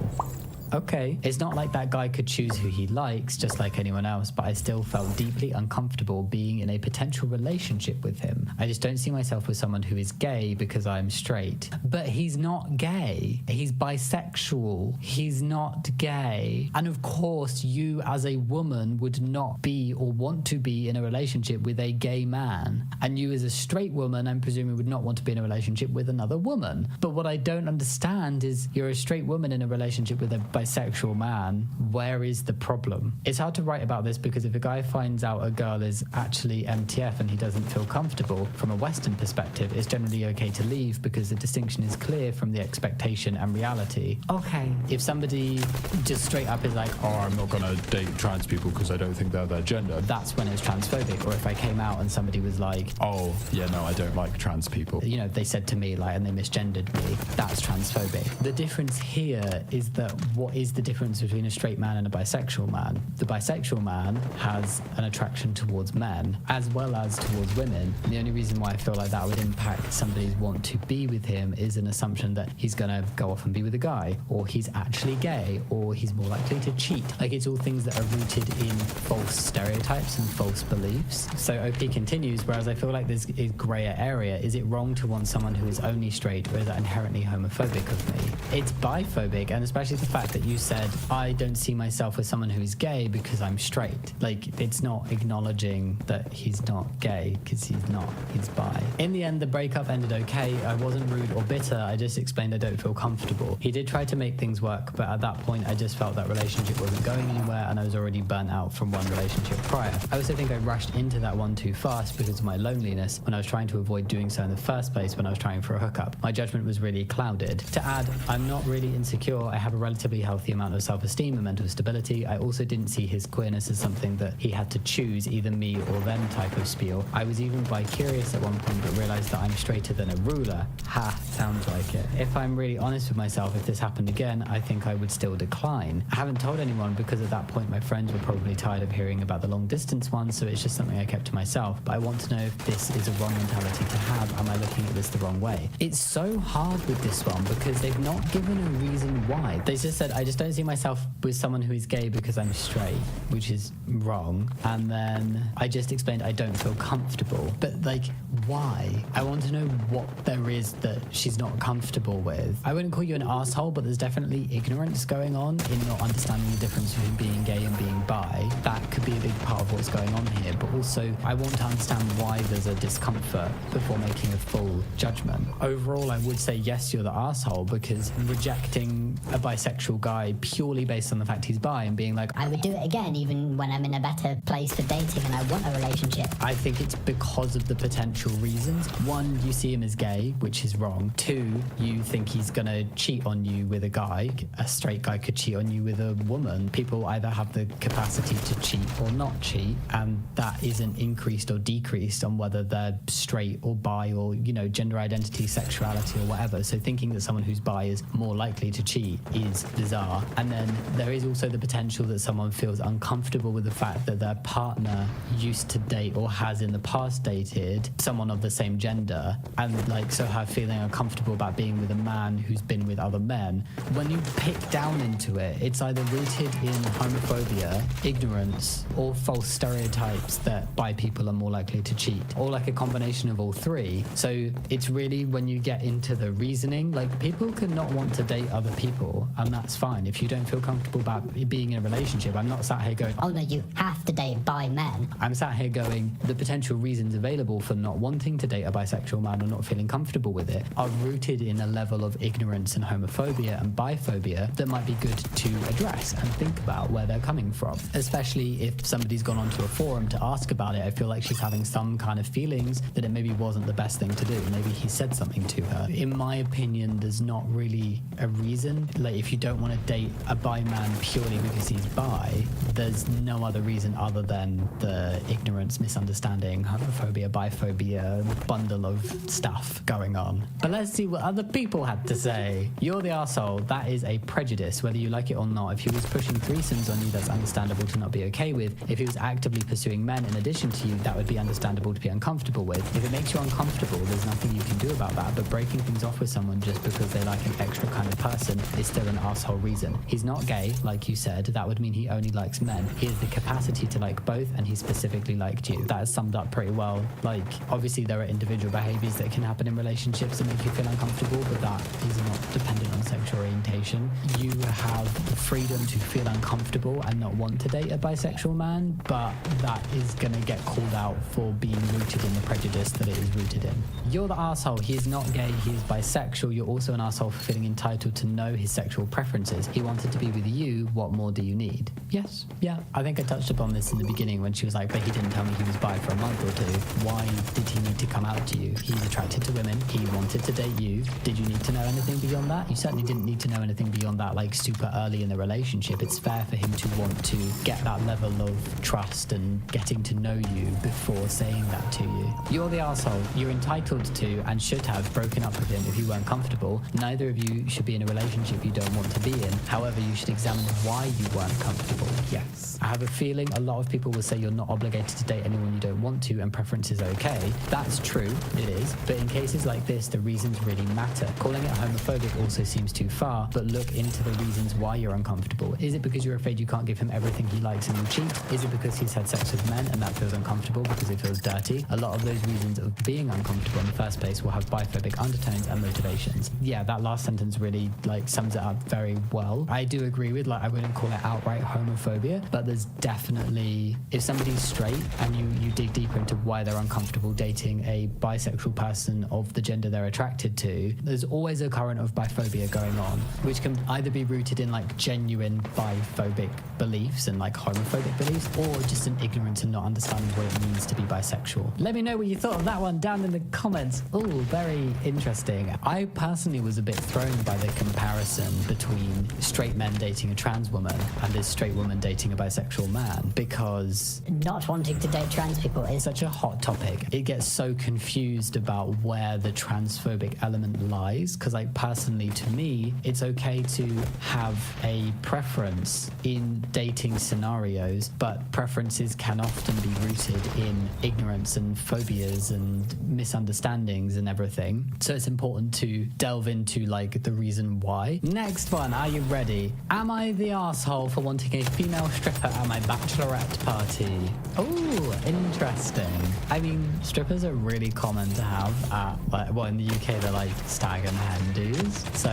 Speaker 9: Okay, it's not like that guy could choose who he likes, just like anyone else, but I still felt deeply uncomfortable being in a potential relationship with him. I just don't see myself with someone who is gay because I'm straight. But he's not gay. He's bisexual. He's not gay. And of course, you as a woman would not be or want to be in a relationship with a gay man. And you as a straight woman, I'm presuming, would not want to be in a relationship with another woman. But what I don't understand is, you're a straight woman in a relationship with a bisexual man. Where is the problem? It's hard to write about this because if a guy finds out a girl is actually MTF and he doesn't feel comfortable, from a Western perspective, it's generally okay to leave because the distinction is clear from the expectation and reality. Okay, if somebody just straight up is like, oh, I'm not gonna date trans people because I don't think they're their gender, that's when it's transphobic. Or if I came out and somebody was like, oh, yeah, no, I don't like trans people, you know, they said to me like, and they misgendered me, that's transphobic. The difference here is that what is the difference between a straight man and a bisexual man? The bisexual man has an attraction towards men as well as towards women. And the only reason why I feel like that would impact somebody's want to be with him is an assumption that he's gonna go off and be with a guy, or he's actually gay, or he's more likely to cheat. Like, it's all things that are rooted in false stereotypes and false beliefs. So OP continues, whereas I feel like there's a grayer area. Is it wrong to want someone who is only straight, or is that inherently homophobic of me? It's biphobic, and especially the fact that you said, I don't see myself with someone who is gay because I'm straight. Like, it's not acknowledging that he's not gay because he's not, he's bi. In the end, the breakup ended okay. I wasn't rude or bitter. I just explained I don't feel comfortable. He did try to make things work, but at that point, I just felt that relationship wasn't going anywhere and I was already burnt out from one relationship prior. I also think I rushed into that one too fast because of my loneliness when I was trying to avoid doing so in the first place when I was trying for a hookup. My judgment was really clouded. To add, I'm not really insecure. I have a relatively healthy amount of self-esteem and mental stability. I also didn't see his queerness as something that he had to choose, either me or them type of spiel. I was even bi-curious at one point, but realized that I'm straighter than a ruler. Ha, sounds like it. If I'm really honest with myself, if this happened again, I think I would still decline. I haven't told anyone because at that point my friends were probably tired of hearing about the long distance one, so it's just something I kept to myself. But I want to know if this is a wrong mentality to have. Am I looking at this the wrong way? It's so hard with this one because they've not given a reason why. They just said, I just don't see myself with someone who is gay because I'm straight, which is wrong. And then I just explained I don't feel comfortable. But like, why? I want to know what there is that she's not comfortable with. I wouldn't call you an asshole, but there's definitely ignorance going on in not understanding the difference between being gay and being bi. That could be a big part of what's going on here. But also, I want to understand why there's a discomfort before making a full judgment. Overall, I would say yes, you're the asshole, because rejecting a bisexual guy purely based on the fact he's bi and being like,
Speaker 10: I would do it again even when I'm in a better place for dating and I want a relationship.
Speaker 9: I think it's because of the potential reasons. One, you see him as gay, which is wrong. Two, you think he's gonna cheat on you with a guy. A straight guy could cheat on you with a woman. People either have the capacity to cheat or not cheat, and that isn't increased or decreased on whether they're straight or bi or, you know, gender identity, sexuality or whatever. So thinking that someone who's bi is more likely to cheat is bizarre. And then there is also the potential that someone feels uncomfortable with the fact that their partner used to date or has in the past dated someone of the same gender, and like, so her feeling uncomfortable about being with a man who's been with other men. When you pick down into it, it's either rooted in homophobia, ignorance, or false stereotypes that bi people are more likely to cheat, or like a combination of all three. So it's really when you get into the reasoning, like, people can not want to date other people, and that's fine. If you don't feel comfortable about being in a relationship, I'm not sat here going,
Speaker 10: oh no, you have to date bi men.
Speaker 9: I'm sat here going, the potential reasons available for not wanting to date a bisexual man or not feeling comfortable with it are rooted in a level of ignorance and homophobia and biphobia that might be good to address and think about where they're coming from. Especially if somebody's gone onto a forum to ask about it, I feel like she's having some kind of feelings that it maybe wasn't the best thing to do. Maybe he said something to her. In my opinion, there's not really a reason. Like, if you don't want to date a bi man purely because he's bi, there's no other reason other than the ignorance, misunderstanding, homophobia, biphobia, bundle of stuff going on. But let's see what other people had to say. You're the arsehole. That is a prejudice, whether you like it or not. If he was pushing threesomes on you, that's understandable to not be okay with. If he was actively pursuing men in addition to you, that would be understandable to be uncomfortable with. If it makes you uncomfortable, there's nothing you can do about that. But breaking things off with someone just because they like an extra kind of person is still an arsehole reason. He's not gay, like you said. That would mean he only likes men. He has the capacity to like both, and he specifically liked you. That is summed up pretty well. Like, obviously there are individual behaviors that can happen in relationships and make you feel uncomfortable, but that is not dependent on sexual orientation. You have the freedom to feel uncomfortable and not want to date a bisexual man, but that is going to get called out for being rooted in the prejudice that it is rooted in. You're the arsehole. He is not gay, he is bisexual. You're also an arsehole for feeling entitled to know his sexual preferences. He wanted to be with you. What more do you need? Yes. Yeah. I think I touched upon this in the beginning when she was like, but he didn't tell me he was bi for a month or two. Why did he need to come out to you? He's attracted to women. He wanted to date you. Did you need to know anything beyond that? You certainly didn't need to know anything beyond that, like super early in the relationship. It's fair for him to want to get that level of trust and getting to know you before saying that to you. You're the arsehole. You're entitled to and should have broken up with him if you weren't comfortable. Neither of you should be in a relationship you don't want to be in. However, you should examine why you weren't comfortable. Yes. I have a feeling a lot of people will say you're not obligated to date anyone you don't want to and preference is okay. That's true, it is. But in cases like this, the reasons really matter. Calling it homophobic also seems too far, but look into the reasons why you're uncomfortable. Is it because you're afraid you can't give him everything he likes and you'll cheat? Is it because he's had sex with men and that feels uncomfortable because it feels dirty? A lot of those reasons of being uncomfortable in the first place will have biphobic undertones and motivations. Yeah, that last sentence really like sums it up very well. I do agree with, like, I wouldn't call it outright homophobia, but there's definitely, if somebody's straight and you dig deeper into why they're uncomfortable dating a bisexual person of the gender they're attracted to, there's always a current of biphobia going on, which can either be rooted in like genuine biphobic beliefs and like homophobic beliefs, or just an ignorance and not understanding what it means to be bisexual? Let me know what you thought of that one down in the comments. Oh, very interesting. I personally was a bit thrown by the comparison between straight men dating a trans woman and this straight woman dating a bisexual man, because
Speaker 10: not wanting to date trans people is
Speaker 9: such a hot topic. It gets so confused about where the transphobic element lies, because like personally to me, it's okay to have a preference in dating scenarios, but preferences can often be rooted in ignorance and phobias and misunderstandings and everything. So it's important to delve into like the reason why. Next one, are you ready? Am I the asshole for wanting a female stripper at my bachelorette party? Oh, interesting. I mean, strippers are really common to have at, well, in the UK they're like stag and hen do's, so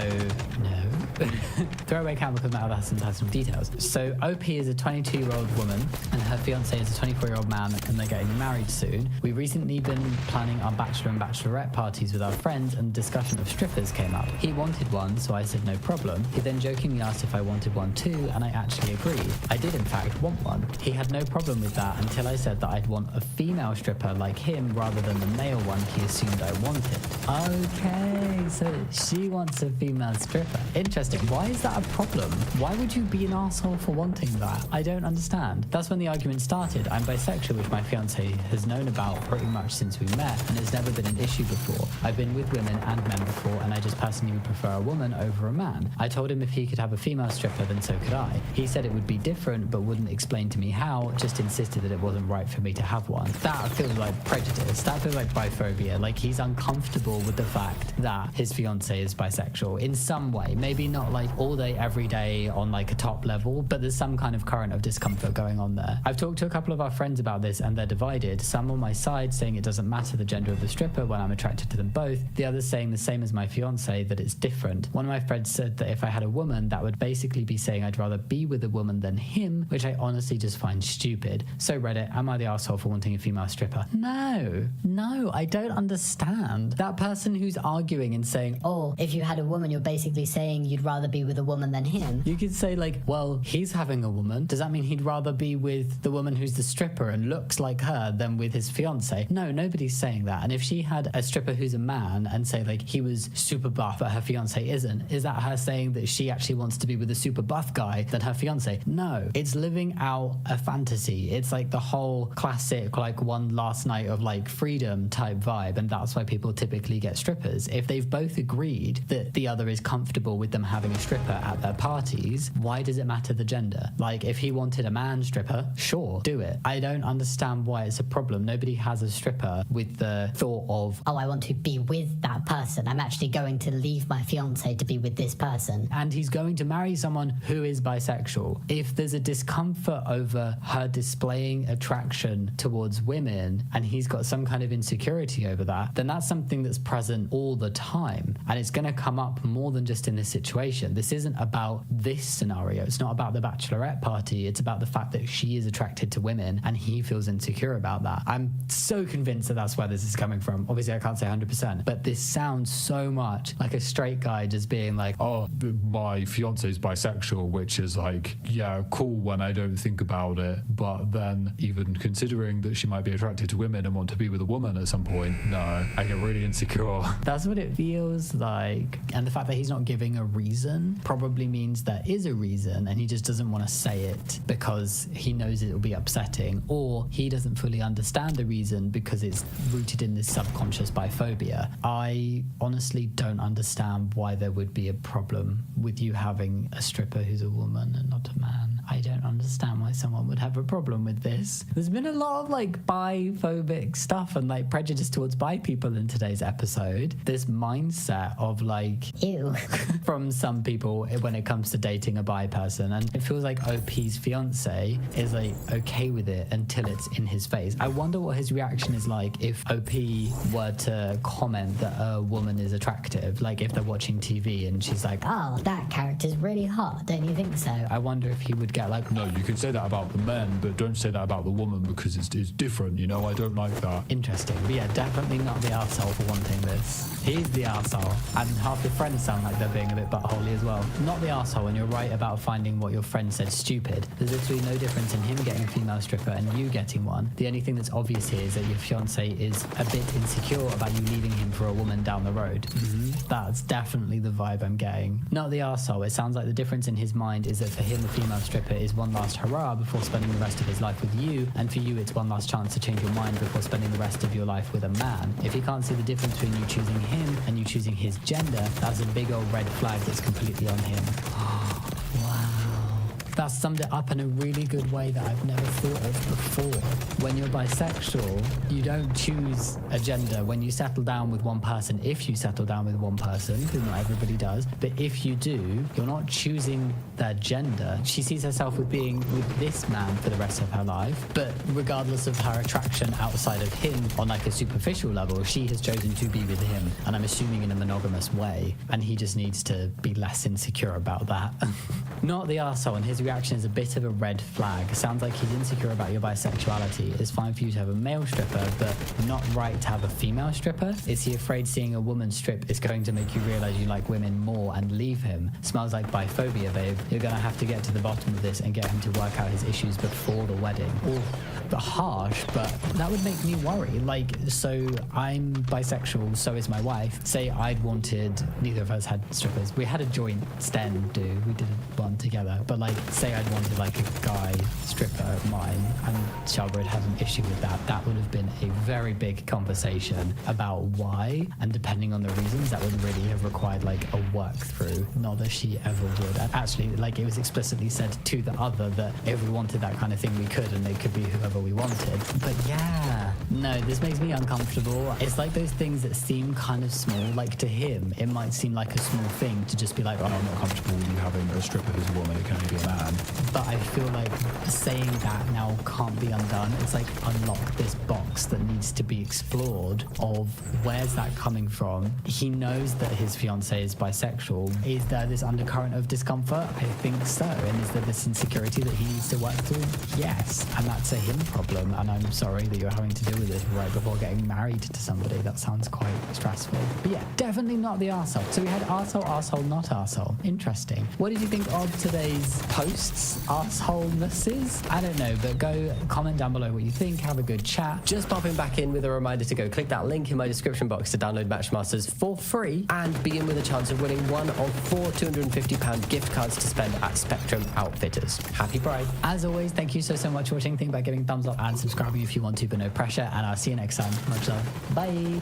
Speaker 9: no. Throwaway camera because now that's some personal details. So OP is a 22-year-old woman and her fiance is a 24-year-old man, and they're getting married soon. We've recently been planning our bachelor and bachelorette parties with our friends, and discussion of strippers came up. He wanted one, so I said no problem. He then jokingly asked if I wanted one too, and I actually agreed. I did in fact want one. He had no problem with that until I said that I'd want a female stripper like him rather than the male one he assumed I wanted. Okay, so she wants a female stripper. Interesting. Why is that a problem? Why would you be an asshole for wanting that? I don't understand. That's when the argument started. I'm bisexual, which my fiance has known about pretty much since we met, and it's never been an issue before. I've been with women and men before, and I just personally would prefer a woman over a man. I told him if he could have a female stripper, then so could I. He said it would be different, but wouldn't explain to me how, just insisted that it wasn't right for me to have one. That feels like prejudice. That feels like biphobia. Like he's uncomfortable with the fact that his fiance is bisexual in some way. Maybe not like all day, every day on like a top level, but there's some kind of current of discomfort going on there. I've talked to a couple of our friends about this and they're divided. Some on my side saying it doesn't matter the gender of the stripper when I'm attracted to them both. The others saying the same as my fiance, that it's different. One of my friends said that if I had a woman, that would basically be saying I'd rather be with a woman than him, which I honestly just find stupid. So Reddit, am I the asshole for wanting a female stripper? No, I don't understand. That person who's arguing and saying,
Speaker 10: oh, if you had a woman, you're basically saying you'd rather be with a woman than him.
Speaker 9: You could say like, well, he's having a woman. Does that mean he'd rather be with the woman who's the stripper and looks like her than with his fiance? No, nobody's saying that. And if she had a stripper who's a man and say like he was super buff but her fiance isn't, is that her saying that she actually wants to be with a super buff guy than her fiance? No, it's living out a fantasy. It's like the whole classic like one last night of like freedom type vibe, and that's why people typically get strippers. If they've both agreed that the other is comfortable with them having a stripper at their parties, why does it matter the gender? Like if he wanted a man stripper, sure, do it. I don't understand why it's a problem. Nobody has a stripper with the thought of,
Speaker 10: oh, I want to be with that person. I'm actually going to leave my fiance to be with this person.
Speaker 9: And he's going to marry someone who is bisexual. If there's a discomfort over her displaying attraction towards women and he's got some kind of insecurity over that, then that's something that's present all the time. And it's going to come up more than just in this situation. This isn't about this scenario. It's not about the bachelorette party. It's about the fact that she is attracted to women and he feels insecure about that. I'm so convinced that that's where this is coming from. Obviously, I can't say 100%, but this sounds so much like a straight guy just being like,
Speaker 12: oh, my fiance is bisexual, which is like, yeah, cool when I don't think about it. But then even considering that she might be attracted to women and want to be with a woman at some point, no, I get really insecure.
Speaker 9: That's what it feels like. And the fact that he's not giving a reason probably means there is a reason and he just doesn't want to say it because he knows it will be upsetting, or he doesn't fully understand the reason because it's rooted in this subconscious biphobia. I honestly don't understand why there would be a problem with you having a stripper who's a woman and not a man. I don't understand why someone would have a problem with this. There's been a lot of like biphobic stuff and like prejudice towards bi people in today's episode. This mindset of like,
Speaker 10: ew,
Speaker 9: from some people when it comes to dating a bi person. And it feels like OP's fiance is like okay with it until it's in his face. I wonder what his reaction is like if OP were to comment that a woman is attractive, like if they're watching TV and she's like,
Speaker 10: oh, that character's really hot, don't you think so?
Speaker 9: I wonder if he would get like,
Speaker 12: no, you can say that about the men, but don't say that about the woman because it's different, you know? I don't like that.
Speaker 9: Interesting. But yeah, definitely not the arsehole for wanting this. He's the arsehole. And half your friends sound like they're being a bit buttholey as well. Not the arsehole, and you're right about finding what your friend said stupid. There's literally no difference in him getting a female stripper and you getting one. The only thing that's obvious here is that your fiance is a bit insecure about you leaving him for a woman down the road. That's definitely the vibe I'm getting. Not the arsehole. It sounds like the difference in his mind is that for him, the female stripper is one last hurrah before spending the rest of his life with you, and for you, it's one last chance to change your mind before spending the rest of your life with a man. If he can't see the difference between you choosing him and you choosing his gender, that's a big old red flag that's completely on him. Wow. That summed it up in a really good way that I've never thought of before. When you're bisexual, you don't choose a gender. When you settle down with one person, if you settle down with one person, because not everybody does, but if you do, you're not choosing their gender. She sees herself with being with this man for the rest of her life, but regardless of her attraction outside of him on like a superficial level, she has chosen to be with him, and I'm assuming in a monogamous way, and he just needs to be less insecure about that. Not the arsehole, and his reaction is a bit of a red flag. Sounds like he's insecure about your bisexuality. It's fine for you to have a male stripper, but not right to have a female stripper. Is he afraid seeing a woman strip is going to make you realize you like women more and leave him? Smells like biphobia, babe. You're gonna have to get to the bottom of this and get him to work out his issues before the wedding. But harsh, but that would make me worry. Like, so I'm bisexual, so is my wife. Say I'd wanted, neither of us had strippers. We had a joint sten do, we did one together, but like, say I'd wanted like a guy stripper of mine and Shelbred had an issue with that, that would have been a very big conversation about why, and depending on the reasons, that would really have required like a work through. Not that she ever would. And actually, like, it was explicitly said to the other that if we wanted that kind of thing, we could, and they could be whoever we wanted. But yeah, no, this makes me uncomfortable. It's like those things that seem kind of small. Like, to him, it might seem like a small thing to just be like, oh, I'm not comfortable with you having a stripper who's a woman, it can only be a man. But I feel like saying that now can't be undone. It's like unlock this box that needs to be explored of where's that coming from. He knows that his fiance is bisexual. Is there this undercurrent of discomfort? I think so. And is there this insecurity that he needs to work through? Yes. And that's a him problem. And I'm sorry that you're having to deal with it right before getting married to somebody. That sounds quite stressful. But yeah, definitely not the arsehole. So we had arsehole, not arsehole. Interesting. What did you think of today's posts? Arseholenesses? I don't know, but go comment down below what you think. Have a good chat.
Speaker 11: Just popping back in with a reminder to go click that link in my description box to download Matchmasters for free and be in with a chance of winning one of 4 £250 gift cards to spend at Spectrum Outfitters. Happy Pride.
Speaker 9: As always, thank you so much for watching. Think about giving thumbs up and subscribing if you want to, but no pressure. And I'll see you next time. Much love. Bye.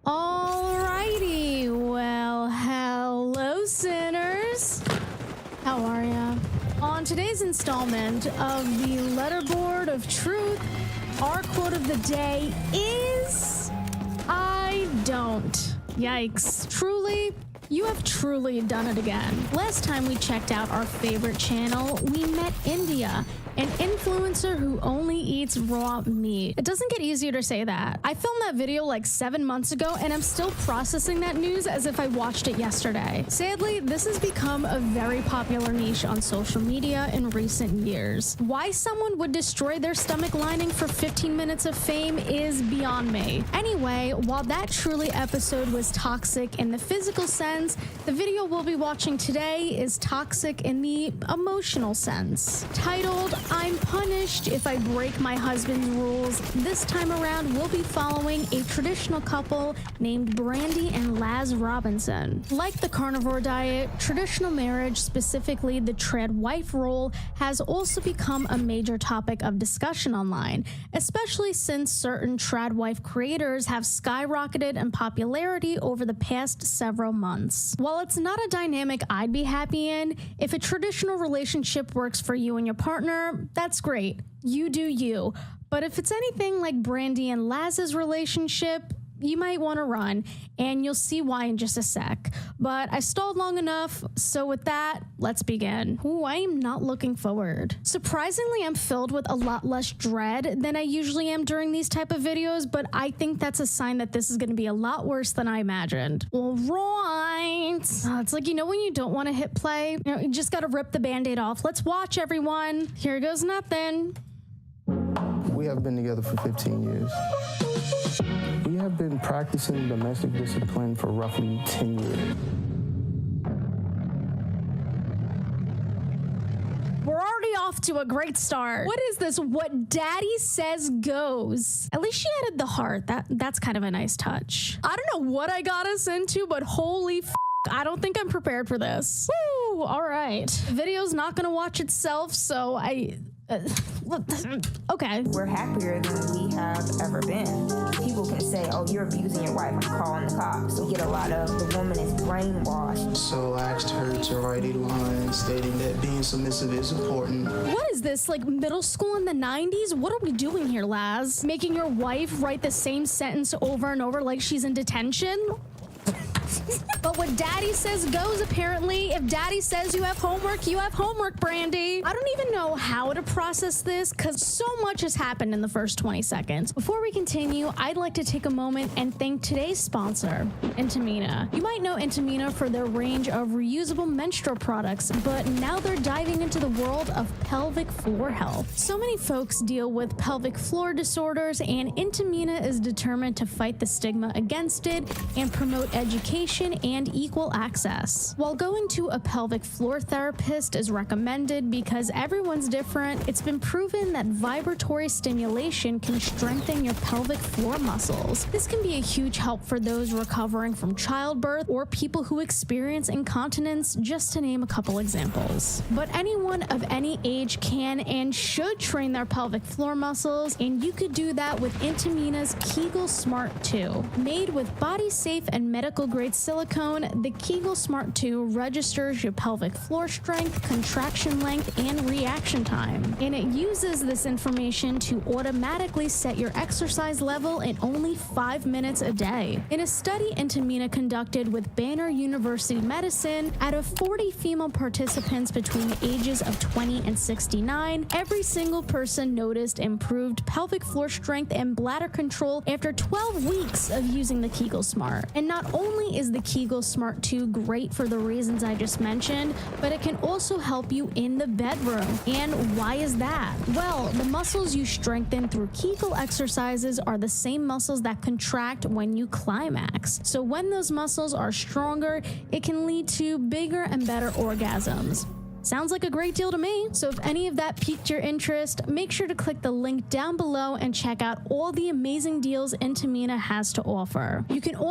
Speaker 13: Alrighty, well, hello, sinners. How are ya? On today's installment of the Letterboard of Truth, our quote of the day is, I don't. Yikes. Truly, you have truly done it again. Last time we checked out our favorite channel, we met India, an influencer who only eats raw meat. It doesn't get easier to say that. I filmed that video like 7 months ago, and I'm still processing that news as if I watched it yesterday. Sadly, this has become a very popular niche on social media in recent years. Why someone would destroy their stomach lining for 15 minutes of fame is beyond me. Anyway, while that truly episode was toxic in the physical sense, the video we'll be watching today is toxic in the emotional sense. Titled, I'm punished if I break my husband's rules. This time around, we'll be following a traditional couple named Brandy and Laz Robinson. Like the carnivore diet, traditional marriage, specifically the trad wife role, has also become a major topic of discussion online, especially since certain trad wife creators have skyrocketed in popularity over the past several months. While it's not a dynamic I'd be happy in, if a traditional relationship works for you and your partner, that's great. You do you. But if it's anything like Brandy and Laz's relationship, you might want to run, and you'll see why in just a sec. But I stalled long enough, so with that, let's begin. Ooh, I am not looking forward. Surprisingly, I'm filled with a lot less dread than I usually am during these type of videos, but I think that's a sign that this is going to be a lot worse than I imagined. All right. It's like, you know when you don't want to hit play? You know, you just got to rip the Band-Aid off. Let's watch, everyone. Here goes nothing.
Speaker 5: We have been together for 15 years. We have been practicing domestic discipline for roughly 10 years.
Speaker 13: We're already off to a great start. What is this? What daddy says goes. At least she added the heart. That's kind of a nice touch. I don't know what I got us into, but holy f***, I don't think I'm prepared for this. Woo! All right. The video's not gonna watch itself, so okay.
Speaker 14: We're happier than we have ever been. People can say, oh, you're abusing your wife, I'm calling the cops. We get a lot of, the woman is brainwashed.
Speaker 5: So I asked her to write a line stating that being submissive is important.
Speaker 13: What is this, like middle school in the 90s? What are we doing here, Laz? Making your wife write the same sentence over and over like she's in detention? But what daddy says goes, apparently. If daddy says you have homework, Brandy. I don't even know how to process this because so much has happened in the first 20 seconds. Before we continue, I'd like to take a moment and thank today's sponsor, Intimina. You might know Intimina for their range of reusable menstrual products, but now they're diving into the world of pelvic floor health. So many folks deal with pelvic floor disorders, and Intimina is determined to fight the stigma against it and promote education and equal access. While going to a pelvic floor therapist is recommended because everyone's different, it's been proven that vibratory stimulation can strengthen your pelvic floor muscles. This can be a huge help for those recovering from childbirth or people who experience incontinence, just to name a couple examples. But anyone of any age can and should train their pelvic floor muscles, and you could do that with Intimina's Kegel Smart 2. Made with body-safe and medical-grade silicone, the Kegel Smart 2 registers your pelvic floor strength, contraction length, and reaction time. And it uses this information to automatically set your exercise level in only 5 minutes a day. In a study Intimina conducted with Banner University Medicine, out of 40 female participants between the ages of 20 and 69, every single person noticed improved pelvic floor strength and bladder control after 12 weeks of using the Kegel Smart. And not only is the Kegel Smart 2 great for the reasons I just mentioned, but it can also help you in the bedroom. And why is that? Well, the muscles you strengthen through Kegel exercises are the same muscles that contract when you climax. So when those muscles are stronger, it can lead to bigger and better orgasms. Sounds like a great deal to me. So if any of that piqued your interest, make sure to click the link down below and check out all the amazing deals Intimina has to offer. You can